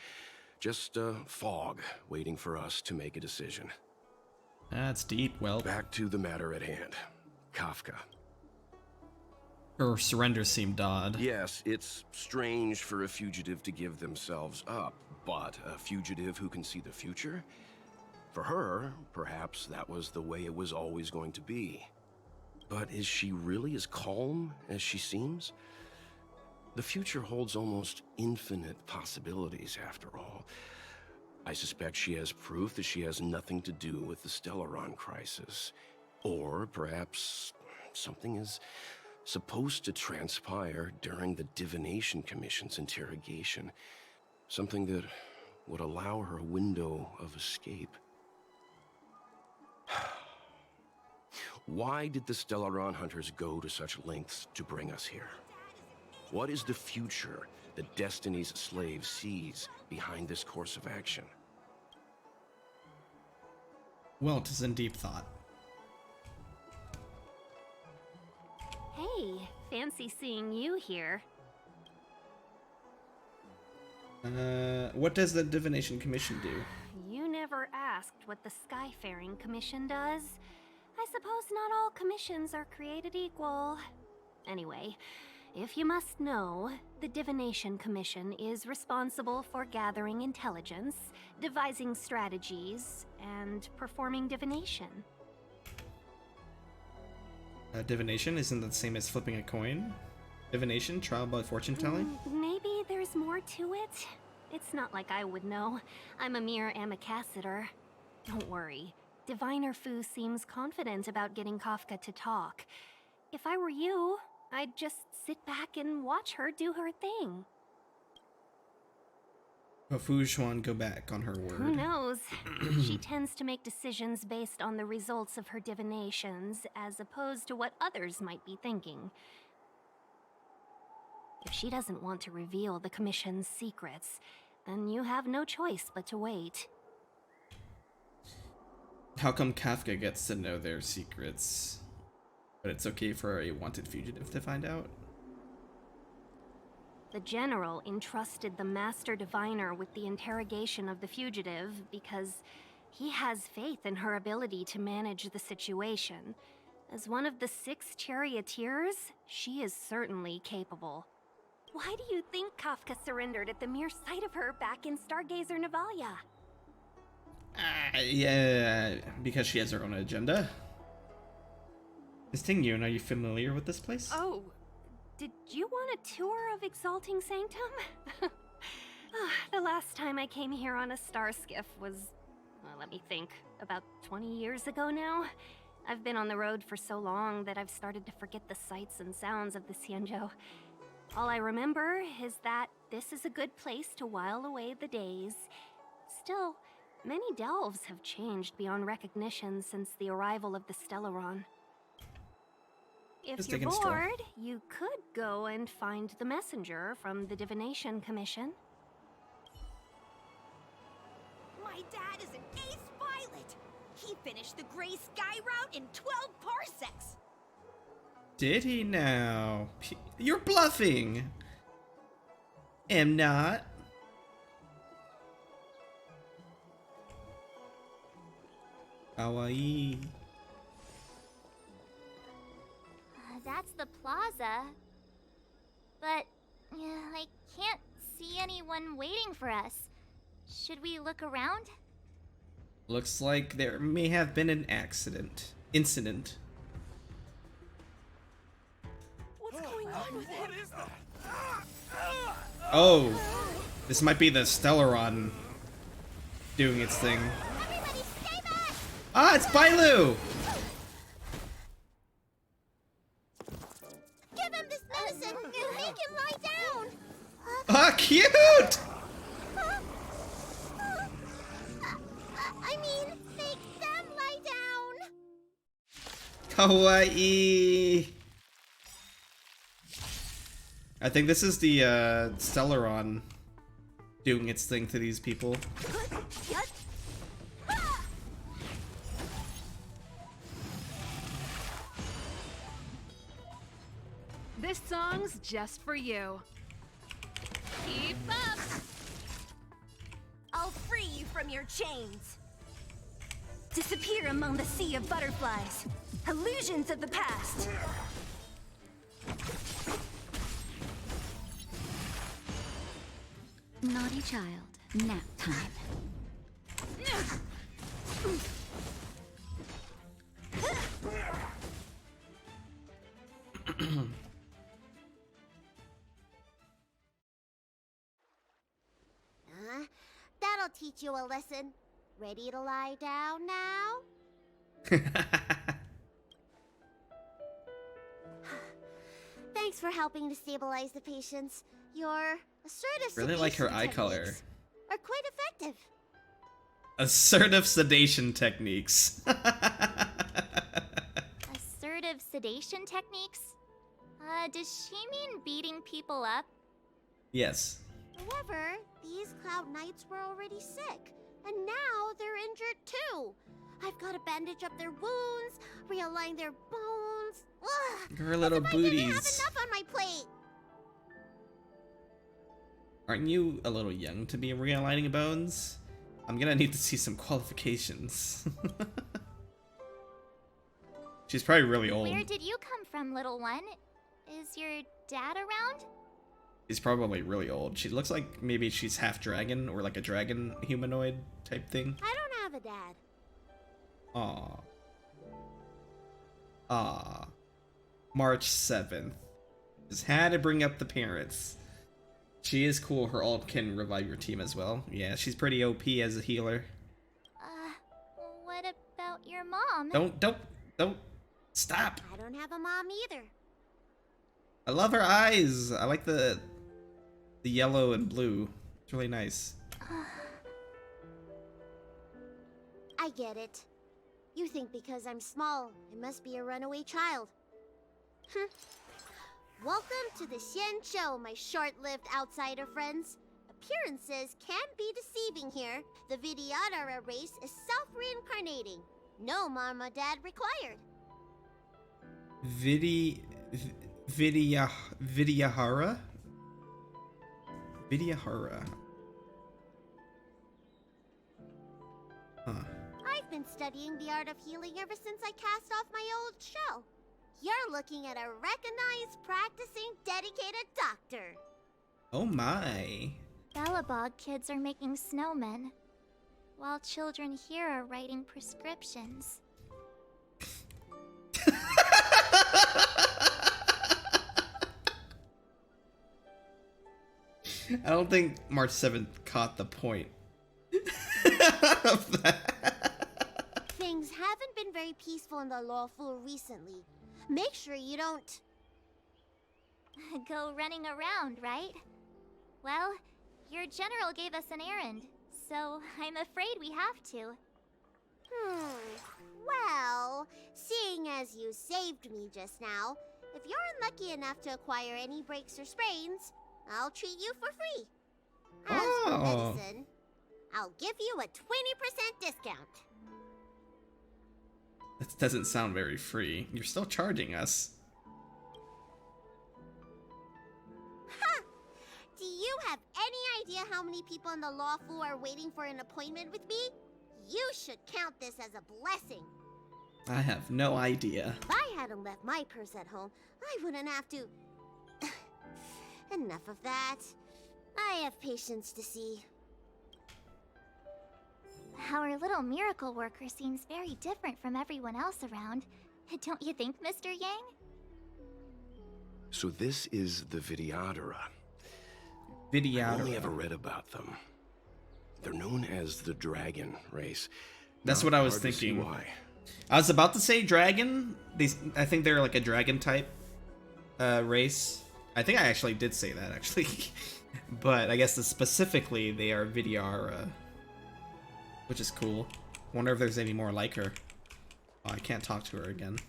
Just fog waiting for us to make a decision. That's deep. Well, back to the matter at hand. Kafka. Her surrender seemed odd. Yes, it's strange for a fugitive to give themselves up, but a fugitive who can see the future? For her, perhaps that was the way it was always going to be. But is she really as calm as she seems? The future holds almost infinite possibilities, after all. I suspect she has proof that she has nothing to do with the Stellaron crisis. Or perhaps something is supposed to transpire during the Divination Commission's interrogation. Something that would allow her a window of escape. Why did the Stellaron hunters go to such lengths to bring us here? What is the future that Destiny's slave sees behind this course of action? Well, 'tis in deep thought. Hey, fancy seeing you here. What does the Divination Commission do? You never asked what the Skyfaring Commission does. I suppose not all commissions are created equal. Anyway, if you must know, the Divination Commission is responsible for gathering intelligence, devising strategies, and performing divination. Divination isn't that the same as flipping a coin? Divination, trial by fortune telling? Maybe there's more to it. It's not like I would know. I'm a mere amicassator. Don't worry. Diviner Fu seems confident about getting Kafka to talk. If I were you, I'd just sit back and watch her do her thing. Will Fu Xuan go back on her word? Who knows? She tends to make decisions based on the results of her divinations, as opposed to what others might be thinking. If she doesn't want to reveal the Commission's secrets, then you have no choice but to wait. How come Kafka gets to know their secrets, but it's okay for a wanted fugitive to find out? The General entrusted the Master Diviner with the interrogation of the fugitive because he has faith in her ability to manage the situation. As one of the 6 charioteers, she is certainly capable. Why do you think Kafka surrendered at the mere sight of her back in Stargazer Navalia? Yeah, because she has her own agenda. Miss Tingyun, are you familiar with this place? Oh, did you want a tour of Exalting Sanctum? The last time I came here on a star skiff was, well, let me think, about 20 years ago now. I've been on the road for so long that I've started to forget the sights and sounds of the Xianzhou. All I remember is that this is a good place to while away the days. Still, many delves have changed beyond recognition since the arrival of the Stellaron. If Just you're taking a stroll. bored, you could go and find the messenger from the Divination Commission. My dad is an ace pilot. He finished the Gray Sky route in 12 parsecs. Did he now? You're bluffing! Am not. Kawaii. That's the plaza. But I can't see anyone waiting for us. Should we look around? Looks like there may have been an incident. What's going on with him? Oh, this might be the Stellaron doing its thing. Everybody stay back! Ah, it's Bailu! Give him this medicine and make him lie down! Ah, cute! I mean, make them lie down! Kawaii! I think this is the Stellaron doing its thing to these people. This song's just for you. Keep up! I'll free you from your chains. Disappear among the sea of butterflies. Illusions of the past. Naughty child, nap time. That'll teach you a lesson. Ready to lie down now? Thanks for helping to stabilize the patients. Your assertive Really like her sedation eye color. techniques are quite effective. Assertive sedation techniques. effective sedation techniques. Does she mean beating people up? Yes. However, these Cloud Knights were already sick, and now they're injured too. I've got to bandage up their wounds, realign their bones. Ugh, Her little as if I didn't have booties. enough on my plate. Aren't you a little young to be realigning bones? I'm gonna need to see some qualifications. She's probably really old. Where did you come from, little one? Is your dad around? She's probably really old. She looks like maybe she's half dragon or like a dragon humanoid type thing. I don't have a dad. Aw. Aw. March 7th. Just had to bring up the parents. She is cool. Her ult can revive your team as well. Yeah, she's pretty OP as a healer. What about your mom? Don't. Stop. I don't have a mom either. I love her eyes. I like the yellow and blue. It's really nice. I get it. You think because I'm small, I must be a runaway child. Welcome to the Xian Show, my short-lived outsider friends. Appearances can be deceiving here. The Vidyadhara race is self-reincarnating. No mom or dad required. Vidyahara? Vidyahara. Huh. I've been studying the art of healing ever since I cast off my old shell. You're looking at a recognized, practicing, dedicated doctor. Oh my. Bellabog kids are making snowmen, while children here are writing prescriptions. I don't think March 7th caught the point of that. Things haven't been very peaceful in the lawful recently. Make sure you don't... Go running around, right? Well, your general gave us an errand, so I'm afraid we have to. Well, seeing as you saved me just now, if you're unlucky enough to acquire any breaks or sprains, I'll treat you for free. As for medicine, I'll give you a 20% discount. That doesn't sound very free. You're still charging us. Ha! Do you have any idea how many people in the lawful are waiting for an appointment with me? You should count this as a blessing. I have no idea. If I hadn't left my purse at home, I wouldn't have to... Enough of that. I have patients to see. Our little miracle worker seems very different from everyone else around. Don't you think, Mr. Yang? So this is the Vidyadhara. Vidyadhara. I only ever read about them. They're known as the dragon race. That's what I was thinking. Why? I was about to say dragon. I think they're like a dragon type race. I think I actually did say that, actually. But I guess specifically they are Vidyadhara, which is cool. Wonder if there's any more like her. Oh, I can't talk to her again.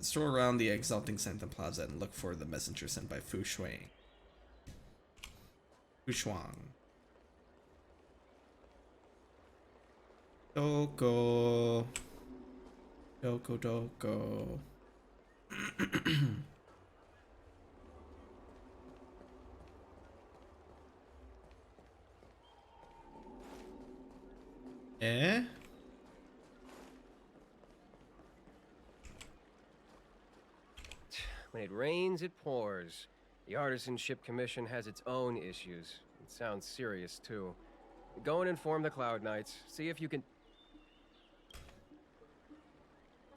Stroll around the Exalting Sanctum Plaza and look for the messenger sent by Fu Shuang. Fu Shuang. Doko. Doko. Eh? When it rains, it pours. The Artisanship Commission has its own issues. It sounds serious, too. Go and inform the Cloud Knights. See if you can...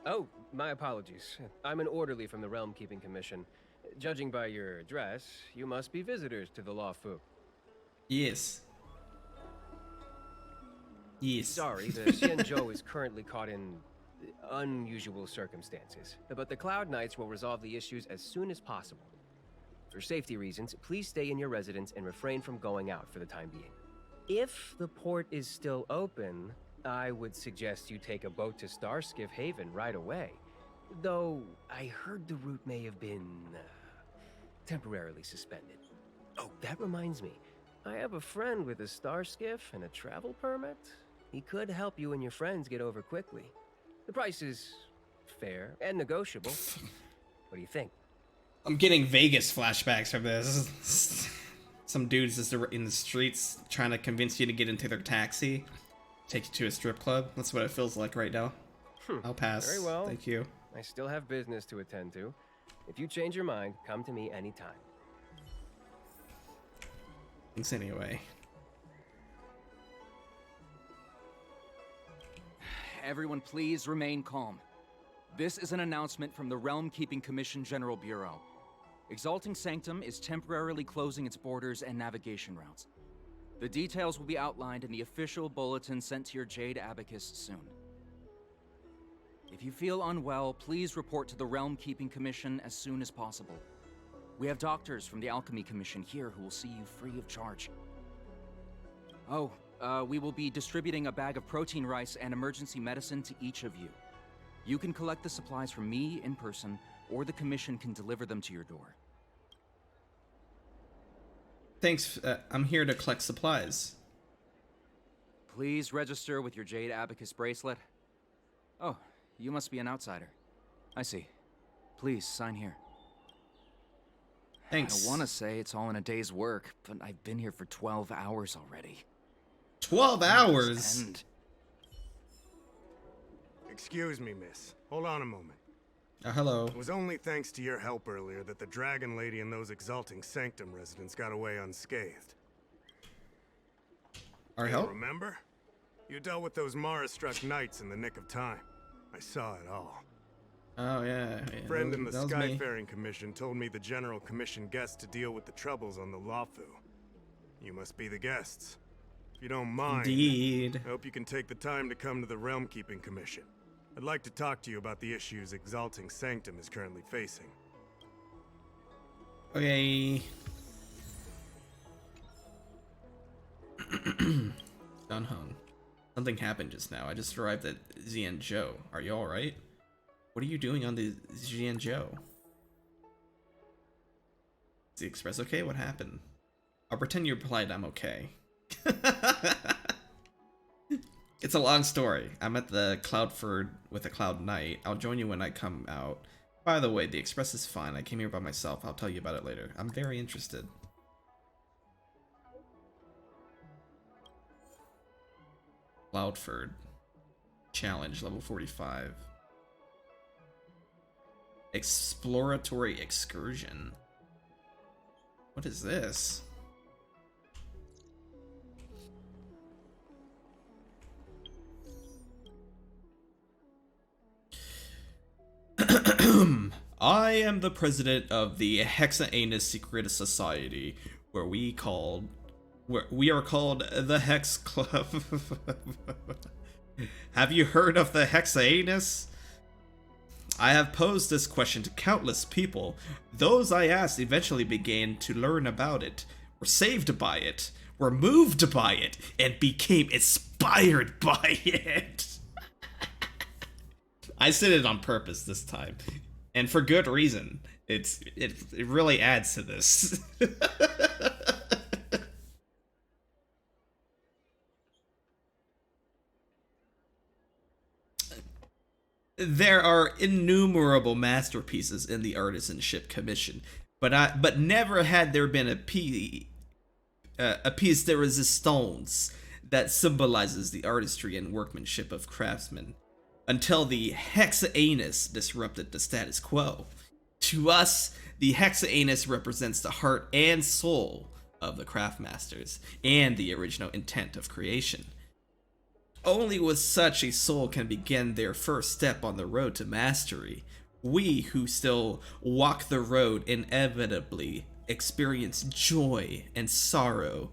Oh, my apologies. I'm an orderly from the Realm Keeping Commission. Judging by your dress, you must be visitors to the Law Fu. Yes. Yes. Sorry, the Xianzhou is currently caught in unusual circumstances, but the Cloud Knights will resolve the issues as soon as possible. For safety reasons, please stay in your residence and refrain from going out for the time being. If the port is still open, I would suggest you take a boat to Starskiff Haven right away. Though, I heard the route may have been temporarily suspended. Oh, that reminds me. I have a friend with a Starskiff and a travel permit. He could help you and your friends get over quickly. The price is fair and negotiable. What do you think? I'm getting Vegas flashbacks from this. Some dudes just in the streets trying to convince you to get into their taxi, take you to a strip club. That's what it feels like right now. I'll pass. Very well. Thank you. I still have business to attend to. If you change your mind, come to me anytime. Thanks anyway. Everyone please remain calm. This is an announcement from the Realm Keeping Commission General Bureau. Exalting Sanctum is temporarily closing its borders and navigation routes. The details will be outlined in the official bulletin sent to your Jade Abacus soon. If you feel unwell, please report to the Realm Keeping Commission as soon as possible. We have doctors from the Alchemy Commission here who will see you free of charge. Oh, we will be distributing a bag of protein rice and emergency medicine to each of you. You can collect the supplies from me in person, or the Commission can deliver them to your door. Thanks, I'm here to collect supplies. Please register with your Jade Abacus bracelet. Oh, you must be an outsider. I see. Please, sign here. Thanks. I want to say it's all in a day's work, but I've been here for 12 hours already. 12 hours? Excuse me, miss. Hold on a moment. Hello. It was only thanks to your help earlier that the Dragon Lady and those Exalting Sanctum residents got away unscathed. Our You help? remember? You dealt with those Mara-struck knights in the nick of time. I saw it all. Oh, yeah. Friend in the that was me. Skyfaring Commission told me the General Commission guests to deal with the troubles on the Lawfu. You must be the guests. If you don't mind, Indeed. I hope you can take the time to come to the Realm Keeping Commission. I'd like to talk to you about the issues Exalting Sanctum is currently facing. Okay. Done hung. Something happened just now. I just arrived at Xianzhou. Are you alright? What are you doing on the Xianzhou? Is the express okay? What happened? I'll pretend you replied I'm okay. It's a long story. I'm at the Cloudford with a Cloud Knight. I'll join you when I come out. By the way, the express is fine. I came here by myself. I'll tell you about it later. I'm very interested. Cloudford. Challenge, level 45. Exploratory excursion. What is this? I am the president of the Hexaanus Secret Society, where we are called the Hex Club. Have you heard of the Hexaanus? I have posed this question to countless people. Those I asked eventually began to learn about it, were saved by it, were moved by it, and became inspired by it. I said it on purpose this time, and for good reason. It really adds to this. There are innumerable masterpieces in the Artisanship Commission, but never had there been a piece de resistance that symbolizes the artistry and workmanship of craftsmen, until the Hexaanus disrupted the status quo. To us, the Hexaanus represents the heart and soul of the craftmasters, and the original intent of creation. Only with such a soul can begin their first step on the road to mastery. We who still walk the road inevitably experience joy and sorrow,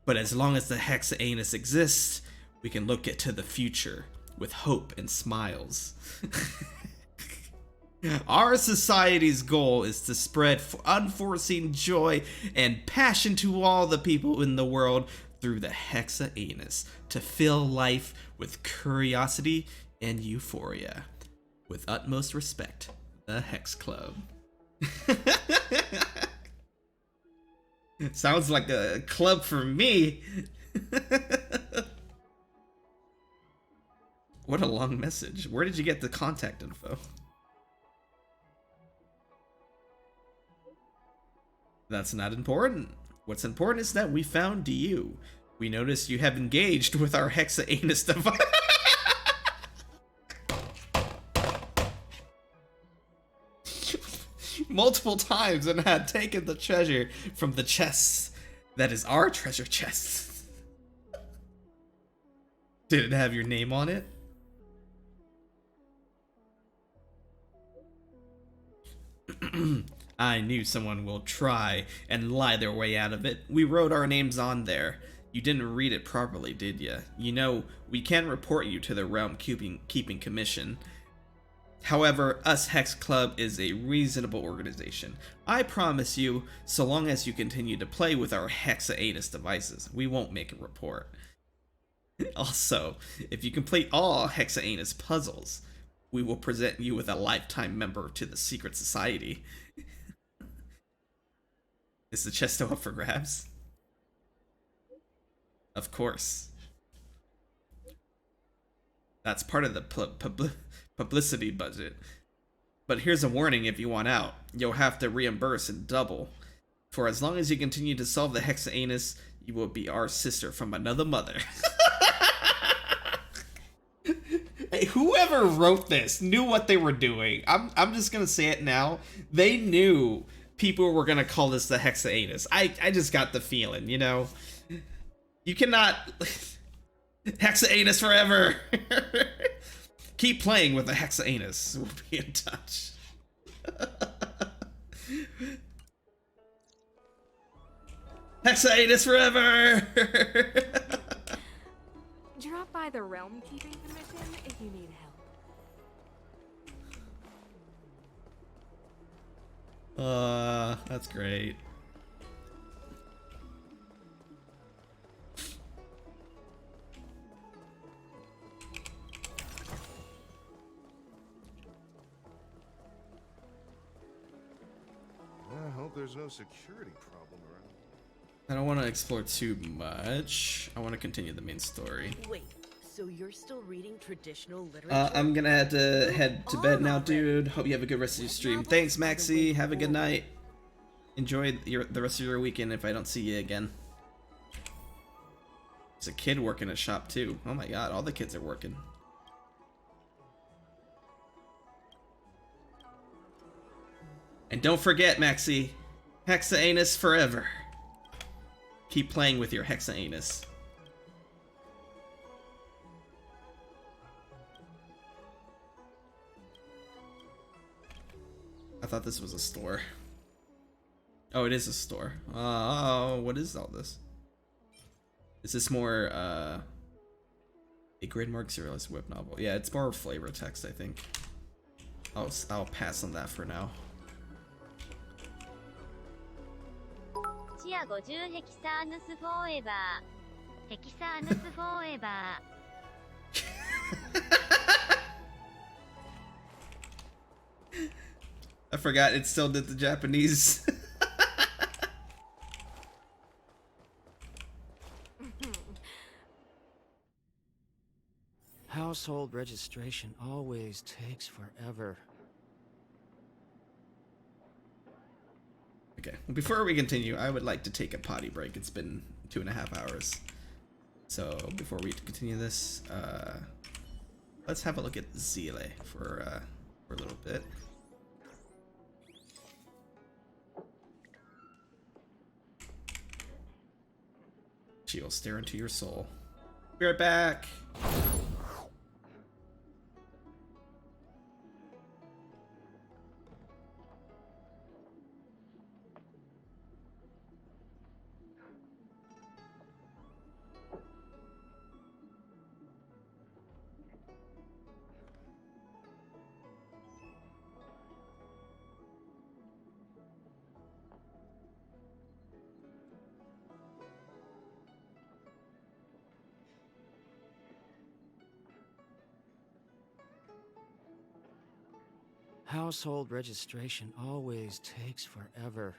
but as long as the Hexaanus exists, we can look into the future with hope and smiles. Our society's goal is to spread unforeseen joy and passion to all the people in the world through the Hexaanus to fill life with curiosity and euphoria. With utmost respect, the Hex Club. Sounds like a club for me. What a long message. Where did you get the contact info? That's not important. What's important is that we found you. We noticed you have engaged with our Hexaanus device. Multiple times and had taken the treasure from the chests. That is our treasure chest. Did it have your name on it? I knew someone will try and lie their way out of it. We wrote our names on there. You didn't read it properly, did ya? You know, we can report you to the Realm Keeping Commission. However, us Hex Club is a reasonable organization. I promise you, so long as you continue to play with our Hexaanus devices, we won't make a report. Also, if you complete all Hexaanus puzzles, we will present you with a lifetime member to the secret society. Is the chest still up for grabs? Of course. That's part of the publicity budget. But here's a warning: if you want out, you'll have to reimburse in double. For as long as you continue to solve the Hexaanus, you will be our sister from another mother. Hey, whoever wrote this knew what they were doing. I'm just gonna say it now. They knew people were gonna call this the Hexaanus. I just got the feeling, you know. You cannot Hexaanus forever. Keep playing with the Hexaanus. We'll be in touch. Hexaanus forever. Drop by the Realm Keeping Commission if you need help. That's great. I hope there's no security problem around. I don't want to explore too much. I want to continue the main story. Wait, so you're still reading traditional literature? I'm gonna have to head to bed now, dude. Hope you have a good rest of your stream. Thanks, Maxie. Have a good night. Enjoy the rest of your weekend if I don't see you again. There's a kid working a shop too. Oh my god, all the kids are working. And don't forget, Maxie, Hexaanus forever. Keep playing with your Hexaanus. I thought this was a store. Oh, it is a store. Oh, what is all this? Is this more, a Gridmark serialized web novel? Yeah, it's more flavor text, I think. I'll pass on that for now. チア50ヘキサーヌスフォーエバー。ヘキサーヌスフォーエバー。 I forgot it still did the Japanese. Household registration always takes forever. Okay, well, before we continue, I would like to take a potty break. It's been 2.5 hours. So before we continue this, let's have a look at Zile for a little bit. She will stare into your soul. Be right back. Household registration always takes forever.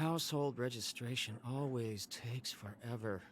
Household registration always takes forever.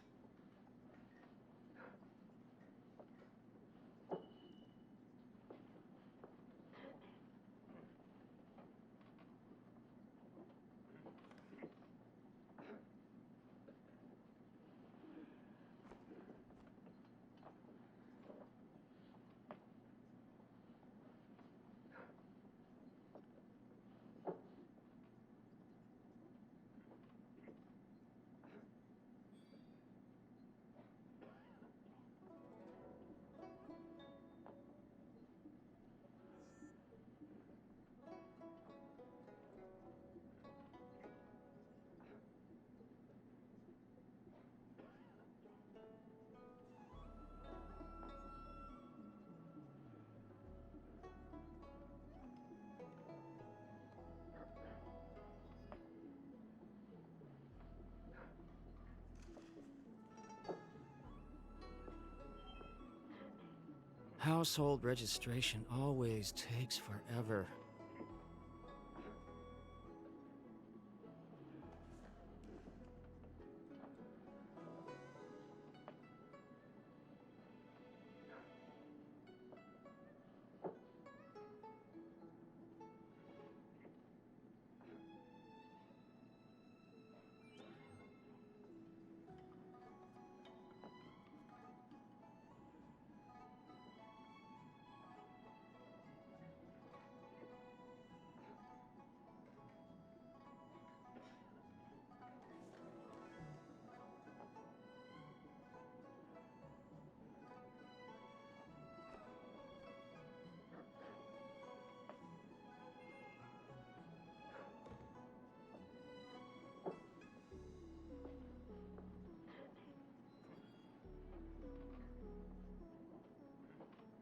Household registration always takes forever.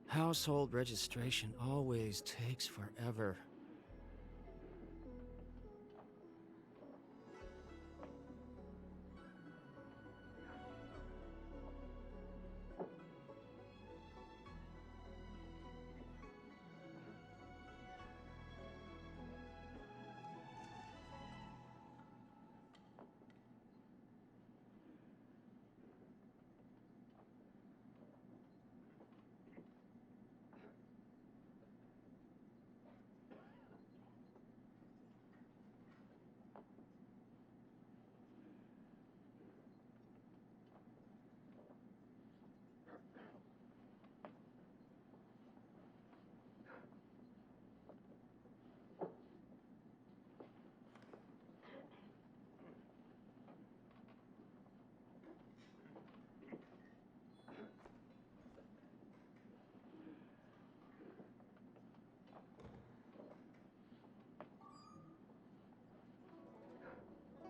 Household registration always takes forever.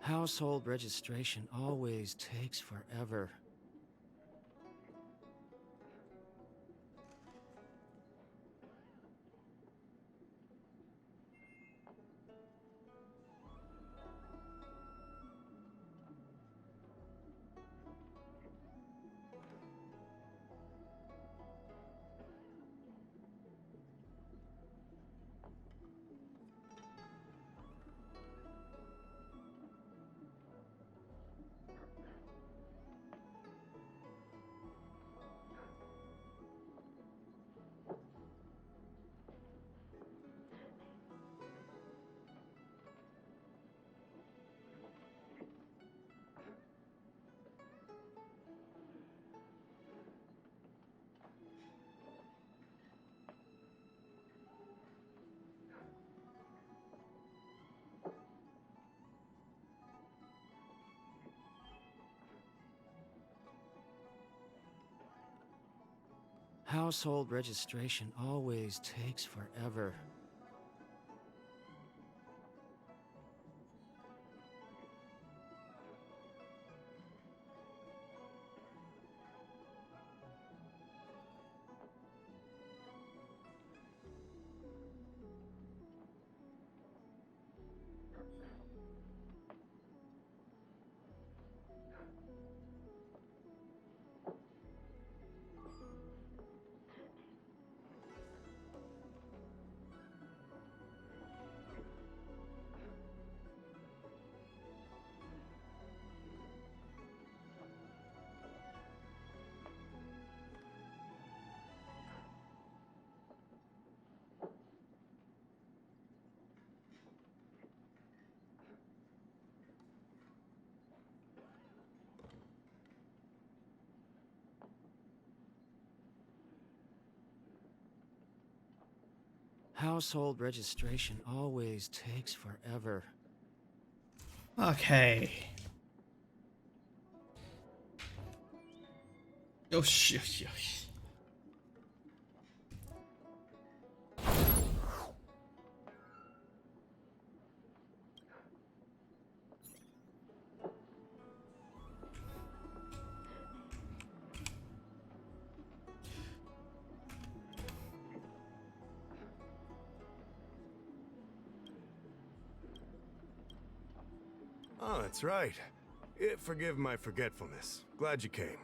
Household registration always takes forever. Household registration always takes forever. Household registration always takes forever. Okay. Oh shit. Oh, that's right. Forgive my forgetfulness. Glad you came.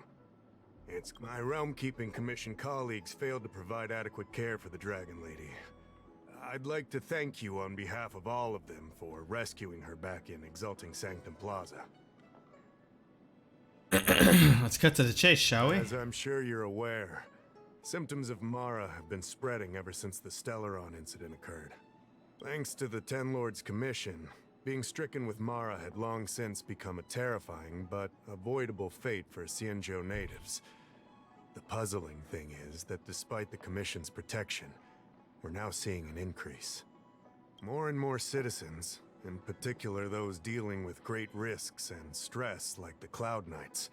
It's my Realm-Keeping Commission colleagues failed to provide adequate care for the Dragon Lady. I'd like to thank you on behalf of all of them for rescuing her back in Exalting Sanctum Plaza. Let's cut to the chase, shall we? As I'm sure you're aware, symptoms of Mara have been spreading ever since the Stellaron incident occurred. Thanks to the Ten Lords Commission, being stricken with Mara had long since become a terrifying but avoidable fate for Xianzhou natives. The puzzling thing is that despite the Commission's protection, we're now seeing an increase. More and more citizens, in particular those dealing with great risks and stress like the Cloud Knights,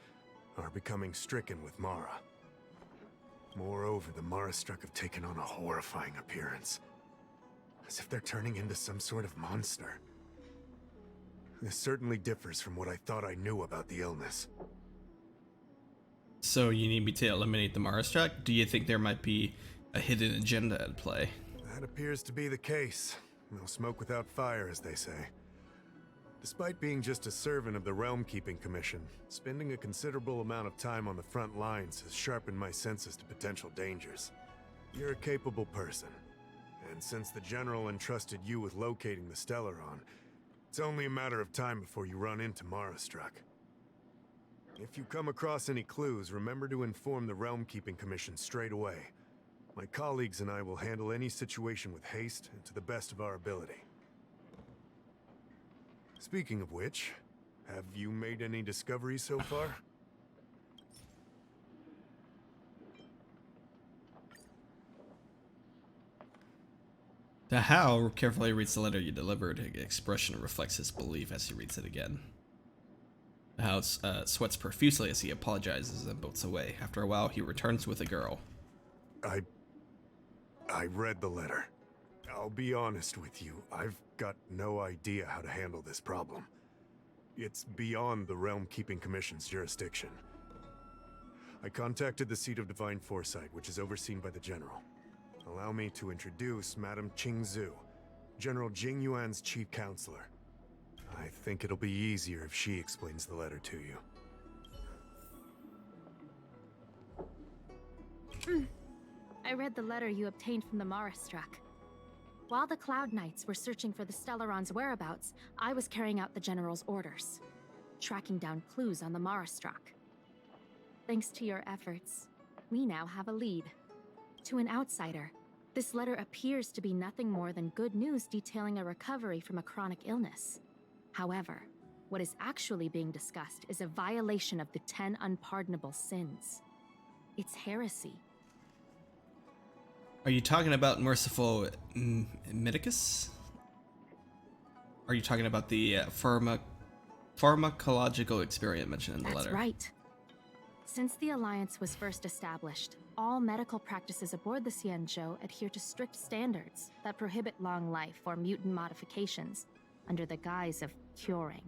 are becoming stricken with Mara. Moreover, the Mara-struck have taken on a horrifying appearance, as if they're turning into some sort of monster. This certainly differs from what I thought I knew about the illness. So you need me to eliminate the Marastruck? Do you think there might be a hidden agenda at play? That appears to be the case. No smoke without fire, as they say. Despite being just a servant of the Realm-Keeping Commission, spending a considerable amount of time on the front lines has sharpened my senses to potential dangers. You're a capable person, and since the General entrusted you with locating the Stellaron, it's only a matter of time before you run into Marastruck. If you come across any clues, remember to inform the Realm-Keeping Commission straight away. My colleagues and I will handle any situation with haste and to the best of our ability. Speaking of which, have you made any discoveries so far? The How carefully reads the letter you delivered. His expression reflects his belief as he reads it again. The How sweats profusely as he apologizes and bolts away. After a while, he returns with a girl. I read the letter. I'll be honest with you, I've got no idea how to handle this problem. It's beyond the Realm-Keeping Commission's jurisdiction. I contacted the Seat of Divine Foresight, which is overseen by the General. Allow me to introduce Madame Qingzhu, General Jing Yuan's chief counselor. I think it'll be easier if she explains the letter to you. I read the letter you obtained from the Marastruck. While the Cloud Knights were searching for the Stellaron's whereabouts, I was carrying out the General's orders, tracking down clues on the Marastruck. Thanks to your efforts, we now have a lead. To an outsider, this letter appears to be nothing more than good news detailing a recovery from a chronic illness. However, what is actually being discussed is a violation of the 10 unpardonable sins. It's heresy. Are you talking about Merciful Medicus? Are you talking about the pharmacological experiment mentioned in the letter? That's right. Since the Alliance was first established, all medical practices aboard the Xianzhou adhere to strict standards that prohibit long life or mutant modifications under the guise of curing.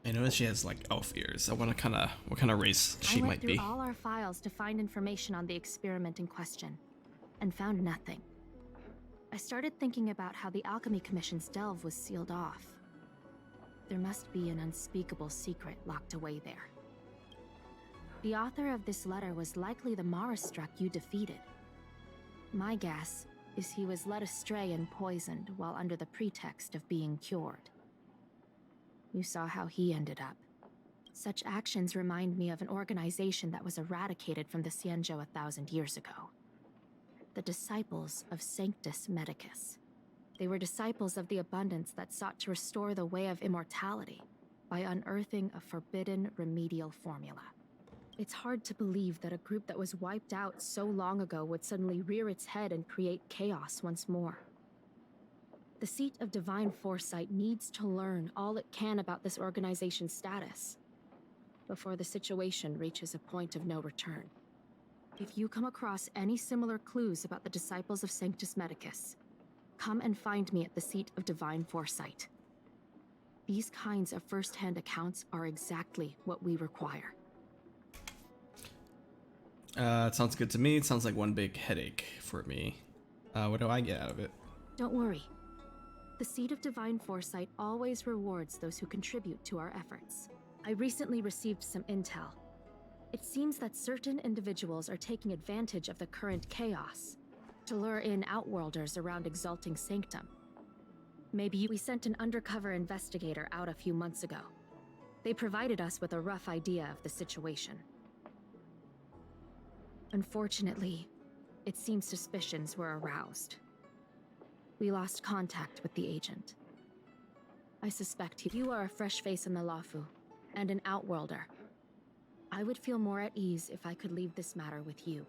I noticed she has like elf ears. I wonder what kind of race she I might went be. through all our files to find information on the experiment in question, and found nothing. I started thinking about how the Alchemy Commission's delve was sealed off. There must be an unspeakable secret locked away there. The author of this letter was likely the Marastruck you defeated. My guess is he was led astray and poisoned while under the pretext of being cured. You saw how he ended up. Such actions remind me of an organization that was eradicated from the Xianzhou 1,000 years ago. The Disciples of Sanctus Medicus. They were disciples of the abundance that sought to restore the way of immortality by unearthing a forbidden remedial formula. It's hard to believe that a group that was wiped out so long ago would suddenly rear its head and create chaos once more. The Seat of Divine Foresight needs to learn all it can about this organization's status before the situation reaches a point of no return. If you come across any similar clues about the Disciples of Sanctus Medicus, come and find me at the Seat of Divine Foresight. These kinds of first-hand accounts are exactly what we require. It sounds good to me. It sounds like one big headache for me. What do I get out of it? Don't worry. The Seat of Divine Foresight always rewards those who contribute to our efforts. I recently received some intel. It seems that certain individuals are taking advantage of the current chaos to lure in outworlders around Exalting Sanctum. Maybe we sent an undercover investigator out a few months ago. They provided us with a rough idea of the situation. Unfortunately, it seems suspicions were aroused. We lost contact with the agent. I suspect you are a fresh face in the Lafu, and an outworlder. I would feel more at ease if I could leave this matter with you.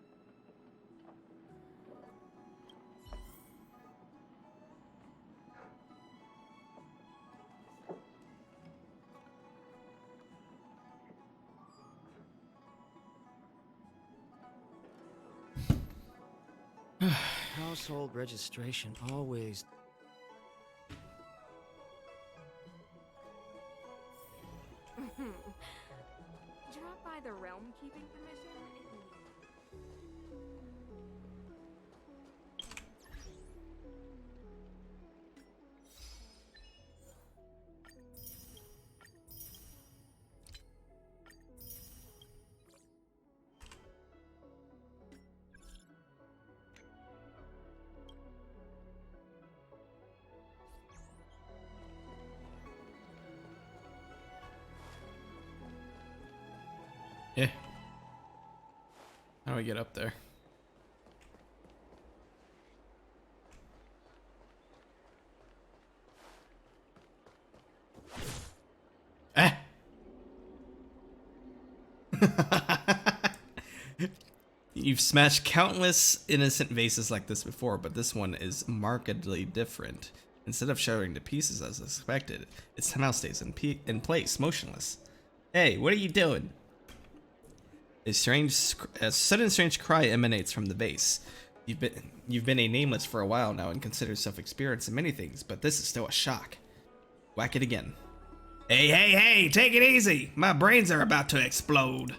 Household registration always... Drop by the Realm Keeping Commission if you Yeah. How do I get up there? Eh! You've smashed countless innocent vases like this before, but this one is markedly different. Instead of shattering to pieces as expected, it somehow stays in place, motionless. Hey, what are you doing? A sudden strange cry emanates from the vase. You've been a nameless for a while now and consider yourself experienced in many things, but this is still a shock. Whack it again. Hey, take it easy. My brains are about to explode.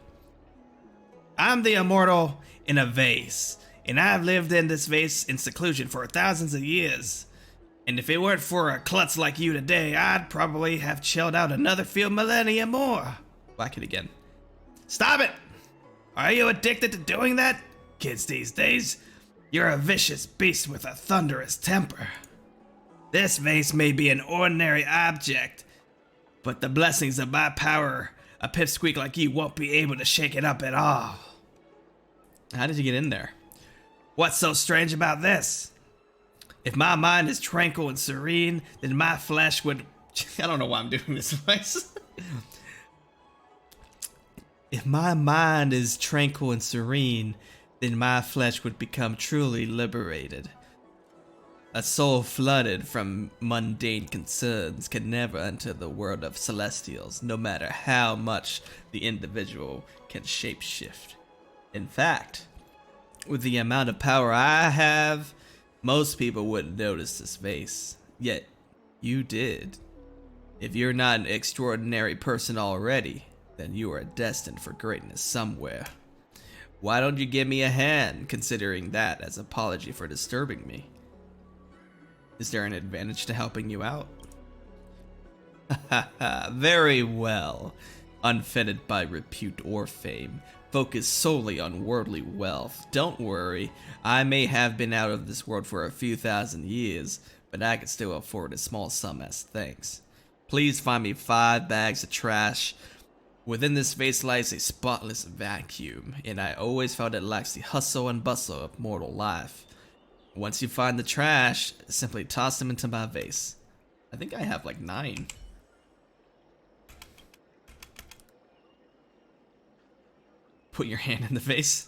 I'm the immortal in a vase, and I've lived in this vase in seclusion for thousands of years. And if it weren't for a klutz like you today, I'd probably have chilled out another few millennia more. Whack it again. Stop it! Are you addicted to doing that? Kids these days, you're a vicious beast with a thunderous temper. This vase may be an ordinary object, but the blessings of my power, a pipsqueak like you won't be able to shake it up at all. How did you get in there? What's so strange about this? If my mind is tranquil and serene, then my flesh would... I don't know why I'm doing this voice. If my mind is tranquil and serene, then my flesh would become truly liberated. A soul flooded from mundane concerns can never enter the world of celestials, no matter how much the individual can shapeshift. In fact, with the amount of power I have, most people wouldn't notice this vase. Yet, you did. If you're not an extraordinary person already, then you are destined for greatness somewhere. Why don't you give me a hand, considering that as apology for disturbing me? Is there an advantage to helping you out? Very well. Unfettered by repute or fame, focused solely on worldly wealth. Don't worry, I may have been out of this world for a few thousand years, but I can still afford a small sum as thanks. Please find me 5 bags of trash. Within this vase lies a spotless vacuum, and I always felt it lacks the hustle and bustle of mortal life. Once you find the trash, simply toss them into my vase. I think I have like 9. Put your hand in the vase.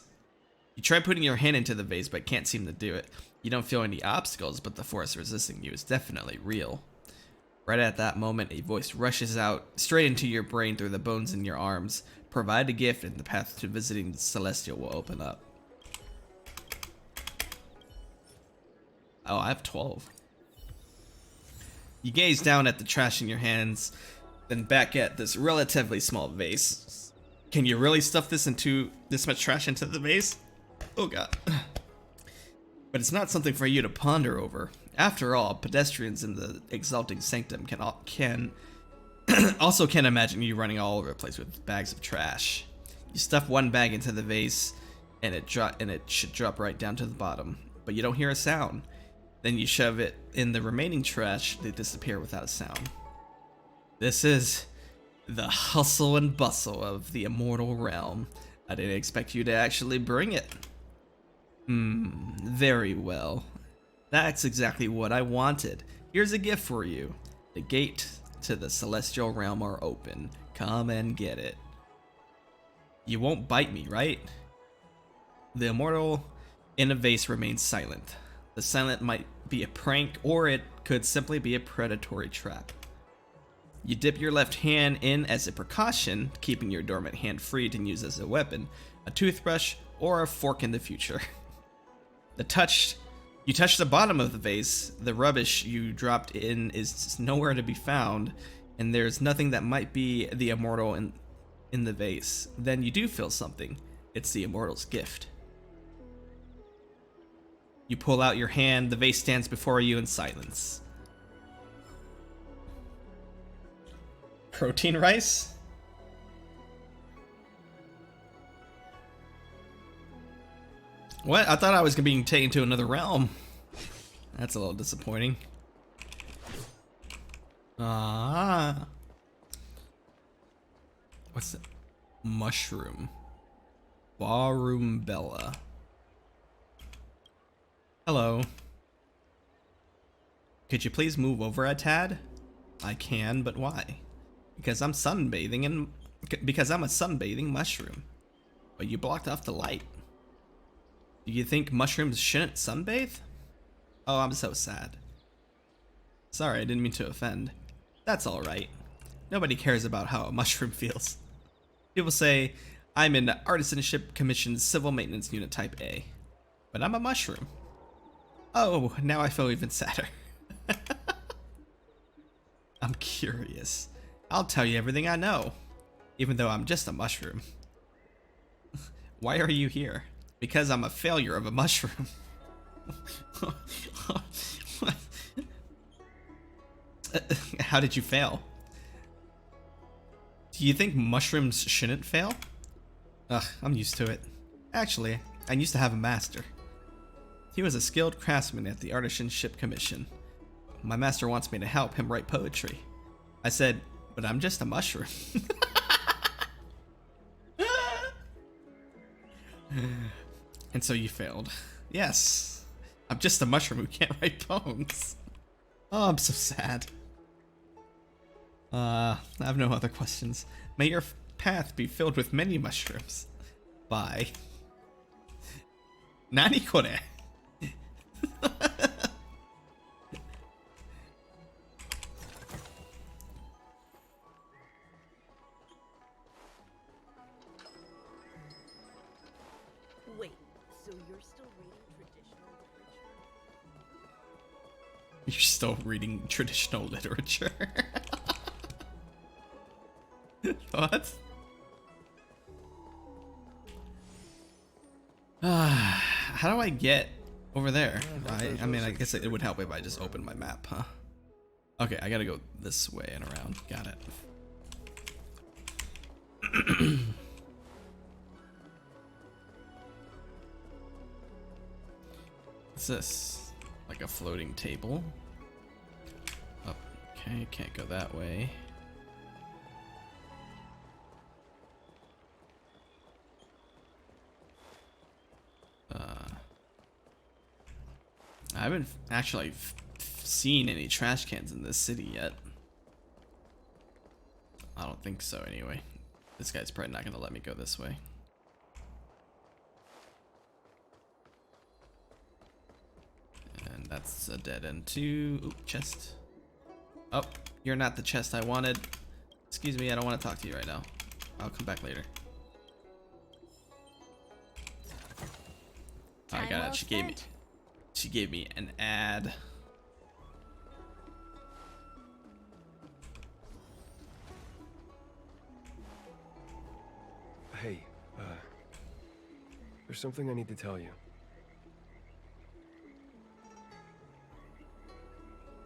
You try putting your hand into the vase, but can't seem to do it. You don't feel any obstacles, but the force resisting you is definitely real. Right at that moment, a voice rushes out, straight into your brain through the bones in your arms. Provide a gift, and the path to visiting the Celestial will open up. Oh, I have 12. You gaze down at the trash in your hands, then back at this relatively small vase. Can you really stuff this much trash into the vase? Oh god. But it's not something for you to ponder over. After all, pedestrians in the exalting sanctum can also can't imagine you running all over the place with bags of trash. You stuff one bag into the vase, and it should drop right down to the bottom, but you don't hear a sound. Then you shove it in the remaining trash, they disappear without a sound. This is the hustle and bustle of the immortal realm. I didn't expect you to actually bring it. Very well. That's exactly what I wanted. Here's a gift for you. The gate to the celestial realm are open. Come and get it. You won't bite me, right? The immortal in a vase remains silent. The silent might be a prank, or it could simply be a predatory trap. You dip your left hand in as a precaution, keeping your dormant hand free to use as a weapon, a toothbrush, or a fork in the future. You touch the bottom of the vase, the rubbish you dropped in is nowhere to be found, and there's nothing that might be the immortal in the vase. Then you do feel something. It's the immortal's gift. You pull out your hand, the vase stands before you in silence. Protein rice? What? I thought I was being taken to another realm. That's a little disappointing. What's that? Mushroom. Ballroom Bella. Hello. Could you please move over a tad? I can, but why? Because I'm sunbathing because I'm a sunbathing mushroom. But you blocked off the light. Do you think mushrooms shouldn't sunbathe? Oh, I'm so sad. Sorry, I didn't mean to offend. That's alright. Nobody cares about how a mushroom feels. People say, I'm in Artisanship Commission's Civil Maintenance Unit Type A. But I'm a mushroom. Oh, now I feel even sadder. I'm curious. I'll tell you everything I know, even though I'm just a mushroom. Why are you here? Because I'm a failure of a mushroom. How did you fail? Do you think mushrooms shouldn't fail? Ugh, I'm used to it. Actually, I used to have a master. He was a skilled craftsman at the Artisanship Commission. My master wants me to help him write poetry. I said, but I'm just a mushroom. And so you failed. Yes. I'm just a mushroom who can't write poems. Oh, I'm so sad. I have no other questions. May your path be filled with many mushrooms. Bye. Nani kore? You're still reading traditional literature? You're still reading traditional literature. What? How do I get over there? I mean, I guess it would help if I just opened my map, huh? Okay, I gotta go this way and around. Got it. What's this? Like a floating table? Oh, okay, can't go that way. I haven't actually seen any trash cans in this city yet. I don't think so anyway. This guy's probably not gonna let me go this way. And that's a dead end too. Ooh, chest. Oh, you're not the chest I wanted. Excuse me, I don't want to talk to you right now. I'll come back later. Oh, I got it. She gave me an ad. Hey, there's something I need to tell you.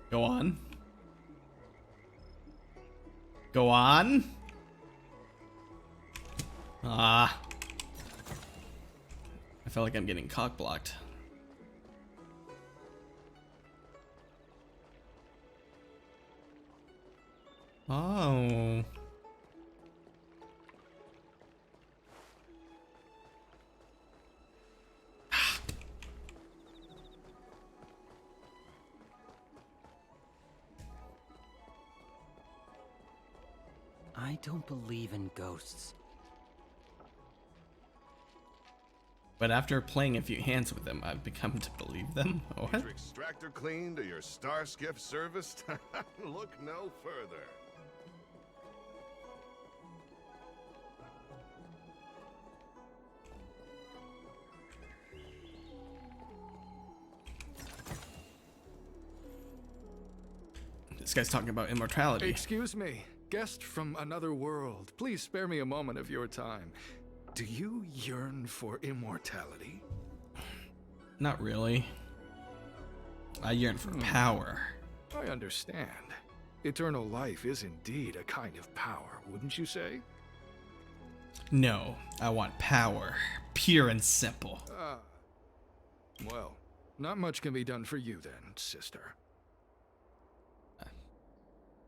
Go on. Go on. Ah. I feel like I'm getting cock blocked. Oh. I don't believe in ghosts. But after playing a few hands with them, I've become to believe them. What? Your extractor cleaned or your star skiff serviced? Look no further. This guy's talking about immortality. Excuse me, guest from another world. Please spare me a moment of your time. Do you yearn for immortality? Not really. I yearn for power. I understand. Eternal life is indeed a kind of power, wouldn't you say? No, I want power. Pure and simple. Well, not much can be done for you then, sister.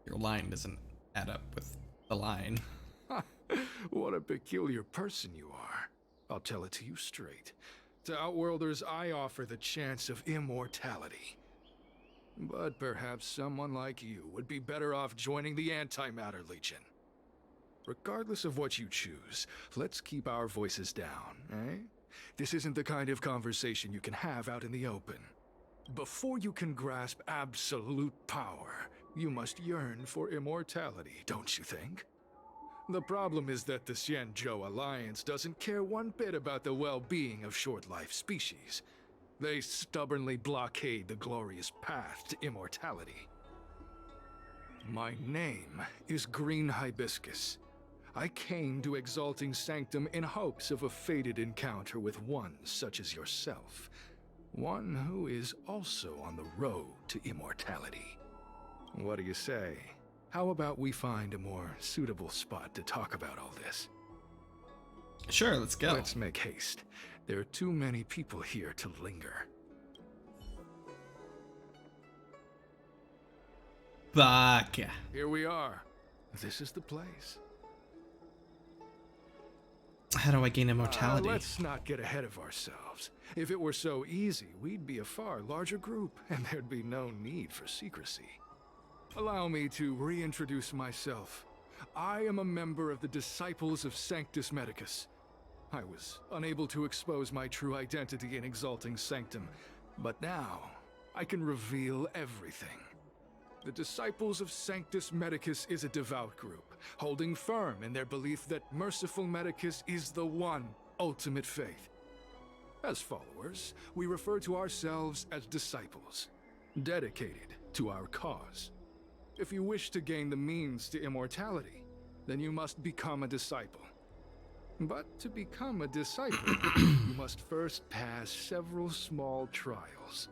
Your line doesn't add up with the line. What a peculiar person you are. I'll tell it to you straight. To Outworlders, I offer the chance of immortality. But perhaps someone like you would be better off joining the Antimatter Legion. Regardless of what you choose, let's keep our voices down, eh? This isn't the kind of conversation you can have out in the open. Before you can grasp absolute power, you must yearn for immortality, don't you think? The problem is that the Xianzhou Alliance doesn't care one bit about the well-being of short-life species. They stubbornly blockade the glorious path to immortality. My name is Green Hibiscus. I came to Exalting Sanctum in hopes of a fated encounter with one such as yourself. One who is also on the road to immortality. What do you say? How about we find a more suitable spot to talk about all this? Sure, let's go. Let's make haste. There are too many people here to linger. Baka. Here we are. This is the place. How do I gain immortality? Let's not get ahead of ourselves. If it were so easy, we'd be a far larger group, and there'd be no need for secrecy. Allow me to reintroduce myself. I am a member of the Disciples of Sanctus Medicus. I was unable to expose my true identity in Exalting Sanctum, but now I can reveal everything. The Disciples of Sanctus Medicus is a devout group, holding firm in their belief that Merciful Medicus is the one ultimate faith. As followers, we refer to ourselves as disciples, dedicated to our cause. If you wish to gain the means to immortality, then you must become a disciple. But to become a disciple, you must first pass several small trials.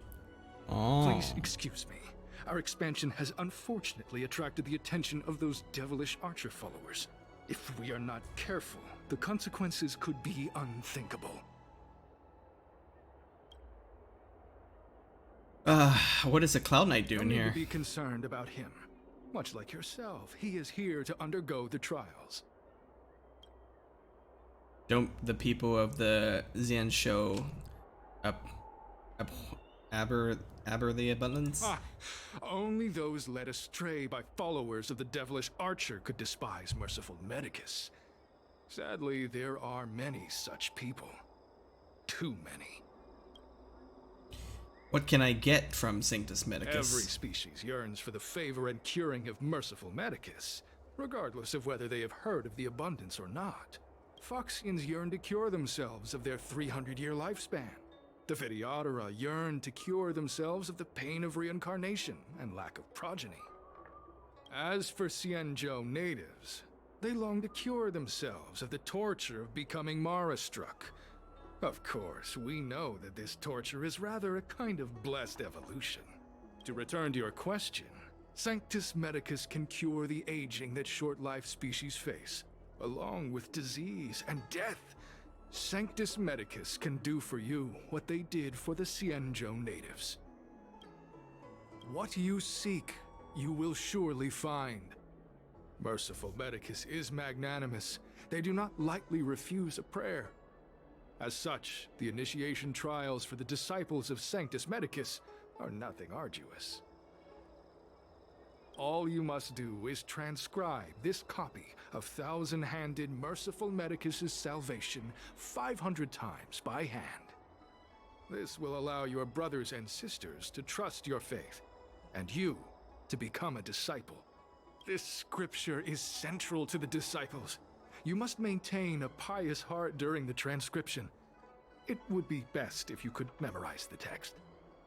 Oh. Please excuse me. Our expansion has unfortunately attracted the attention of those devilish archer followers. If we are not careful, the consequences could be unthinkable. What is a Cloud Knight doing No need here? to be concerned about him. Much like yourself, he is here to undergo the trials. Don't the people of the Xian show aber the abundance? Only those led astray by followers of the devilish archer could despise merciful Medicus. Sadly, there are many such people. Too many. What can I get from Sanctus Medicus? Every species yearns for the favor and curing of merciful Medicus, regardless of whether they have heard of the abundance or not. Foxians yearn to cure themselves of their 300-year lifespan. The Vitiatera yearn to cure themselves of the pain of reincarnation and lack of progeny. As for Xianzhou natives, they long to cure themselves of the torture of becoming Mara-struck. Of course, we know that this torture is rather a kind of blessed evolution. To return to your question, Sanctus Medicus can cure the aging that short-lived species face, along with disease and death. Sanctus Medicus can do for you what they did for the Xianzhou natives. What you seek, you will surely find. Merciful Medicus is magnanimous. They do not lightly refuse a prayer. As such, the initiation trials for the disciples of Sanctus Medicus are nothing arduous. All you must do is transcribe this copy of Thousand-Handed Merciful Medicus's Salvation 500 times by hand. This will allow your brothers and sisters to trust your faith, and you to become a disciple. This scripture is central to the disciples. You must maintain a pious heart during the transcription. It would be best if you could memorize the text.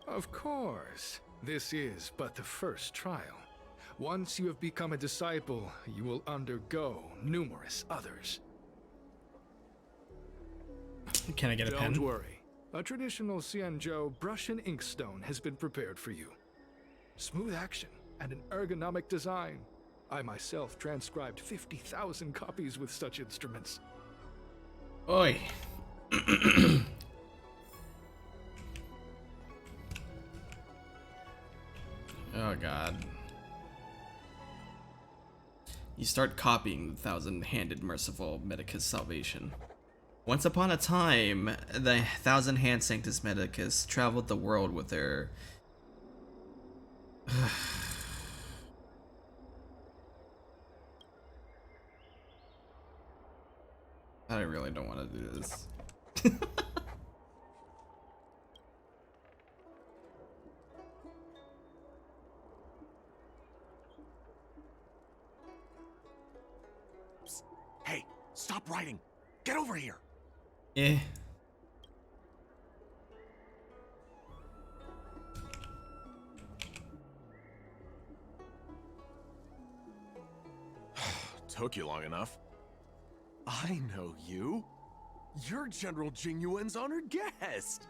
Of course, this is but the first trial. Once you have become a disciple, you will undergo numerous others. Can I get a pen? Don't worry. A traditional Xianzhou brush and inkstone has been prepared for you. Smooth action and an ergonomic design. I myself transcribed 50,000 copies with such instruments. Oi. Oh god. You start copying the Thousand-Handed Merciful Medicus Salvation. Once upon a time, the Thousand-Hand Sanctus Medicus traveled the world with their... I really don't want to do this. Hey, stop writing. Get over here. Eh. Took you long enough. I know you. You're General Jingyuan's honored guest.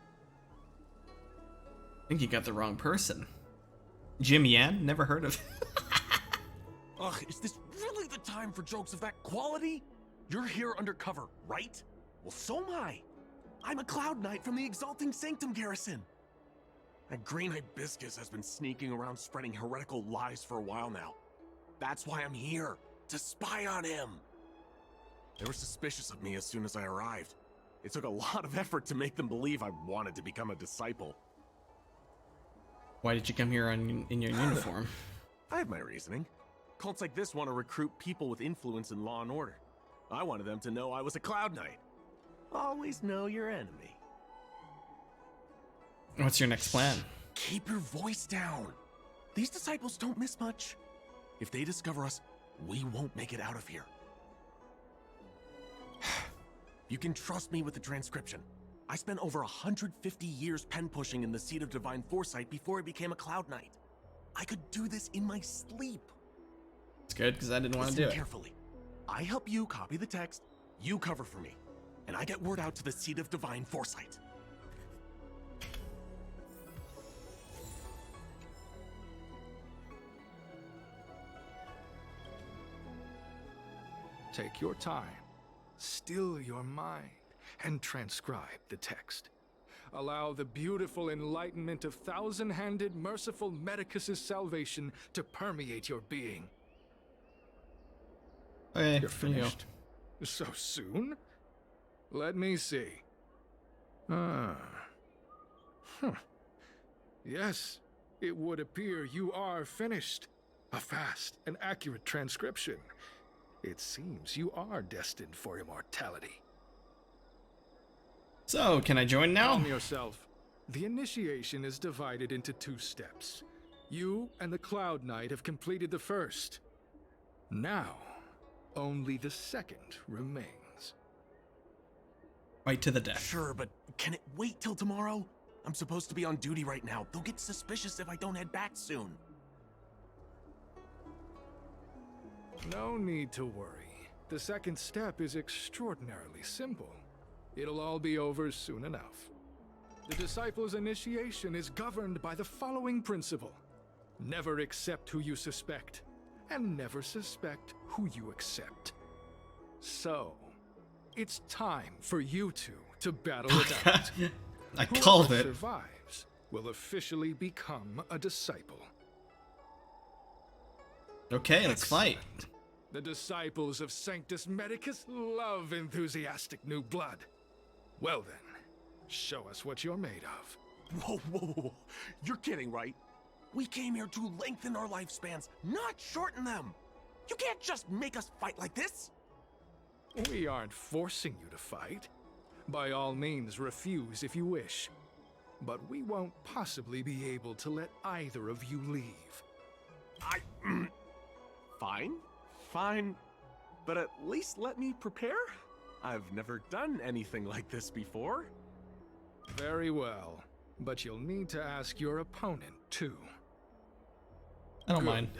I think you got the wrong person. Jim Yan? Never heard of. Ugh, is this really the time for jokes of that quality? You're here undercover, right? Well, so am I. I'm a Cloud Knight from the Exalting Sanctum garrison. That green hibiscus has been sneaking around spreading heretical lies for a while now. That's why I'm here, to spy on him. They were suspicious of me as soon as I arrived. It took a lot of effort to make them believe I wanted to become a disciple. Why did you come here in your uniform? I have my reasoning. Cults like this want to recruit people with influence in law and order. I wanted them to know I was a Cloud Knight. Always know your enemy. What's your next plan? Keep your voice down. These disciples don't miss much. If they discover us, we won't make it out of here. You can trust me with the transcription. I spent over 150 years pen pushing in the seat of divine foresight before I became a Cloud Knight. I could do this in my sleep. It's good because I didn't want to do it. Carefully. I help you copy the text, you cover for me, and I get word out to the seat of divine foresight. Take your time, still your mind, and transcribe the text. Allow the beautiful enlightenment of thousand-handed, merciful Medicus's salvation to permeate your being. Okay, you're finished. So soon? Let me see. Yes, it would appear you are finished. A fast and accurate transcription. It seems you are destined for immortality. So, can I join now? Calm yourself. The initiation is divided into 2 steps. You and the Cloud Knight have completed the first. Now, only the second remains. Right to the death. Sure, but can it wait till tomorrow? I'm supposed to be on duty right now. They'll get suspicious if I don't head back soon. No need to worry. The second step is extraordinarily simple. It'll all be over soon enough. The disciple's initiation is governed by the following principle. Never accept who you suspect, and never suspect who you accept. So, it's time for you two to battle it out. I called Whoever it. survives will officially become a disciple. Okay, let's fight. The disciples of Sanctus Medicus love enthusiastic new blood. Well then, show us what you're made of. Whoa, whoa, whoa. You're kidding, right? We came here to lengthen our lifespans, not shorten them. You can't just make us fight like this. We aren't forcing you to fight. By all means, refuse if you wish. But we won't possibly be able to let either of you leave. Fine. But at least let me prepare. I've never done anything like this before. Very well. But you'll need to ask your opponent, too. I don't mind.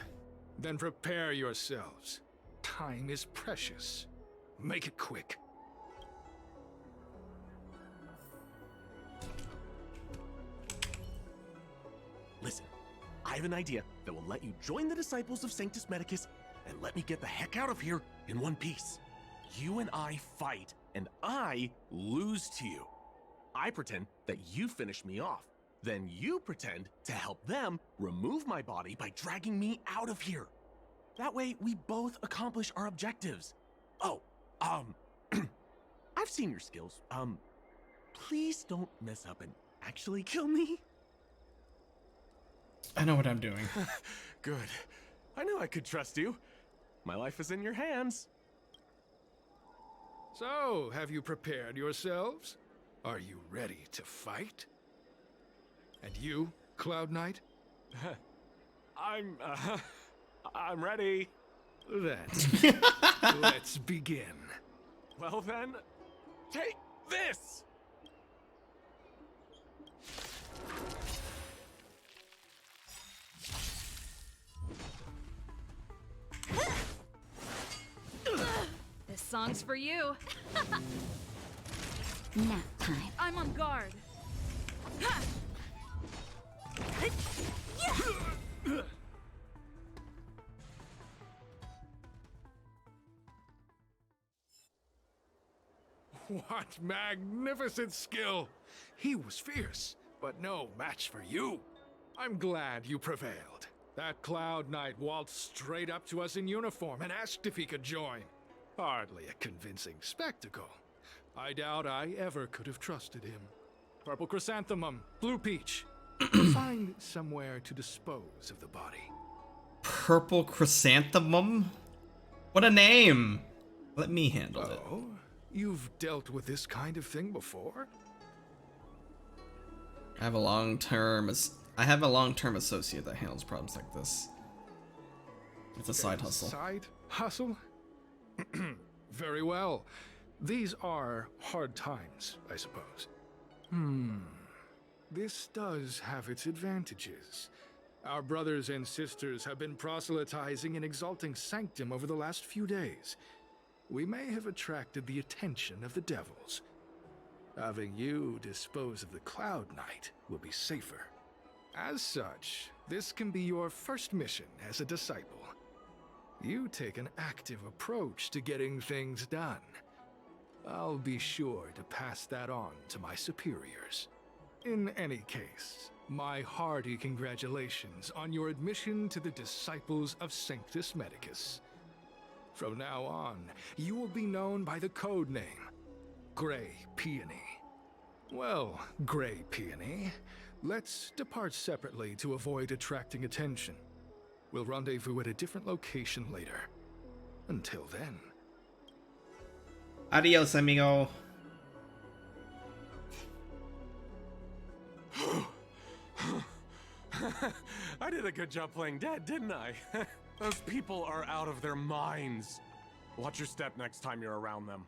Then prepare yourselves. Time is precious. Make it quick. Listen, I have an idea that will let you join the disciples of Sanctus Medicus and let me get the heck out of here in one piece. You and I fight, and I lose to you. I pretend that you finish me off. Then you pretend to help them remove my body by dragging me out of here. That way, we both accomplish our objectives. Oh, I've seen your skills. Please don't mess up and actually kill me. I know what I'm doing. Good. I knew I could trust you. My life is in your hands. So, have you prepared yourselves? Are you ready to fight? And you, Cloud Knight? I'm ready. Then, let's begin. Well then, take this! This song's for you. Nap time. I'm on guard. What magnificent skill! He was fierce, but no match for you. I'm glad you prevailed. That Cloud Knight waltzed straight up to us in uniform and asked if he could join. Hardly a convincing spectacle. I doubt I ever could have trusted him. Purple chrysanthemum, blue peach. Find somewhere to dispose of the body. Purple chrysanthemum? What a name! Let me handle it. Oh, you've dealt with this kind of thing before? I have a long-term associate that handles problems like this. It's a side hustle. Side hustle? Very well. These are hard times, I suppose. This does have its advantages. Our brothers and sisters have been proselytizing and exalting Sanctum over the last few days. We may have attracted the attention of the devils. Having you dispose of the Cloud Knight will be safer. As such, this can be your first mission as a disciple. You take an active approach to getting things done. I'll be sure to pass that on to my superiors. In any case, my hearty congratulations on your admission to the Disciples of Sanctus Medicus. From now on, you will be known by the code name, Grey Peony. Well, Grey Peony, let's depart separately to avoid attracting attention. We'll rendezvous at a different location later. Until then. Adios, amigo. I did a good job playing dead, didn't I? Those people are out of their minds. Watch your step next time you're around them.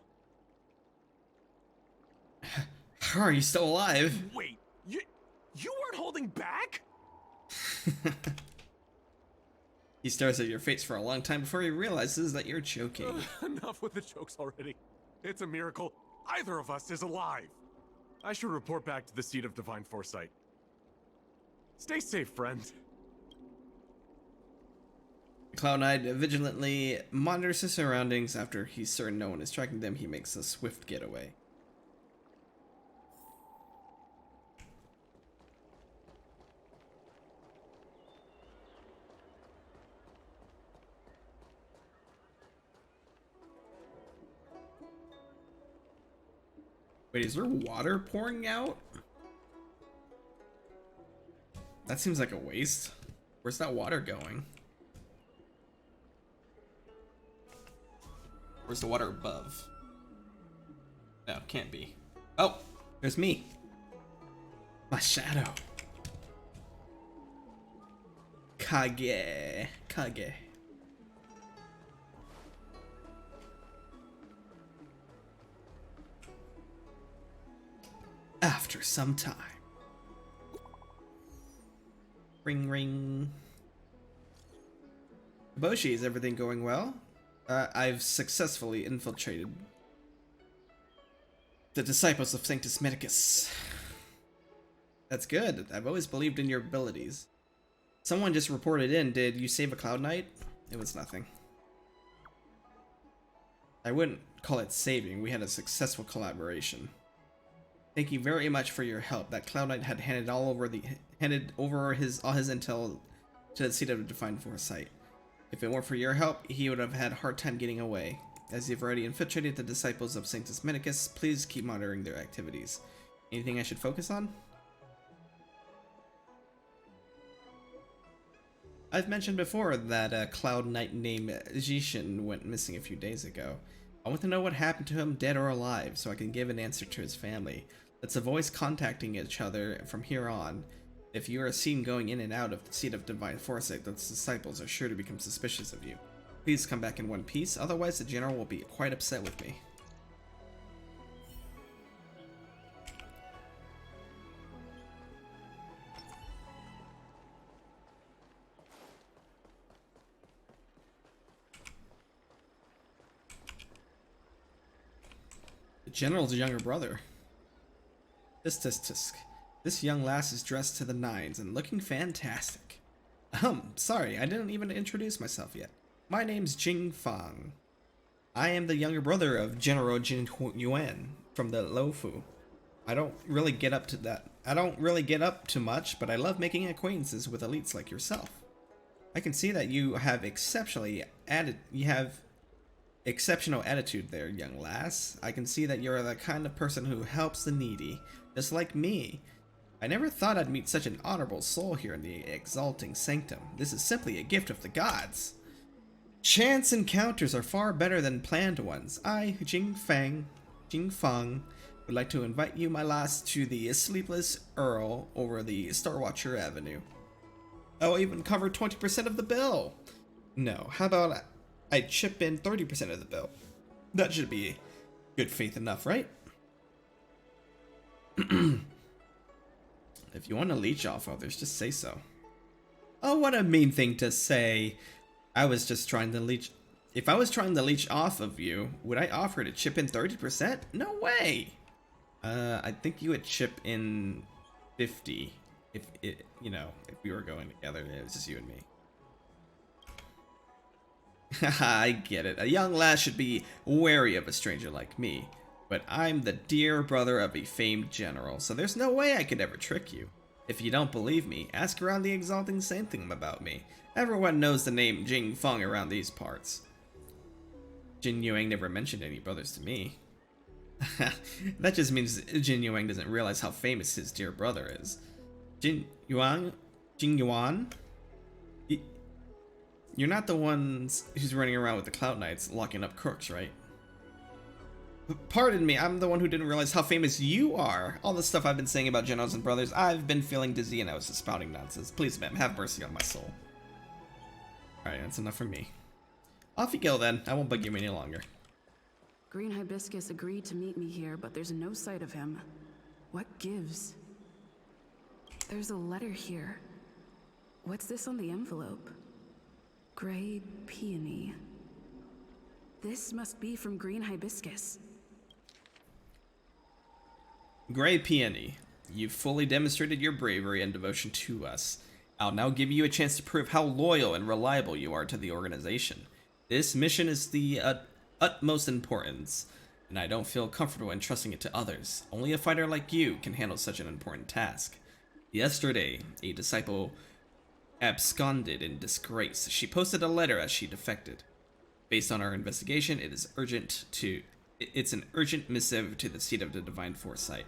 How are you still alive? Wait, you weren't holding back? He stares at your face for a long time before he realizes that you're joking. Enough with the jokes already. It's a miracle either of us is alive. I should report back to the seat of divine foresight. Stay safe, friend. The Cloud Knight vigilantly monitors his surroundings. After he's certain no one is tracking them, he makes a swift getaway. Wait, is there water pouring out? That seems like a waste. Where's that water going? Where's the water above? No, can't be. Oh, there's me. My shadow. Kage. Kage. After some time. Ring ring. Kaboshi, is everything going well? I've successfully infiltrated the Disciples of Sanctus Medicus. That's good. I've always believed in your abilities. Someone just reported in. Did you save a Cloud Knight? It was nothing. I wouldn't call it saving. We had a successful collaboration. Thank you very much for your help. That Cloud Knight had handed all his intel to the seat of divine foresight. If it weren't for your help, he would have had a hard time getting away. As you've already infiltrated the Disciples of Sanctus Medicus, please keep monitoring their activities. Anything I should focus on? I've mentioned before that a Cloud Knight named Jishin went missing a few days ago. I want to know what happened to him, dead or alive, so I can give an answer to his family. Let's avoid contacting each other from here on. If you are seen going in and out of the seat of divine foresight, the disciples are sure to become suspicious of you. Please come back in one piece, otherwise the general will be quite upset with me. The general's younger brother. Tisk. This young lass is dressed to the nines and looking fantastic. Sorry, I didn't even introduce myself yet. My name's Jing Fang. I am the younger brother of General Jin Yuan from the Lofu. I don't really get up to much, but I love making acquaintances with elites like yourself. I can see that you have exceptional attitude there, young lass. I can see that you're the kind of person who helps the needy, just like me. I never thought I'd meet such an honorable soul here in the exalting sanctum. This is simply a gift of the gods. Chance encounters are far better than planned ones. I, Jing Fang, would like to invite you, my lass, to the Sleepless Earl over the Starwatcher Avenue. I'll even cover 20% of the bill. No, how about I chip in 30% of the bill? That should be good faith enough, right? If you want to leech off others, just say so. Oh, what a mean thing to say. I was just trying to leech. If I was trying to leech off of you, would I offer to chip in 30%? No way. I think you would chip in 50 if it, you know, if we were going together. It was just you and me. Haha, I get it. A young lass should be wary of a stranger like me. But I'm the dear brother of a famed general, so there's no way I could ever trick you. If you don't believe me, ask around the Exalting Sanctum about me. Everyone knows the name Jing Feng around these parts. Jin Yuang never mentioned any brothers to me. That just means Jin Yuang doesn't realize how famous his dear brother is. Jin Yuan? You're not the ones who's running around with the Cloud Knights locking up crooks, right? Pardon me, I'm the one who didn't realize how famous you are. All the stuff I've been saying about generals and brothers, I've been feeling dizzy and I was just spouting nonsense. Please, ma'am, have mercy on my soul. Alright, that's enough for me. Off you go then, I won't bug you any longer. Green Hibiscus agreed to meet me here, but there's no sight of him. What gives? There's a letter here. What's this on the envelope? Gray Peony. This must be from Green Hibiscus. Gray Peony, you've fully demonstrated your bravery and devotion to us. I'll now give you a chance to prove how loyal and reliable you are to the organization. This mission is the utmost importance, and I don't feel comfortable entrusting it to others. Only a fighter like you can handle such an important task. Yesterday, a disciple absconded in disgrace. She posted a letter as she defected. Based on our investigation, it's an urgent missive to the seat of the Divine Foresight.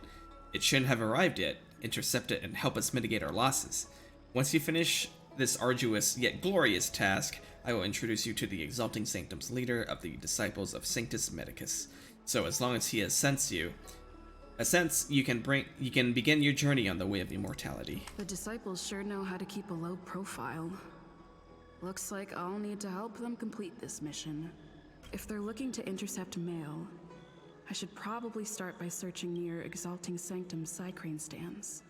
It shouldn't have arrived yet. Intercept it and help us mitigate our losses. Once you finish this arduous yet glorious task, I will introduce you to the Exalting Sanctum's leader of the Disciples of Sanctus Medicus. So as long as he assents you can begin your journey on the way of immortality. The disciples sure know how to keep a low profile. Looks like I'll need to help them complete this mission. If they're looking to intercept mail, I should probably start by searching near Exalting Sanctum Psycrane stands.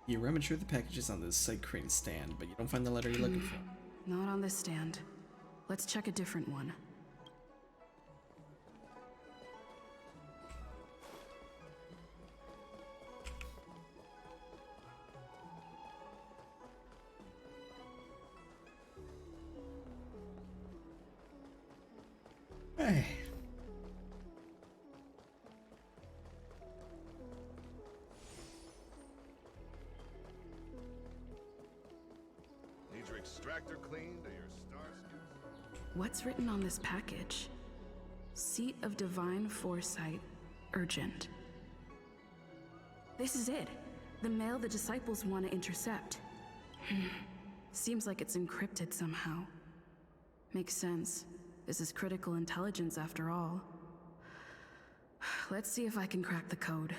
You rummage through the packages on the Psycrane stand, but you don't find the letter you're looking for. Not on this stand. Let's check a different one. Hey. Need your extractor cleaned or your stars? What's written on this package? Seat of Divine Foresight, urgent. This is it. The mail the disciples want to intercept. Seems like it's encrypted somehow. Makes sense. This is critical intelligence after all. Let's see if I can crack the code.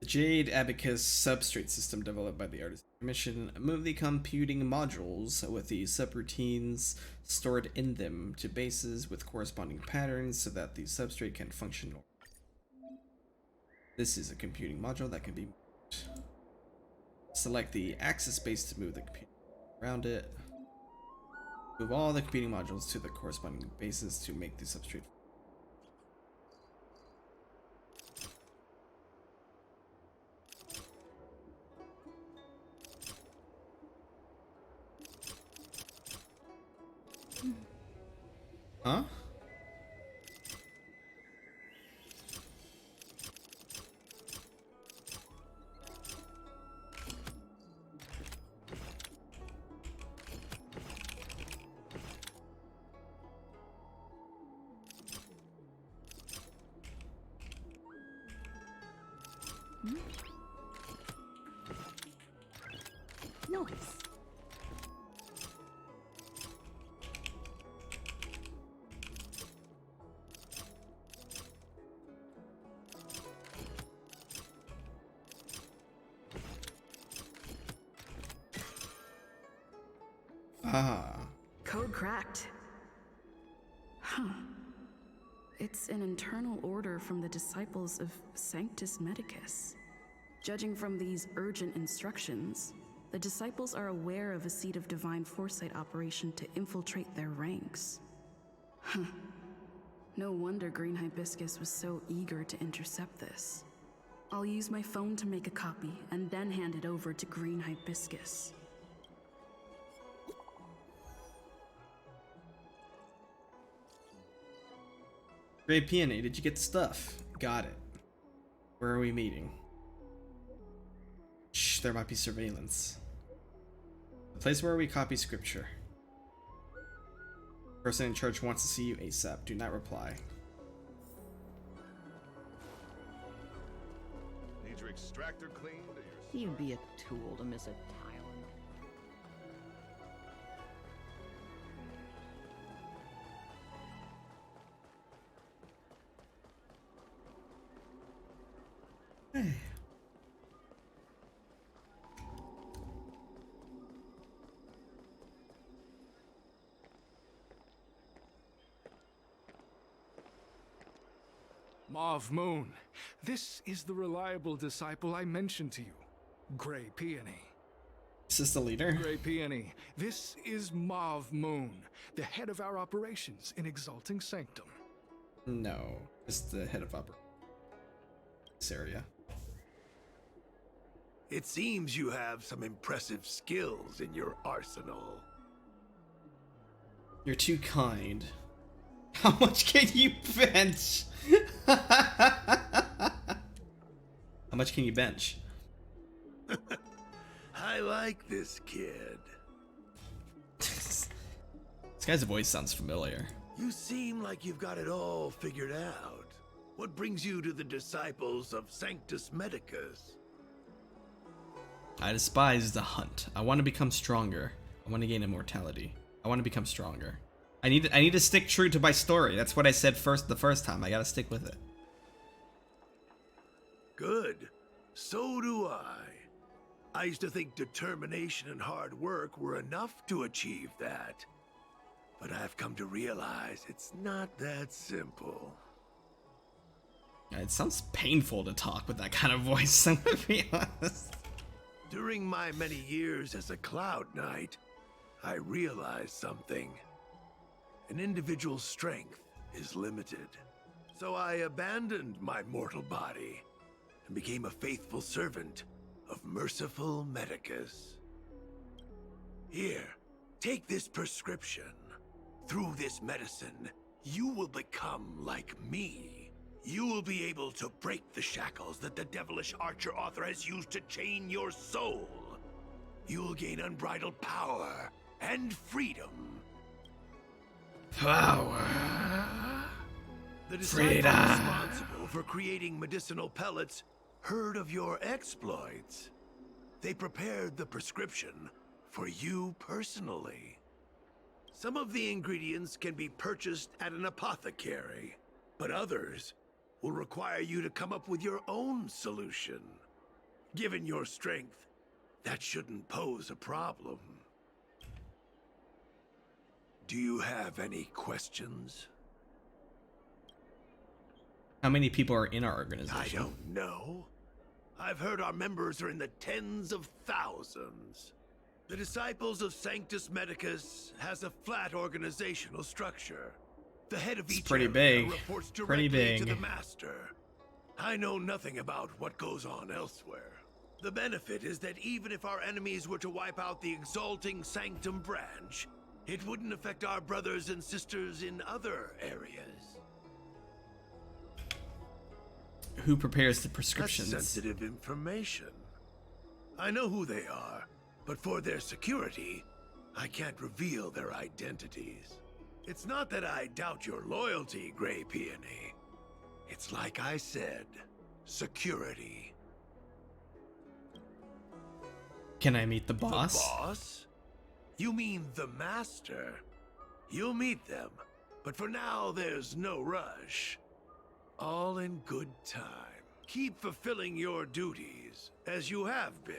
The Jade Abacus substrate system developed by the Artisan Commission moved the computing modules with the subroutines stored in them to bases with corresponding patterns so that the substrate can function normally. This is a computing module that can be moved. Select the axis base to move the computer around it. Move all the computing modules to the corresponding bases to make the substrate. Huh? Noise. Ah. Code cracked. Huh. It's an internal order from the disciples of Sanctus Medicus. Judging from these urgent instructions, the disciples are aware of a seed of divine foresight operation to infiltrate their ranks. Huh. No wonder Green Hibiscus was so eager to intercept this. I'll use my phone to make a copy and then hand it over to Green Hibiscus. Great Peony, did you get the stuff? Got it. Where are we meeting? Shh, there might be surveillance. The place where we copy scripture. Person in church wants to see you ASAP. Do not reply. Need your extractor cleaned? You'd be a tool to miss a tile. Hey. Mauve Moon, this is the reliable disciple I mentioned to you, Grey Peony. Is this the leader? Grey Peony, this is Mauve Moon, the head of our operations in Exalting Sanctum. No, it's the head of this area. It seems you have some impressive skills in your arsenal. You're too kind. How much can you bench? How much can you bench? I like this kid. This guy's voice sounds familiar. You seem like you've got it all figured out. What brings you to the disciples of Sanctus Medicus? I despise the hunt. I want to become stronger. I want to gain immortality. I want to become stronger. I need to stick true to my story. That's what I said the first time. I gotta stick with it. Good. So do I. I used to think determination and hard work were enough to achieve that. But I've come to realize it's not that simple. It sounds painful to talk with that kind of voice, I'm gonna be honest. During my many years as a Cloud Knight, I realized something. An individual's strength is limited. So I abandoned my mortal body and became a faithful servant of merciful Medicus. Here, take this prescription. Through this medicine, you will become like me. You will be able to break the shackles that the devilish archer author has used to chain your soul. You will gain unbridled power and freedom. Power. The disciple responsible for creating medicinal pellets heard of your exploits. They prepared the prescription for you personally. Some of the ingredients can be purchased at an apothecary, but others will require you to come up with your own solution. Given your strength, that shouldn't pose a problem. Do you have any questions? How many people are in our organization? I don't know. I've heard our members are in the tens of thousands. The Disciples of Sanctus Medicus has a flat organizational structure. The head of each pretty area big. reports Pretty directly big. to the master. I know nothing about what goes on elsewhere. The benefit is that even if our enemies were to wipe out the Exalting Sanctum branch, it wouldn't affect our brothers and sisters in other areas. Who prepares the prescriptions? That's sensitive information. I know who they are, but for their security, I can't reveal their identities. It's not that I doubt your loyalty, Grey Peony. It's like I said, security. Can I meet the boss? The boss? You mean the master? You'll meet them, but for now there's no rush. All in good time. Keep fulfilling your duties, as you have been.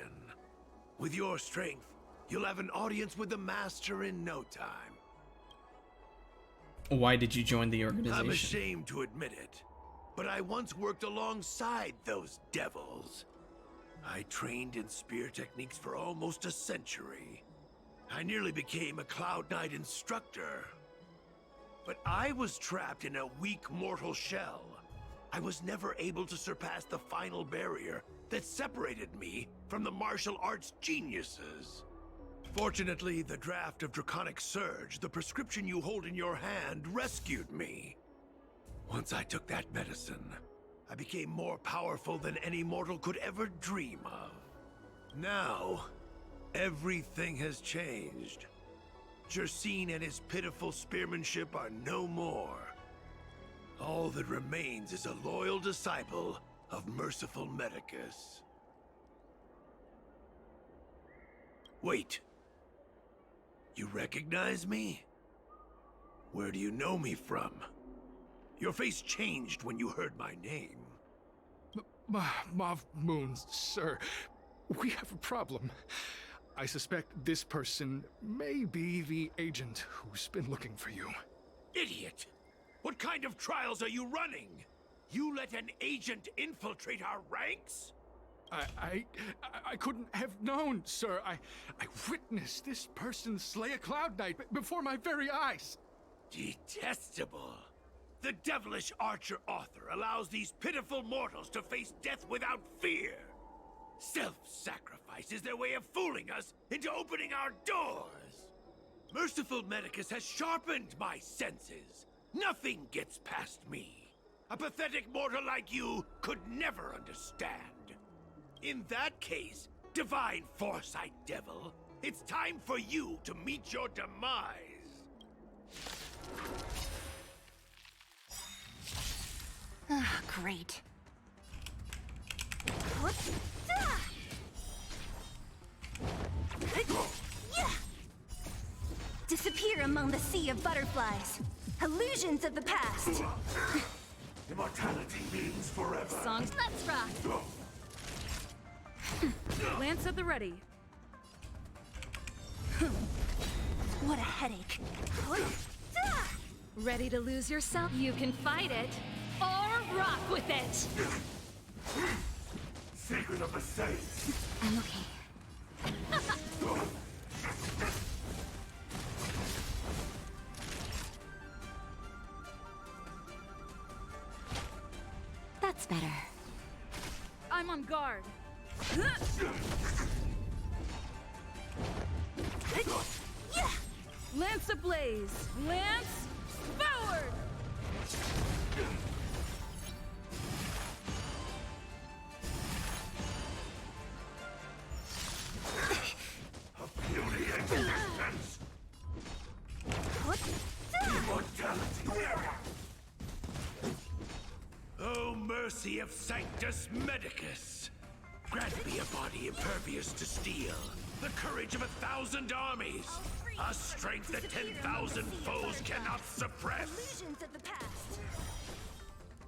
With your strength, You'll have an audience with the Master in no time. Why did you join the organization? I'm ashamed to admit it, but I once worked alongside those devils. I trained in spear techniques for almost a century. I nearly became a Cloud Knight instructor. But I was trapped in a weak mortal shell. I was never able to surpass the final barrier that separated me from the martial arts geniuses. Fortunately, the draft of Draconic Surge, the prescription you hold in your hand, rescued me. Once I took that medicine, I became more powerful than any mortal could ever dream of. Now, everything has changed. Jersine and his pitiful spearmanship are no more. All that remains is a loyal disciple of merciful Medicus. Wait. You recognize me? Where do you know me from? Your face changed when you heard my name. Mav Moons, sir. We have a problem. I suspect this person may be the agent who's been looking for you. Idiot! What kind of trials are you running? You let an agent infiltrate our ranks? I couldn't have known, sir. I witnessed this person slay a Cloud Knight before my very eyes. Detestable. The devilish archer author allows these pitiful mortals to face death without fear. Self-sacrifice is their way of fooling us into opening our doors. Merciful Medicus has sharpened my senses. Nothing gets past me. A pathetic mortal like you could never understand. In that case, Divine Foresight Devil, it's time for you to meet your demise. Ah, great. Disappear among the sea of butterflies. Illusions of the past. Immortality means forever. Songs, let's rock. Lance at the ready. What a headache. Ready to lose yourself? You can fight it or rock with it. Secret of the Saints. I'm okay. That's better. I'm on guard. Lance ablaze. Lance forward. Beauty and existence. Immortality. Oh, mercy of Sanctus Medicus. Grant me a body impervious to steel, the courage of 1,000 armies, a strength that 10,000 foes cannot suppress. Illusions of the past.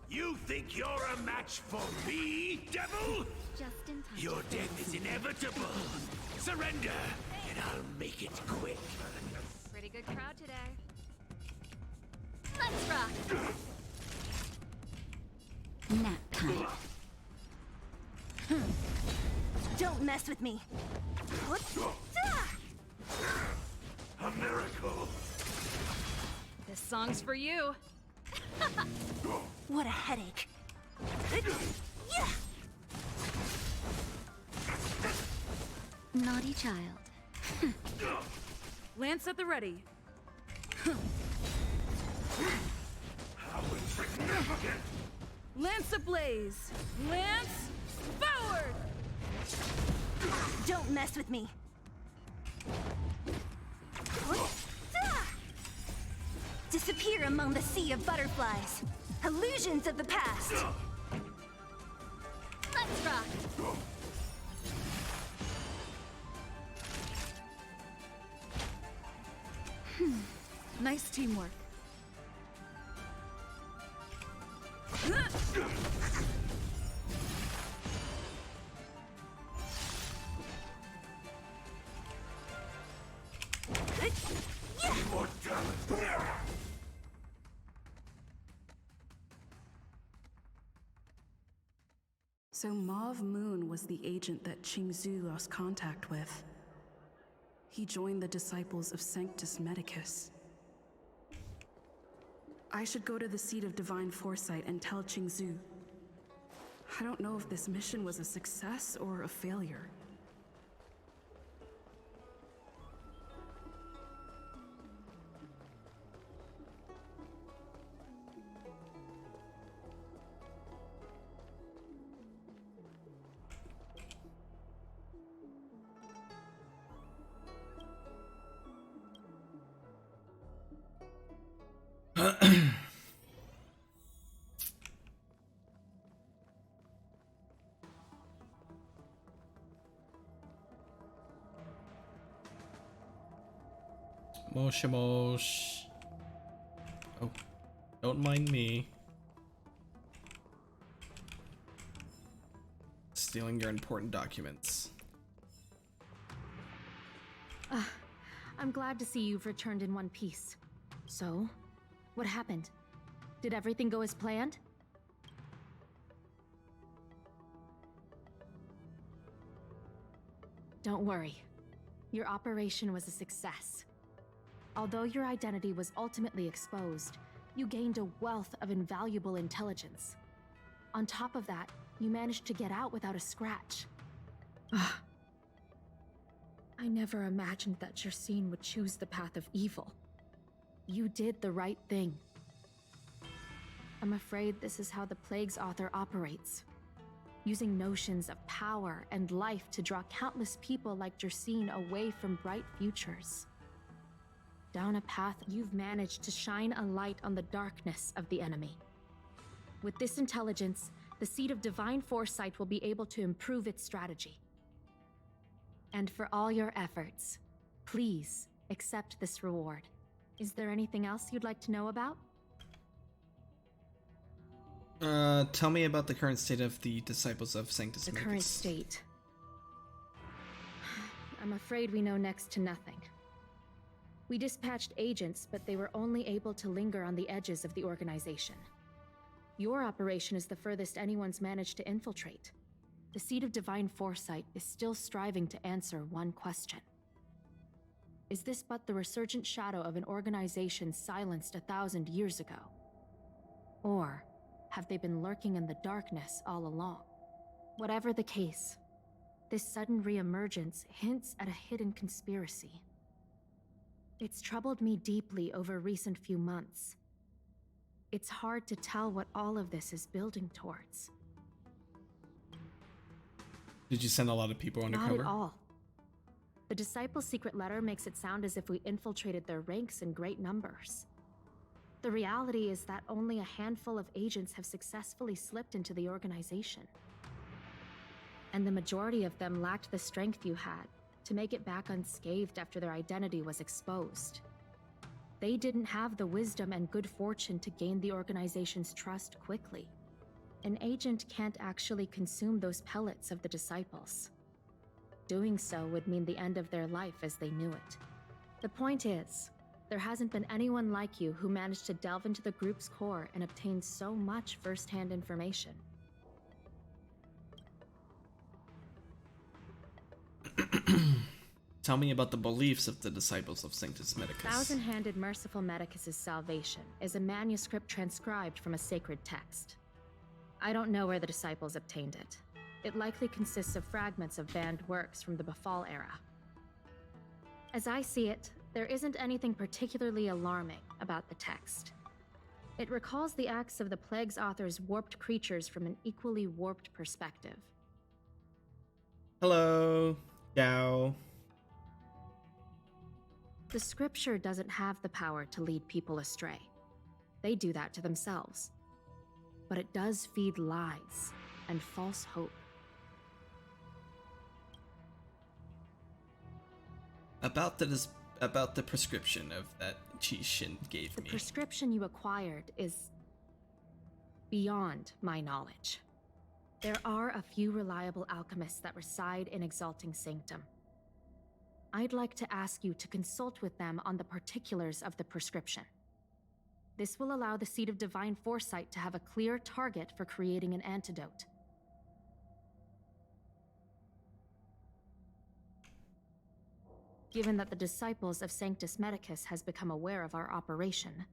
You think you're a match for me, devil? Just in time. Your death is inevitable. Surrender, and I'll make it quick. Pretty good crowd today. Let's rock. Nap time. Don't mess with me. A miracle. This song's for you. What a headache. Naughty child. Lance at the ready. How insignificant. Lance ablaze. Lance forward. Don't mess with me. Disappear among the sea of butterflies. Illusions of the past. Let's rock. Nice teamwork. So Mauve Moon was the agent that Qingzhu lost contact with. He joined the disciples of Sanctus Medicus. I should go to the seat of divine foresight and tell Qingzhu. I don't know if this mission was a success or a failure. Mosh mosh. Oh, don't mind me. Stealing your important documents. I'm glad to see you've returned in one piece. So, what happened? Did everything go as planned? Don't worry. Your operation was a success. Although your identity was ultimately exposed, you gained a wealth of invaluable intelligence. On top of that, you managed to get out without a scratch. I never imagined that Jersine would choose the path of evil. You did the right thing. I'm afraid this is how the Plague's author operates. Using notions of power and life to draw countless people like Jersine away from bright futures. Down a path you've managed to shine a light on the darkness of the enemy. With this intelligence, the Seed of Divine Foresight will be able to improve its strategy. And for all your efforts, please accept this reward. Is there anything else you'd like to know about? Tell me about the current state of the Disciples of Sanctus Medicus. The current state. I'm afraid we know next to nothing. We dispatched agents, but they were only able to linger on the edges of the organization. Your operation is the furthest anyone's managed to infiltrate. The Seed of Divine Foresight is still striving to answer one question. Is this but the resurgent shadow of an organization silenced 1,000 years ago? Or have they been lurking in the darkness all along? Whatever the case, this sudden reemergence hints at a hidden conspiracy. It's troubled me deeply over recent few months. It's hard to tell what all of this is building towards. Did you send a lot of people undercover? Not at all. The Disciples' secret letter makes it sound as if we infiltrated their ranks in great numbers. The reality is that only a handful of agents have successfully slipped into the organization. And the majority of them lacked the strength you had to make it back unscathed after their identity was exposed. They didn't have the wisdom and good fortune to gain the organization's trust quickly. An agent can't actually consume those pellets of the Disciples. Doing so would mean the end of their life as they knew it. The point is, there hasn't been anyone like you who managed to delve into the group's core and obtain so much first-hand information. Tell me about the beliefs of the Disciples of Sanctus Medicus. Thousand-handed Merciful Medicus's salvation is a manuscript transcribed from a sacred text. I don't know where the Disciples obtained it. It likely consists of fragments of banned works from the Befall era. As I see it, there isn't anything particularly alarming about the text. It recalls the acts of the Plague's author's warped creatures from an equally warped perspective. Hello, Yao. The scripture doesn't have the power to lead people astray. They do that to themselves. But it does feed lies and false hope. About the prescription of that Qishin gave me. The prescription you acquired is beyond my knowledge. There are a few reliable alchemists that reside in Exalting Sanctum. I'd like to ask you to consult with them on the particulars of the prescription. This will allow the Seed of Divine Foresight to have a clear target for creating an antidote. given that the disciples of Sanctus Medicus has become aware of our operation.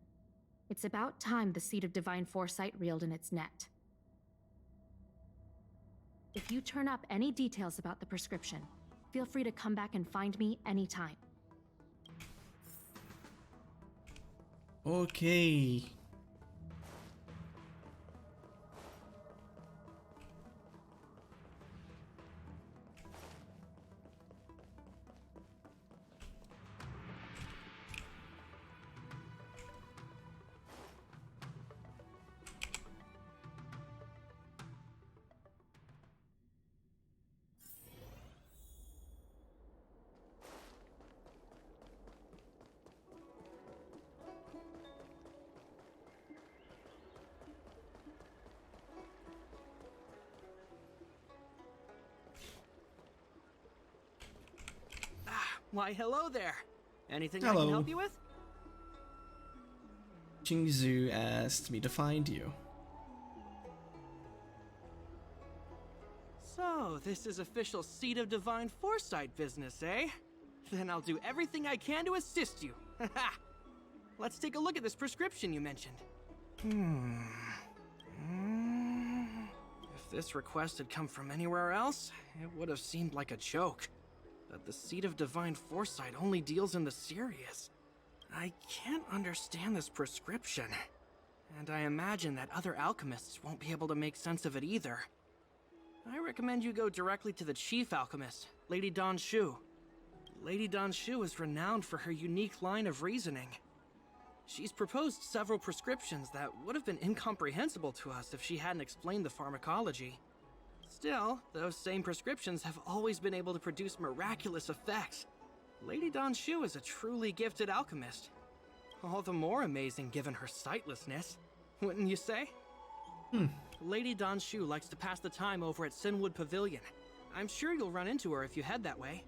It's about time the Seed of Divine Foresight reeled in its net. If you turn up any details about the prescription, feel free to come back and find me anytime. Okay. Why, hello there. Anything I Hello. can help you with? Jingzhu asked me to find you. So, this is official Seed of Divine Foresight business, eh? Then I'll do everything I can to assist you. Let's take a look at this prescription you mentioned. If this request had come from anywhere else, it would have seemed like a joke. But the Seed of Divine Foresight only deals in the serious. I can't understand this prescription. And I imagine that other alchemists won't be able to make sense of it either. I recommend you go directly to the chief alchemist, Lady Dan Shu. Lady Dan Shu is renowned for her unique line of reasoning. She's proposed several prescriptions that would have been incomprehensible to us if she hadn't explained the pharmacology. Still, those same prescriptions have always been able to produce miraculous effects. Lady Dan Shu is a truly gifted alchemist. All the more amazing given her sightlessness, wouldn't you say? Lady Dan Shu likes to pass the time over at Sinwood Pavilion. I'm sure you'll run into her if you head that way.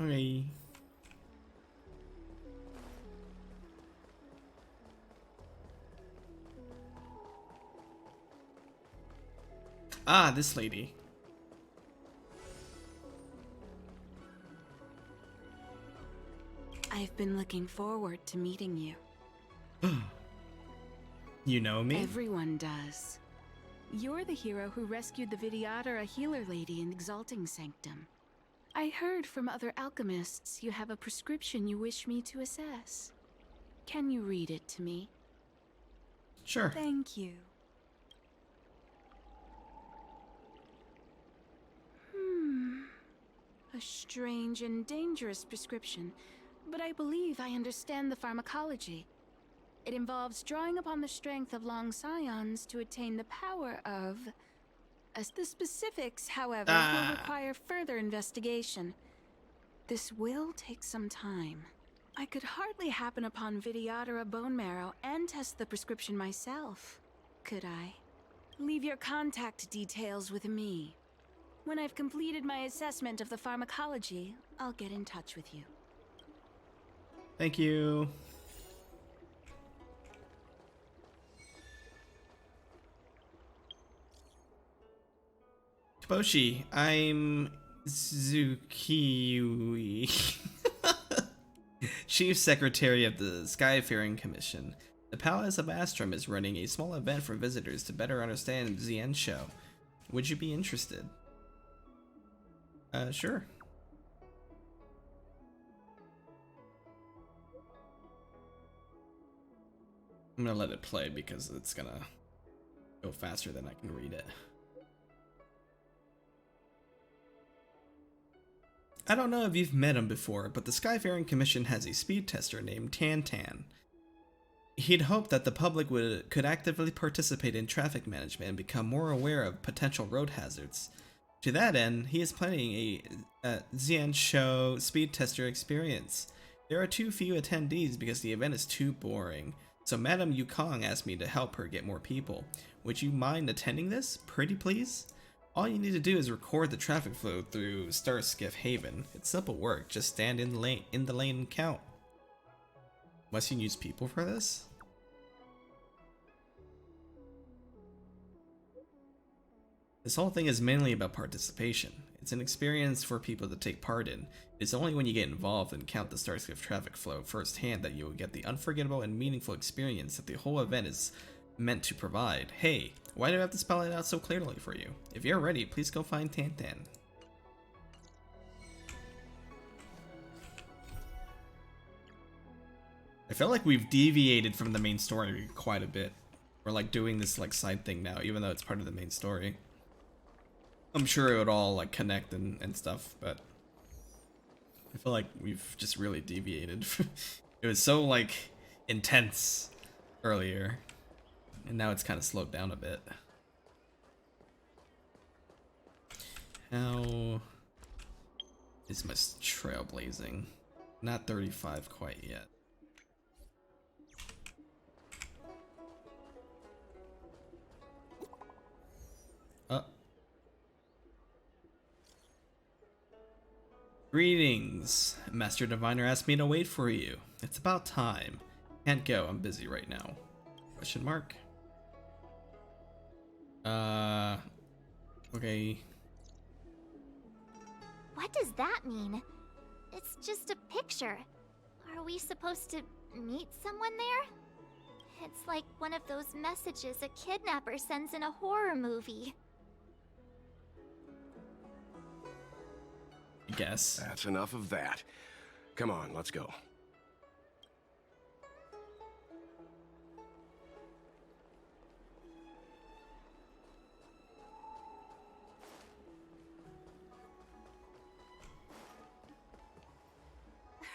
Okay. Ah, this lady. I've been looking forward to meeting you. You know me? Everyone does. You're the hero who rescued the Vidyadhara healer lady in Exalting Sanctum. I heard from other alchemists you have a prescription you wish me to assess. Can you read it to me? Sure. Thank you. A strange and dangerous prescription, but I believe I understand the pharmacology. It involves drawing upon the strength of long scions to attain the power of... As the specifics, however, will require further investigation. This will take some time. I could hardly happen upon Vidyadhara bone marrow and test the prescription myself, could I? Leave your contact details with me. When I've completed my assessment of the pharmacology, I'll get in touch with you. Thank you. Kaboshi, I'm Zukiui, Chief Secretary of the Skyfaring Commission. The Palace of Astrum is running a small event for visitors to better understand Xian Show. Would you be interested? Sure. I'm gonna let it play because it's gonna go faster than I can read it. I don't know if you've met him before, but the Skyfaring Commission has a speed tester named Tan. He'd hoped that the public could actively participate in traffic management and become more aware of potential road hazards. To that end, he is planning a Xian Show speed tester experience. There are too few attendees because the event is too boring, so Madame Yukong asked me to help her get more people. Would you mind attending this, pretty please? All you need to do is record the traffic flow through Starskiff Haven. It's simple work, just stand in the lane and count. Must you use people for this? This whole thing is mainly about participation. It's an experience for people to take part in. It's only when you get involved and count the Starskiff traffic flow firsthand that you will get the unforgettable and meaningful experience that the whole event is meant to provide. Hey, why do I have to spell it out so clearly for you? If you're ready, please go find Tantan. I feel like we've deviated from the main story quite a bit. We're like doing this like side thing now, even though it's part of the main story. I'm sure it would all like connect and stuff, but I feel like we've just really deviated. It was so like intense earlier, and now it's kind of slowed down a bit. How is my trailblazing? Not 35 quite yet. Greetings. Master Diviner asked me to wait for you. It's about time. Can't go, I'm busy right now. Question mark? Okay. What does that mean? It's just a picture. Are we supposed to meet someone there? It's like one of those messages a kidnapper sends in a horror movie. I guess. That's enough of that. Come on, let's go.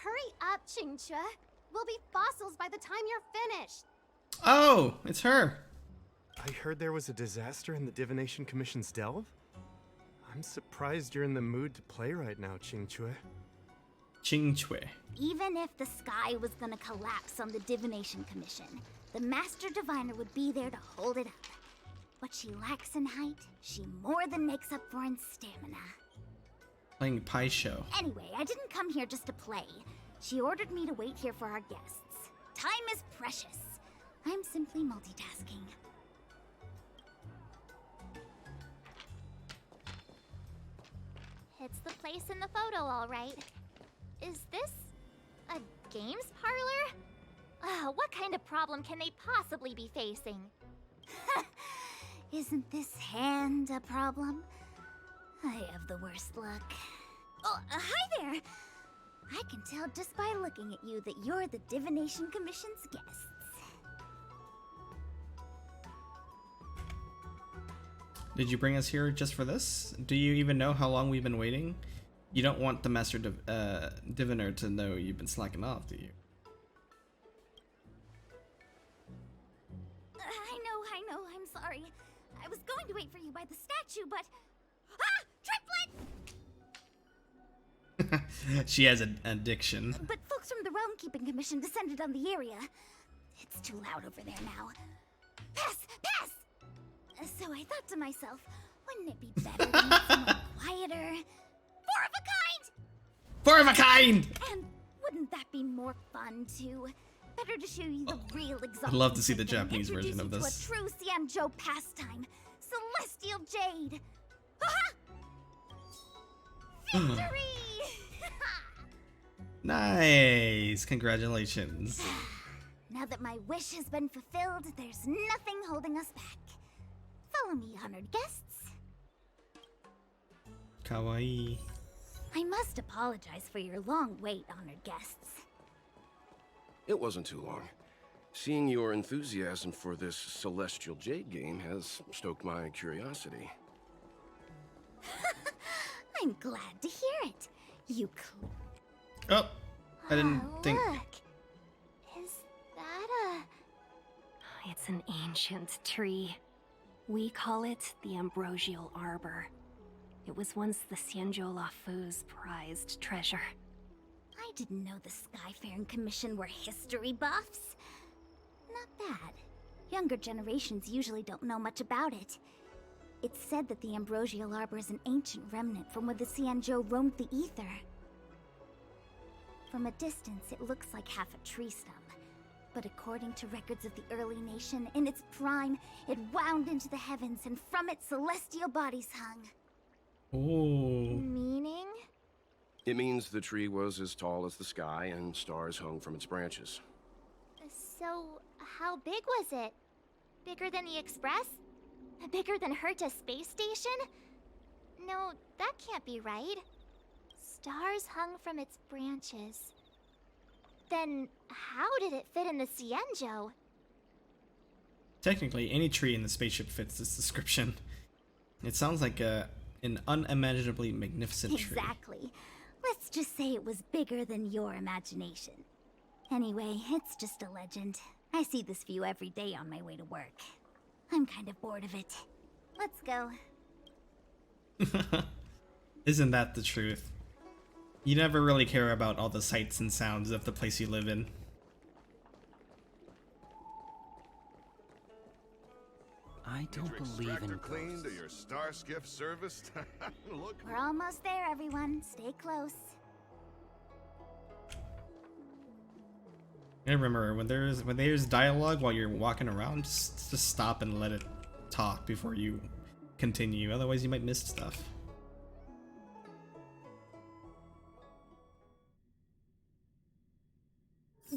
Hurry up, Qingque. We'll be fossils by the time you're finished. Oh, it's her. I heard there was a disaster in the Divination Commission's delve? I'm surprised you're in the mood to play right now, Qingque. Qingque. Even if the sky was gonna collapse on the Divination Commission, the Master Diviner would be there to hold it up. What she lacks in height, she more than makes up for in stamina. Playing Pie Show. Anyway, I didn't come here just to play. She ordered me to wait here for our guests. Time is precious. I'm simply multitasking. It's the place in the photo, all right. Is this a games parlor? What kind of problem can they possibly be facing? Isn't this hand a problem? I have the worst luck. Oh, hi there! I can tell just by looking at you that you're the Divination Commission's guests. Did you bring us here just for this? Do you even know how long we've been waiting? You don't want the Master Diviner to know you've been slacking off, do you? I know, I'm sorry. I was going to wait for you by the statue, but... Triplet! She has an addiction. But folks from the Realm Keeping Commission descended on the area. It's too loud over there now. Pass! Pass! So I thought to myself, wouldn't it be better to meet someone quieter? Four of a kind! Four of a kind! And wouldn't that be more fun too? Better to show you the real exalted. I'd love to see the system, Japanese version of introduce this. you to a true Xianzhou pastime, Celestial Jade. Ha-ha! Victory! Nice! Congratulations. Now that my wish has been fulfilled, there's nothing holding us back. Follow me, honored guests. Kawaii. I must apologize for your long wait, honored guests. It wasn't too long. Seeing your enthusiasm for this Celestial Jade game has stoked my curiosity. I'm glad to hear it. You Oh, I didn't think. Look. Is that a... It's an ancient tree. We call it the Ambrosial Arbor. It was once the Xianzhou Lafu's prized treasure. I didn't know the Skyfaring Commission were history buffs. Not bad. Younger generations usually don't know much about it. It's said that the Ambrosial Arbor is an ancient remnant from when the Xianzhou roamed the ether. From a distance, it looks like half a tree stump. But according to records of the early nation, in its prime, it wound into the heavens, and from it celestial bodies hung. Ooh. Meaning? It means the tree was as tall as the sky and stars hung from its branches. So, how big was it? Bigger than the Express? Bigger than Herta Space Station? No, that can't be right. Stars hung from its branches. Then, how did it fit in the Cienjo? Technically, any tree in the spaceship fits this description. It sounds like an unimaginably magnificent tree. Exactly. Let's just say it was bigger than your imagination. Anyway, it's just a legend. I see this view every day on my way to work. I'm kind of bored of it. Let's go. Isn't that the truth? You never really care about all the sights and sounds of the place you live in. I don't believe in clean to your star skiff serviced. Look. We're almost there, everyone. Stay close. I remember when there's dialogue while you're walking around, just stop and let it talk before you continue. Otherwise, you might miss stuff.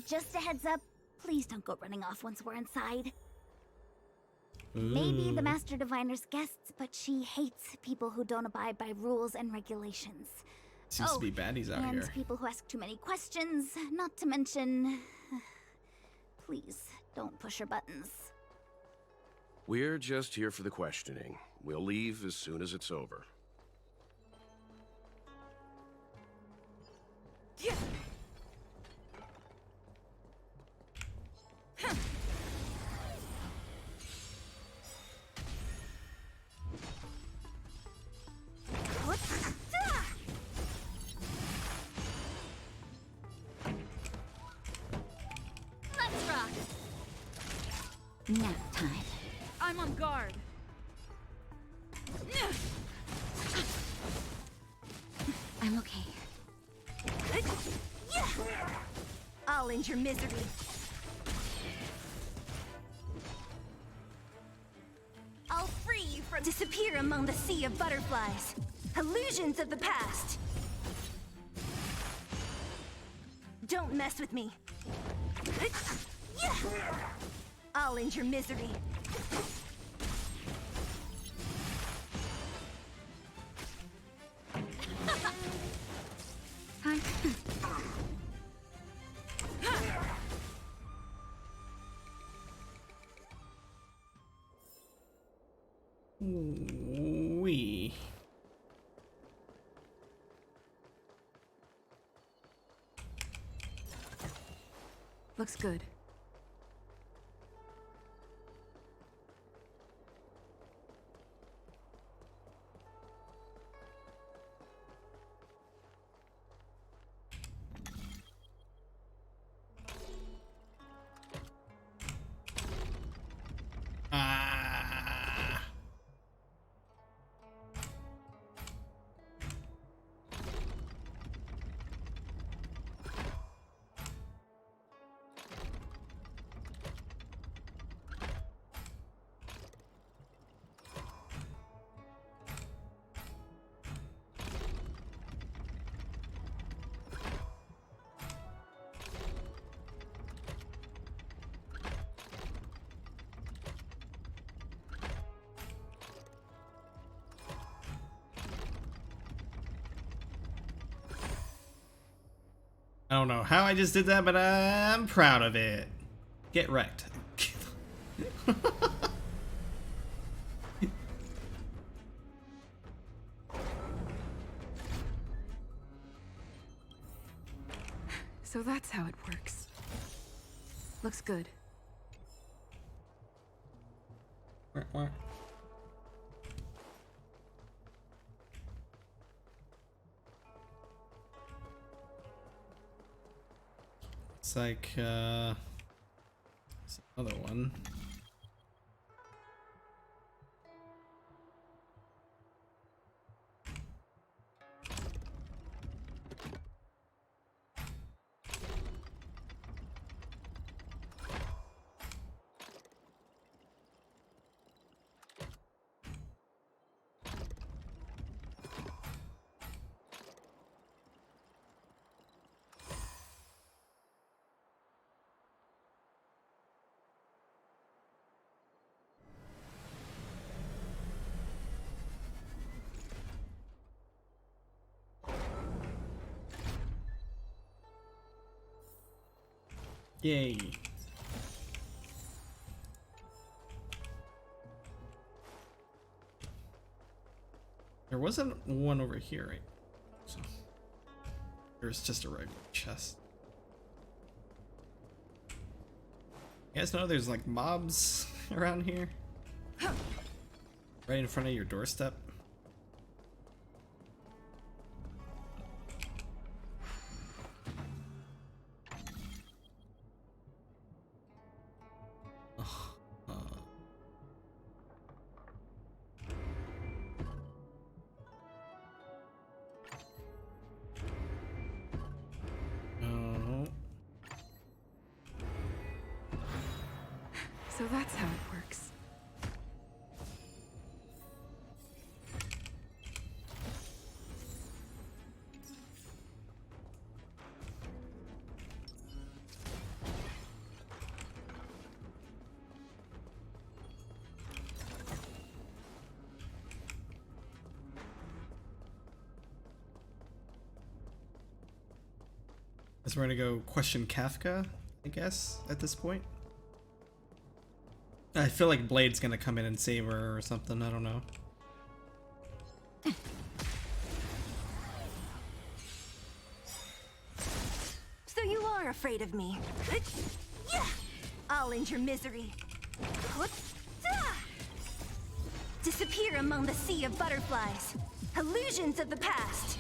Just a heads up, please don't go running off once we're inside. Maybe the Master Diviner's guests, but she hates people who don't abide by rules and regulations. Seems to be baddies out and here. people who ask too many questions, not to mention... Please, don't push her buttons. We're just here for the questioning. We'll leave as soon as it's over. Yeah. Let's rock. Nap time. I'm on guard. I'm okay. I'll end your misery. I'll free you from disappear among the sea of butterflies. Illusions of the past. Don't mess with me. I'll end your misery. Wee. Looks good. I don't know how I just did that, but I'm proud of it. Get wrecked. So that's how it works. Looks good. It's like, there's another one. Yay. There wasn't one over here, right? So there's just a regular chest. You guys know there's like mobs around here? Right in front of your doorstep? So that's how it works. Guess we're gonna go question Kafka, I guess, at this point. I feel like Blade's gonna come in and save her or something, I don't know. So you are afraid of me. I'll end your misery. Disappear among the sea of butterflies. Illusions of the past.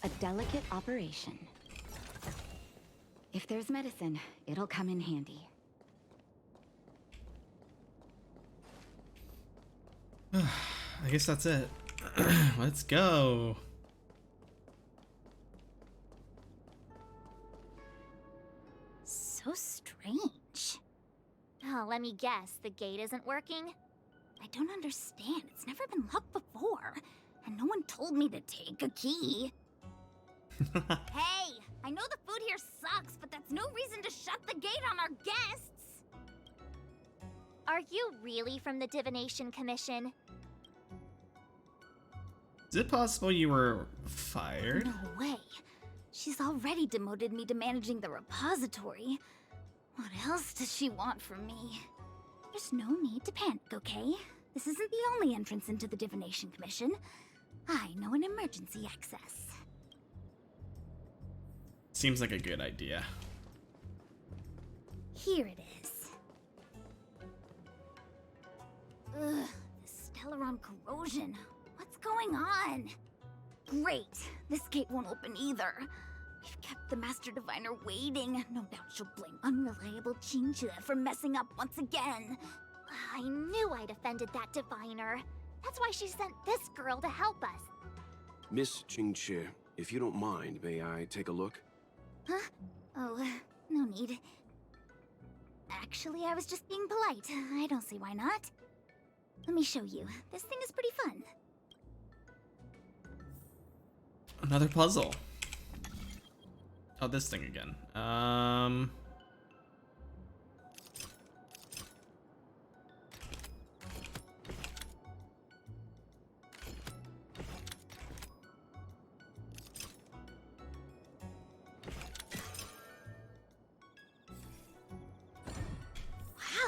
A delicate operation. If there's medicine, it'll come in handy. I guess that's it. Let's go. So strange. Oh, let me guess, the gate isn't working? I don't understand. It's never been locked before. And no one told me to take a key. Hey, I know the food here sucks, but that's no reason to shut the gate on our guests. Are you really from the Divination Commission? Is it possible you were fired? No way. She's already demoted me to managing the repository. What else does she want from me? There's no need to panic, okay? This isn't the only entrance into the Divination Commission. I know an emergency access. Seems like a good idea. Here it is. Ugh, this Stellaron corrosion. What's going on? Great. This gate won't open either. We've kept the Master Diviner waiting. No doubt she'll blame unreliable Chinchilla for messing up once again. I knew I'd offended that Diviner. That's why she sent this girl to help us. Miss Qingqi, if you don't mind, may I take a look? Huh? Oh, no need. Actually, I was just being polite. I don't see why not. Let me show you. This thing is pretty fun. Another puzzle. Oh, this thing again.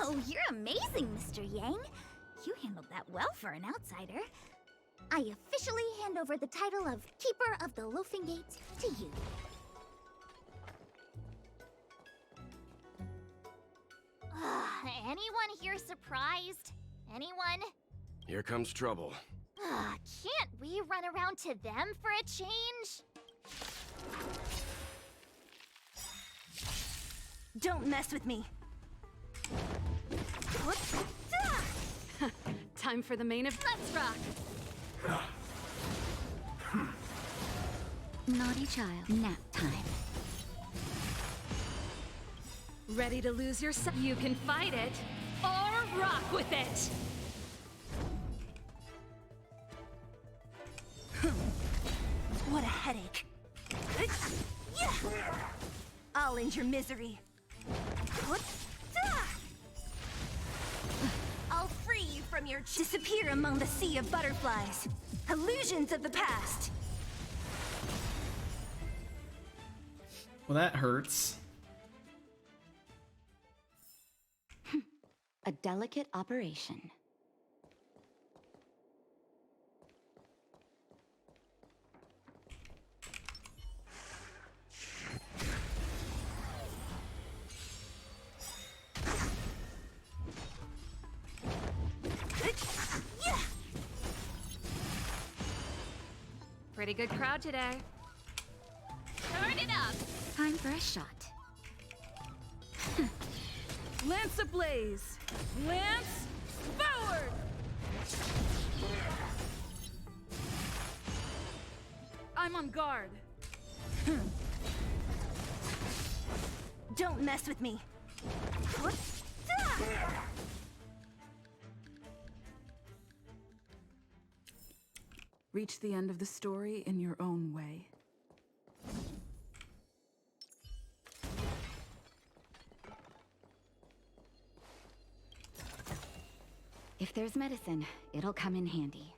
Wow, you're amazing, Mr. Yang. You handled that well for an outsider. I officially hand over the title of Keeper of the Loafing Gate to you. Anyone here surprised? Anyone? Here comes trouble. Can't we run around to them for a change? Don't mess with me. Time for the main event. Let's rock! Naughty child, nap time. Ready to lose yourself? You can fight it or rock with it. What a headache. I'll end your misery. I'll free you from your disappear among the sea of butterflies. Illusions of the past. Well, that hurts. A delicate operation. Pretty good crowd today. Turn it up! Time for a shot. Lance ablaze! Lance forward! I'm on guard. Don't mess with me. Reach the end of the story in your own way. If there's medicine, it'll come in handy.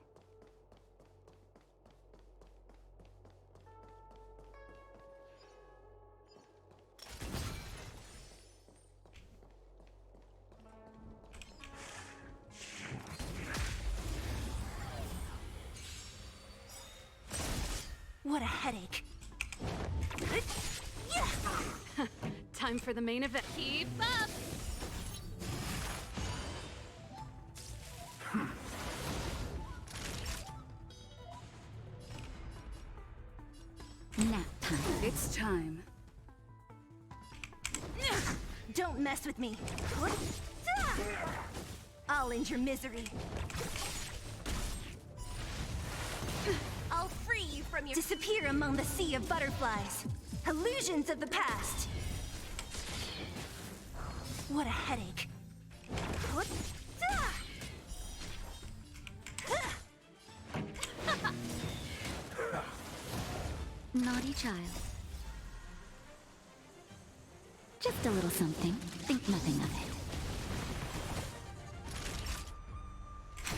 What a headache. Time for the main event. Keep up! Nap time. It's time. Don't mess with me. I'll end your misery. I'll free you from your... Disappear among the sea of butterflies. Illusions of the past. What a headache. Naughty child. Just a little something. Think nothing of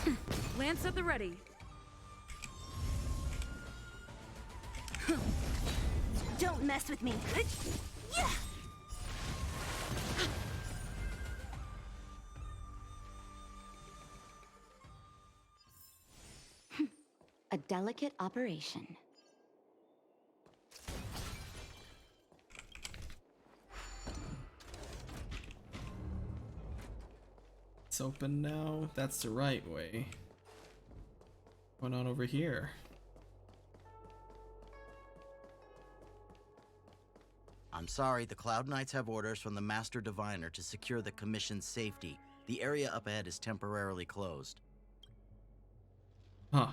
it. Lance at the ready. Don't mess with me. A delicate operation. It's open now. That's the right way. What's going on over here? I'm sorry, the Cloud Knights have orders from the Master Diviner to secure the Commission's safety. The area up ahead is temporarily closed. Huh.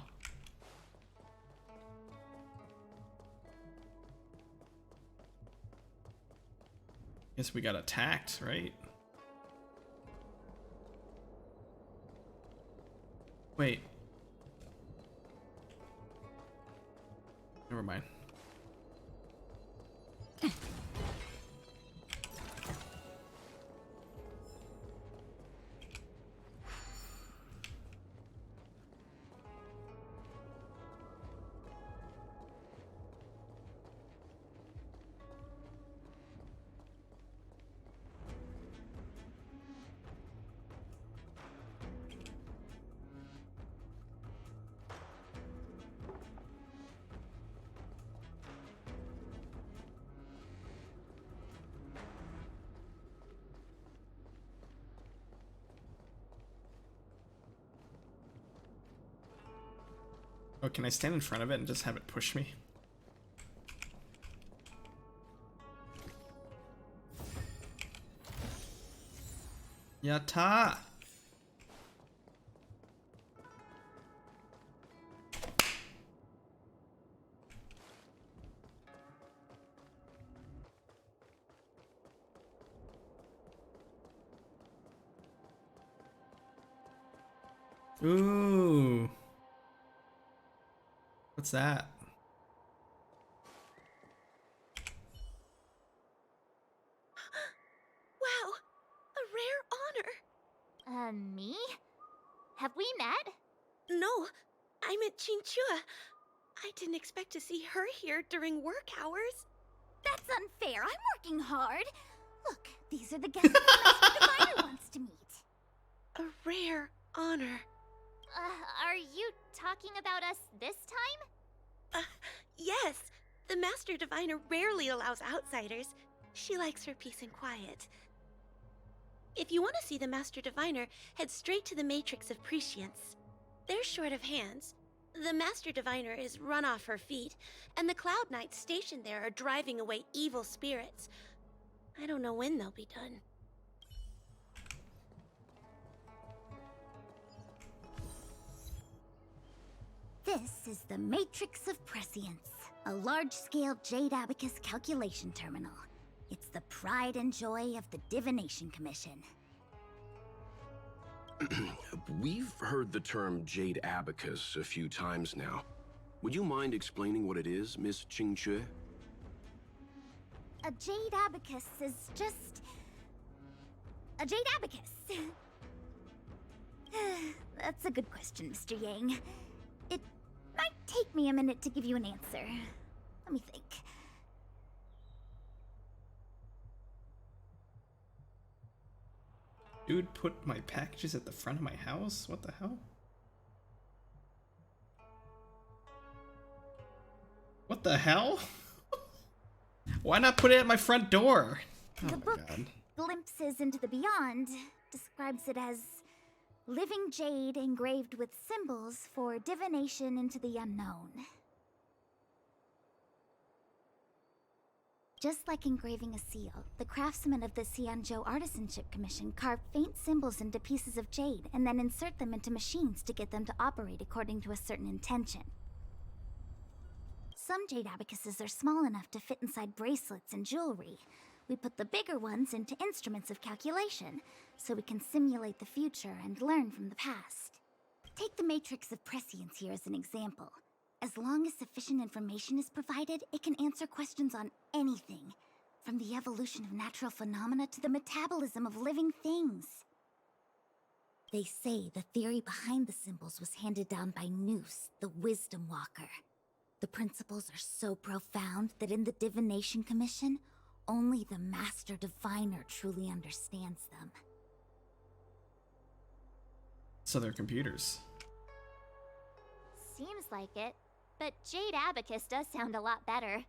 Guess we got attacked, right? Wait. Never mind. Oh, can I stand in front of it and just have it push me? Yatta! Ooh. What's that? Wow, a rare honor. Me? Have we met? No, I'm at Chinchua. I didn't expect to see her here during work hours. That's unfair. I'm working hard. Look, these are the guests the Master Diviner wants to meet. A rare honor. Are you talking about us this time? Yes. The Master Diviner rarely allows outsiders. She likes her peace and quiet. If you want to see the Master Diviner, head straight to the Matrix of Prescience. They're short of hands. The Master Diviner is run off her feet, and the Cloud Knights stationed there are driving away evil spirits. I don't know when they'll be done. This is the Matrix of Prescience, a large-scale Jade Abacus calculation terminal. It's the pride and joy of the Divination Commission. We've heard the term Jade Abacus a few times now. Would you mind explaining what it is, Miss Qingque? A Jade Abacus is just... a Jade Abacus. That's a good question, Mr. Yang. It might take me a minute to give you an answer. Let me think. Dude put my packages at the front of my house? What the hell? What the hell? Why not put it at my front door? The book, Glimpses into the Beyond, describes it as living jade engraved with symbols for divination into the unknown. Just like engraving a seal, the craftsmen of the Xianzhou Artisanship Commission carve faint symbols into pieces of jade and then insert them into machines to get them to operate according to a certain intention. Some jade abacuses are small enough to fit inside bracelets and jewelry. We put the bigger ones into instruments of calculation, so we can simulate the future and learn from the past. Take the Matrix of Prescience here as an example. As long as sufficient information is provided, it can answer questions on anything, from the evolution of natural phenomena to the metabolism of living things. They say the theory behind the symbols was handed down by Noose, the Wisdom Walker. The principles are so profound that in the Divination Commission, only the Master Diviner truly understands them. So they're computers. Seems like it. But Jade Abacus does sound a lot better.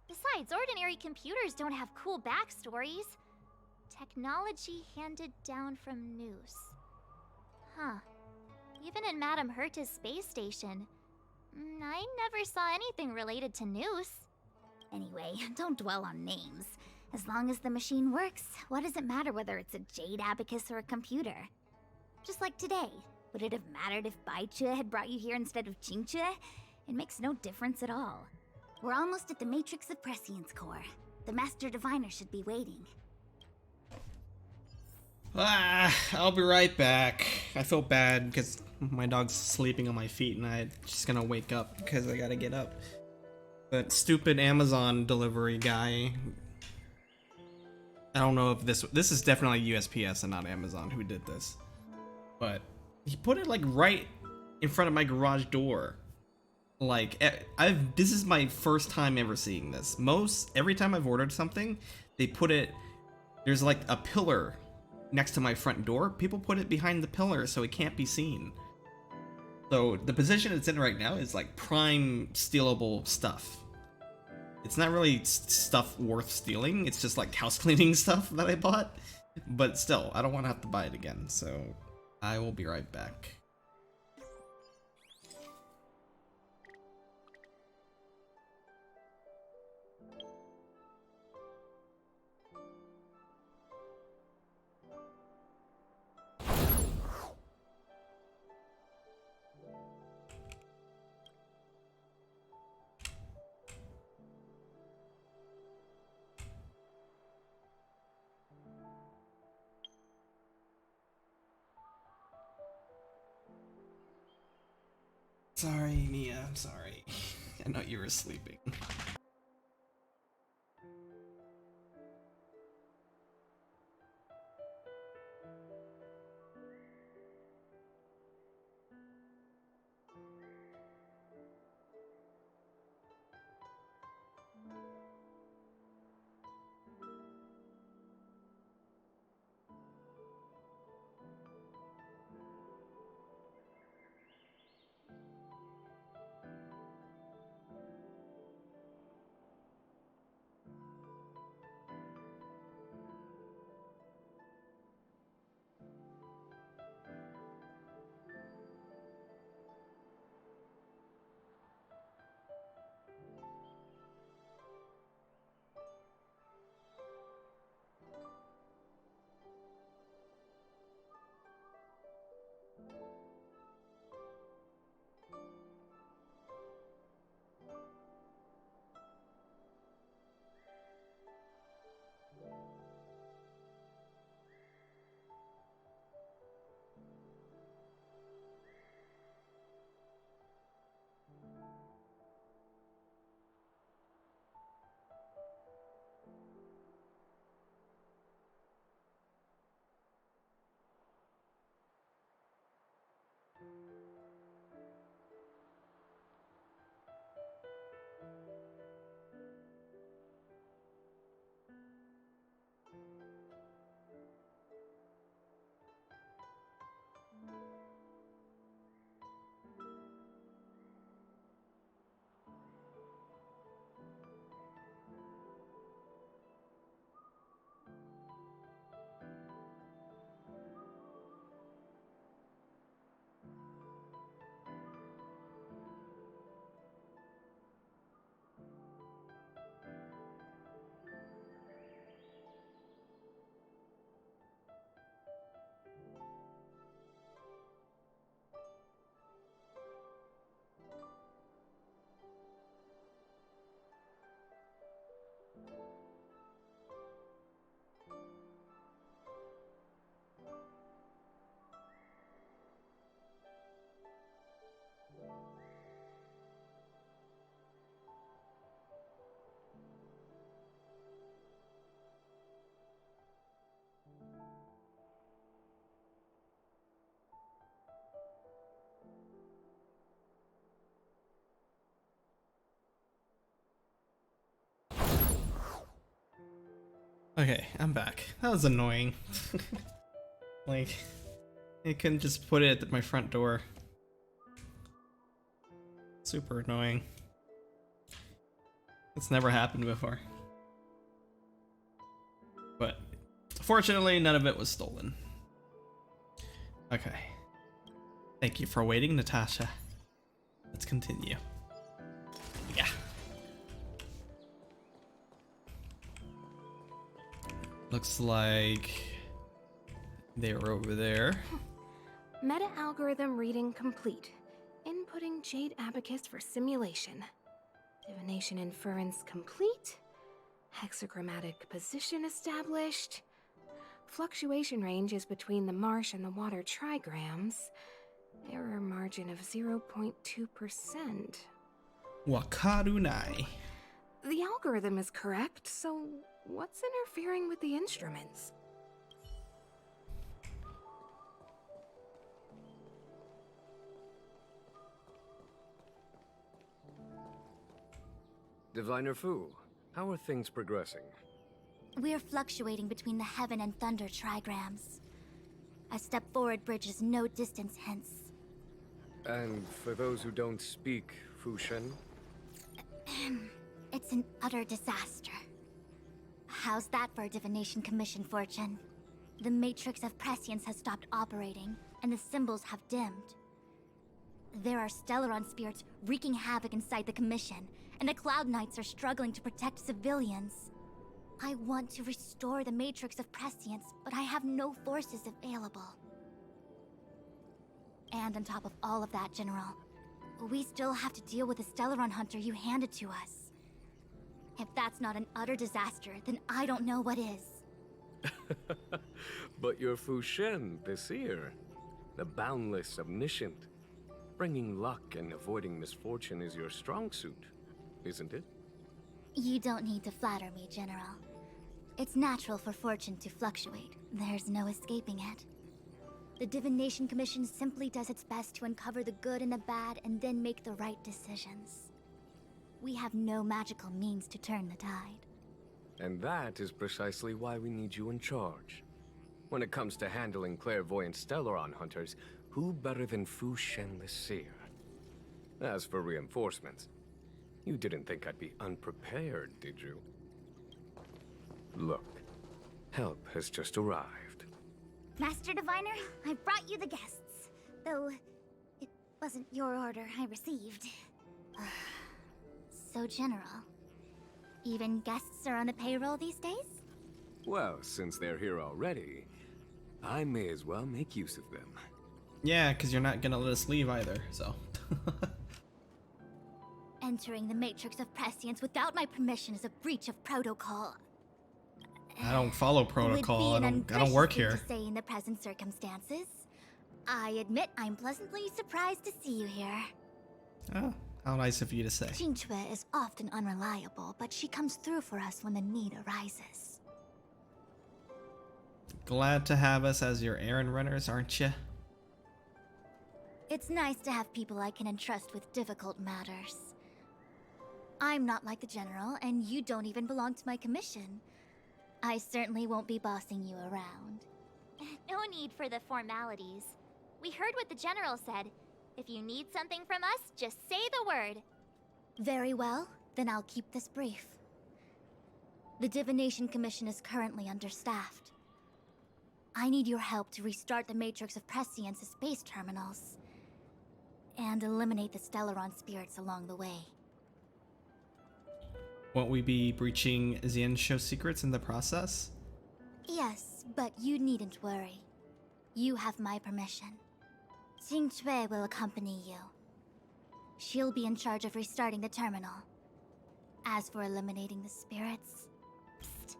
Besides, ordinary computers don't have cool backstories. Technology handed down from Noose. Huh. Even in Madame Herta's space station, I never saw anything related to Noose. Anyway, don't dwell on names. As long as the machine works, what does it matter whether it's a Jade Abacus or a computer? Just like today, would it have mattered if Baichue had brought you here instead of Qingque? It makes no difference at all. We're almost at the Matrix of Prescience core. The Master Diviner should be waiting. I'll be right back. I feel bad because my dog's sleeping on my feet and I'm just gonna wake up because I gotta get up. That stupid Amazon delivery guy. I don't know if this is definitely USPS and not Amazon who did this. But he put it like right in front of my garage door. Like, this is my first time ever seeing this. Every time I've ordered something, they put it, there's like a pillar next to my front door. People put it behind the pillar so it can't be seen. So the position it's in right now is like prime stealable stuff. It's not really stuff worth stealing. It's just like house cleaning stuff that I bought. But still, I don't want to have to buy it again. So I will be right back. Sorry, Mia, I'm sorry. I know you were sleeping. Okay, I'm back. That was annoying. Like, I couldn't just put it at my front door. Super annoying. It's never happened before. But fortunately, none of it was stolen. Okay. Thank you for waiting, Natasha. Let's continue. Yeah. Looks like they were over there. Meta-algorithm reading complete. Inputting Jade Abacus for simulation. Divination inference complete. Hexagrammatic position established. Fluctuation range is between the marsh and the water trigrams. Error margin of 0.2%. Wakarunai. The algorithm is correct, so what's interfering with the instruments? Diviner Fu, how are things progressing? We're fluctuating between the heaven and thunder trigrams. A step forward bridges no distance hence. And for those who don't speak Fushen? It's an utter disaster. How's that for a divination commission, Fortune? The matrix of prescience has stopped operating, and the symbols have dimmed. There are Stellaron spirits wreaking havoc inside the commission, and the Cloud Knights are struggling to protect civilians. I want to restore the matrix of prescience, but I have no forces available. And on top of all of that, General, we still have to deal with the Stellaron hunter you handed to us. If that's not an utter disaster, then I don't know what is. But you're Fushen, the seer. The boundless, omniscient. Bringing luck and avoiding misfortune is your strong suit, isn't it? You don't need to flatter me, General. It's natural for fortune to fluctuate. There's no escaping it. The Divination Commission simply does its best to uncover the good and the bad and then make the right decisions. We have no magical means to turn the tide. And that is precisely why we need you in charge. When it comes to handling clairvoyant Stellaron hunters, who better than Fushen the Seer? As for reinforcements, you didn't think I'd be unprepared, did you? Look, help has just arrived. Master Diviner, I brought you the guests. Though, it wasn't your order I received. So, General, even guests are on the payroll these days? Well, since they're here already, I may as well make use of them. Yeah, because you're not gonna let us leave either, so. Entering the matrix of prescience without my permission is a breach of protocol. I don't follow protocol. I don't work here. To say in the present circumstances. I admit I'm pleasantly surprised to see you here. Oh, how nice of you to say. Qingque is often unreliable, but she comes through for us when the need arises. Glad to have us as your errand runners, aren't you? It's nice to have people I can entrust with difficult matters. I'm not like the General, and you don't even belong to my commission. I certainly won't be bossing you around. No need for the formalities. We heard what the General said. If you need something from us, just say the word. Very well, then I'll keep this brief. The Divination Commission is currently understaffed. I need your help to restart the Matrix of Prescience's space terminals. And eliminate the Stellaron spirits along the way. Won't we be breaching Xianzhou secrets in the process? Yes, but you needn't worry. You have my permission. Qingque will accompany you. She'll be in charge of restarting the terminal. As for eliminating the spirits... Psst.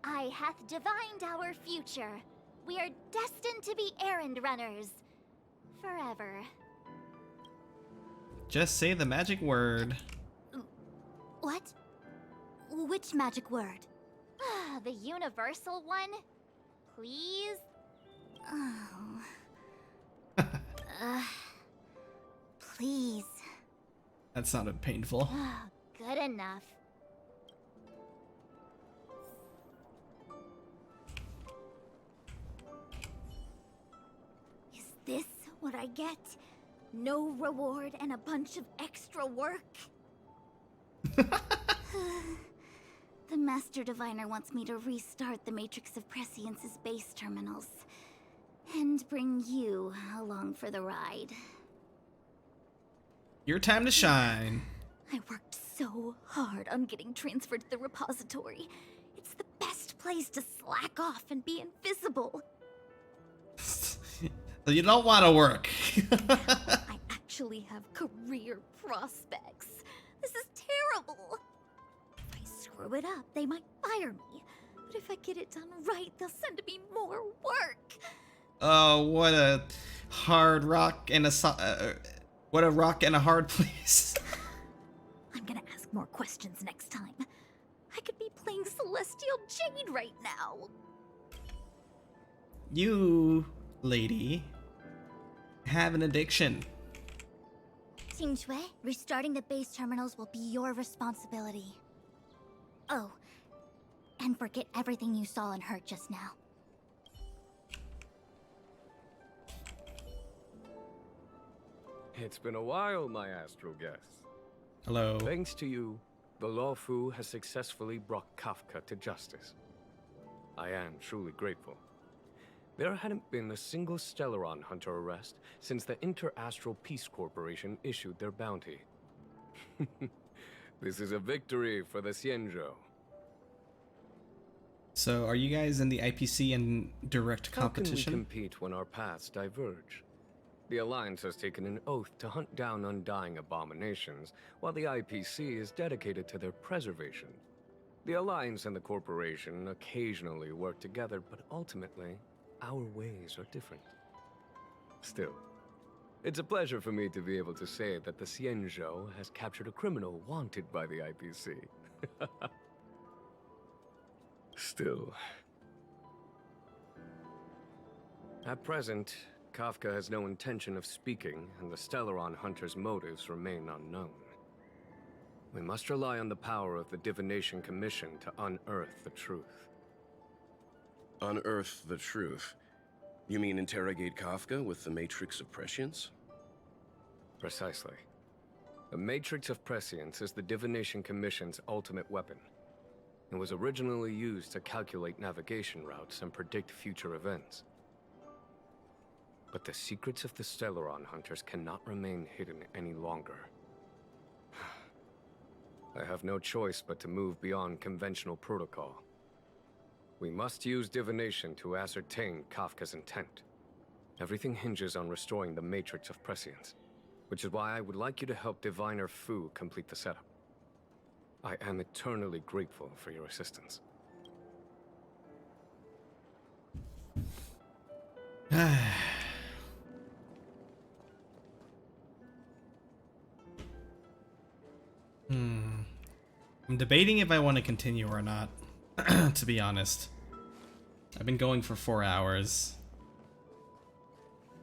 I hath divined our future. We are destined to be errand runners. Forever. Just say the magic word. What? Which magic word? The universal one? Please? Oh. Please. That sounded painful. Good enough. I get? No reward and a bunch of extra work? The Master Diviner wants me to restart the Matrix of Prescience's base terminals. And bring you along for the ride. Your time to shine. I worked so hard on getting transferred to the repository. It's the best place to slack off and be invisible. You don't want to work. I actually have career prospects. This is terrible. If I screw it up, they might fire me. But if I get it done right, they'll send me more work. Oh, what a hard rock and what a rock and a hard place. I'm gonna ask more questions next time. I could be playing Celestial Jade right now. You, lady, have an addiction. Xingxue, restarting the base terminals will be your responsibility. Oh, and forget everything you saw and heard just now. It's been a while, my astral guest. Hello. Thanks to you, the Lawfu has successfully brought Kafka to justice. I am truly grateful. There hadn't been a single Stellaron hunter arrest since the Inter-Astral Peace Corporation issued their bounty. This is a victory for the Xianzhou. So, are you guys in the IPC in direct competition? How can we compete when our paths diverge? The Alliance has taken an oath to hunt down undying abominations, while the IPC is dedicated to their preservation. The Alliance and the Corporation occasionally work together, but ultimately, our ways are different. Still, it's a pleasure for me to be able to say that the Xianzhou has captured a criminal wanted by the IPC. Still. At present, Kafka has no intention of speaking, and the Stellaron hunter's motives remain unknown. We must rely on the power of the Divination Commission to unearth the truth. Unearth the truth? You mean interrogate Kafka with the Matrix of Prescience? Precisely. The Matrix of Prescience is the Divination Commission's ultimate weapon. It was originally used to calculate navigation routes and predict future events. But the secrets of the Stellaron hunters cannot remain hidden any longer. I have no choice but to move beyond conventional protocol. We must use divination to ascertain Kafka's intent. Everything hinges on restoring the Matrix of Prescience, which is why I would like you to help Diviner Fu complete the setup. I am eternally grateful for your assistance. I'm debating if I want to continue or not, to be honest. I've been going for 4 hours.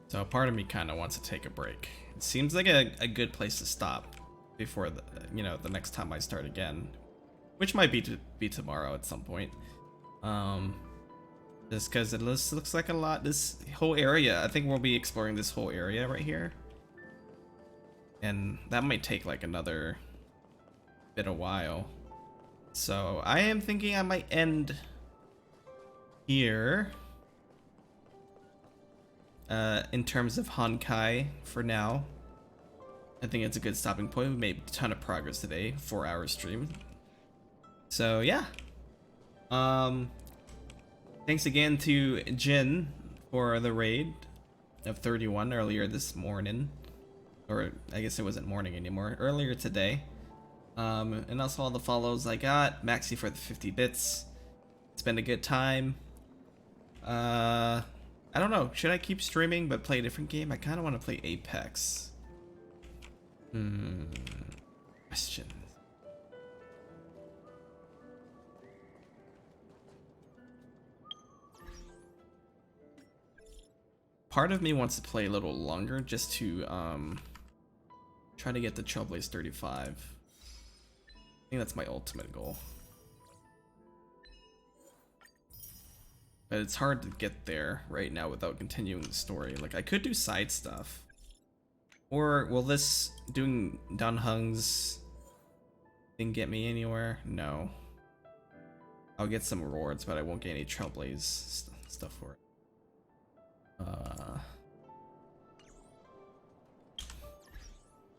So part of me kind of wants to take a break. It seems like a good place to stop before the, the next time I start again. Which might be tomorrow at some point. Just because it looks like a lot. This whole area, I think we'll be exploring this whole area right here. And that might take like another bit a while. So I am thinking I might end here. In terms of Honkai for now. I think it's a good stopping point. We made a ton of progress today. 4-hour stream. So yeah. Thanks again to Jin for the raid of 31 earlier this morning. Or I guess it wasn't morning anymore. Earlier today. And also all the follows I got. Maxi for the 50 bits. It's been a good time. I don't know. Should I keep streaming but play a different game? I kind of want to play Apex. Question. Part of me wants to play a little longer just to try to get the Trailblaze 35. I think that's my ultimate goal. But it's hard to get there right now without continuing the story. Like, I could do side stuff. Or will this doing Dan Hung's thing get me anywhere? No. I'll get some rewards, but I won't get any Trailblaze stuff for it.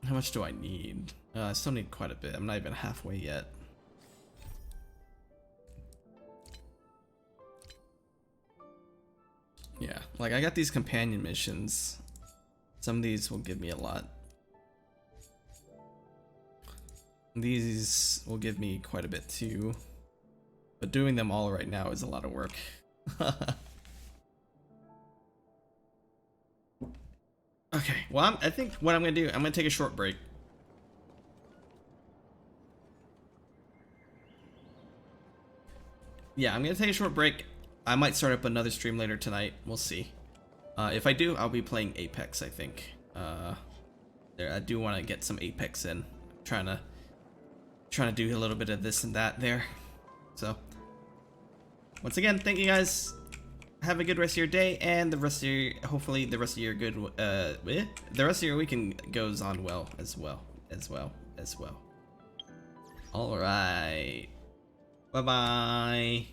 How much do I need? I still need quite a bit. I'm not even halfway yet. Yeah, like I got these companion missions. Some of these will give me a lot. These will give me quite a bit too. But doing them all right now is a lot of work. Okay, well, I think what I'm gonna do, I'm gonna take a short break. Yeah, I'm gonna take a short break. I might start up another stream later tonight. We'll see. If I do, I'll be playing Apex, I think. I do want to get some Apex in. Trying to do a little bit of this and that there. So, once again, thank you guys. Have a good rest of your day, and the rest of your, hopefully the rest of your the rest of your weekend goes on well as well. All right. Bye bye.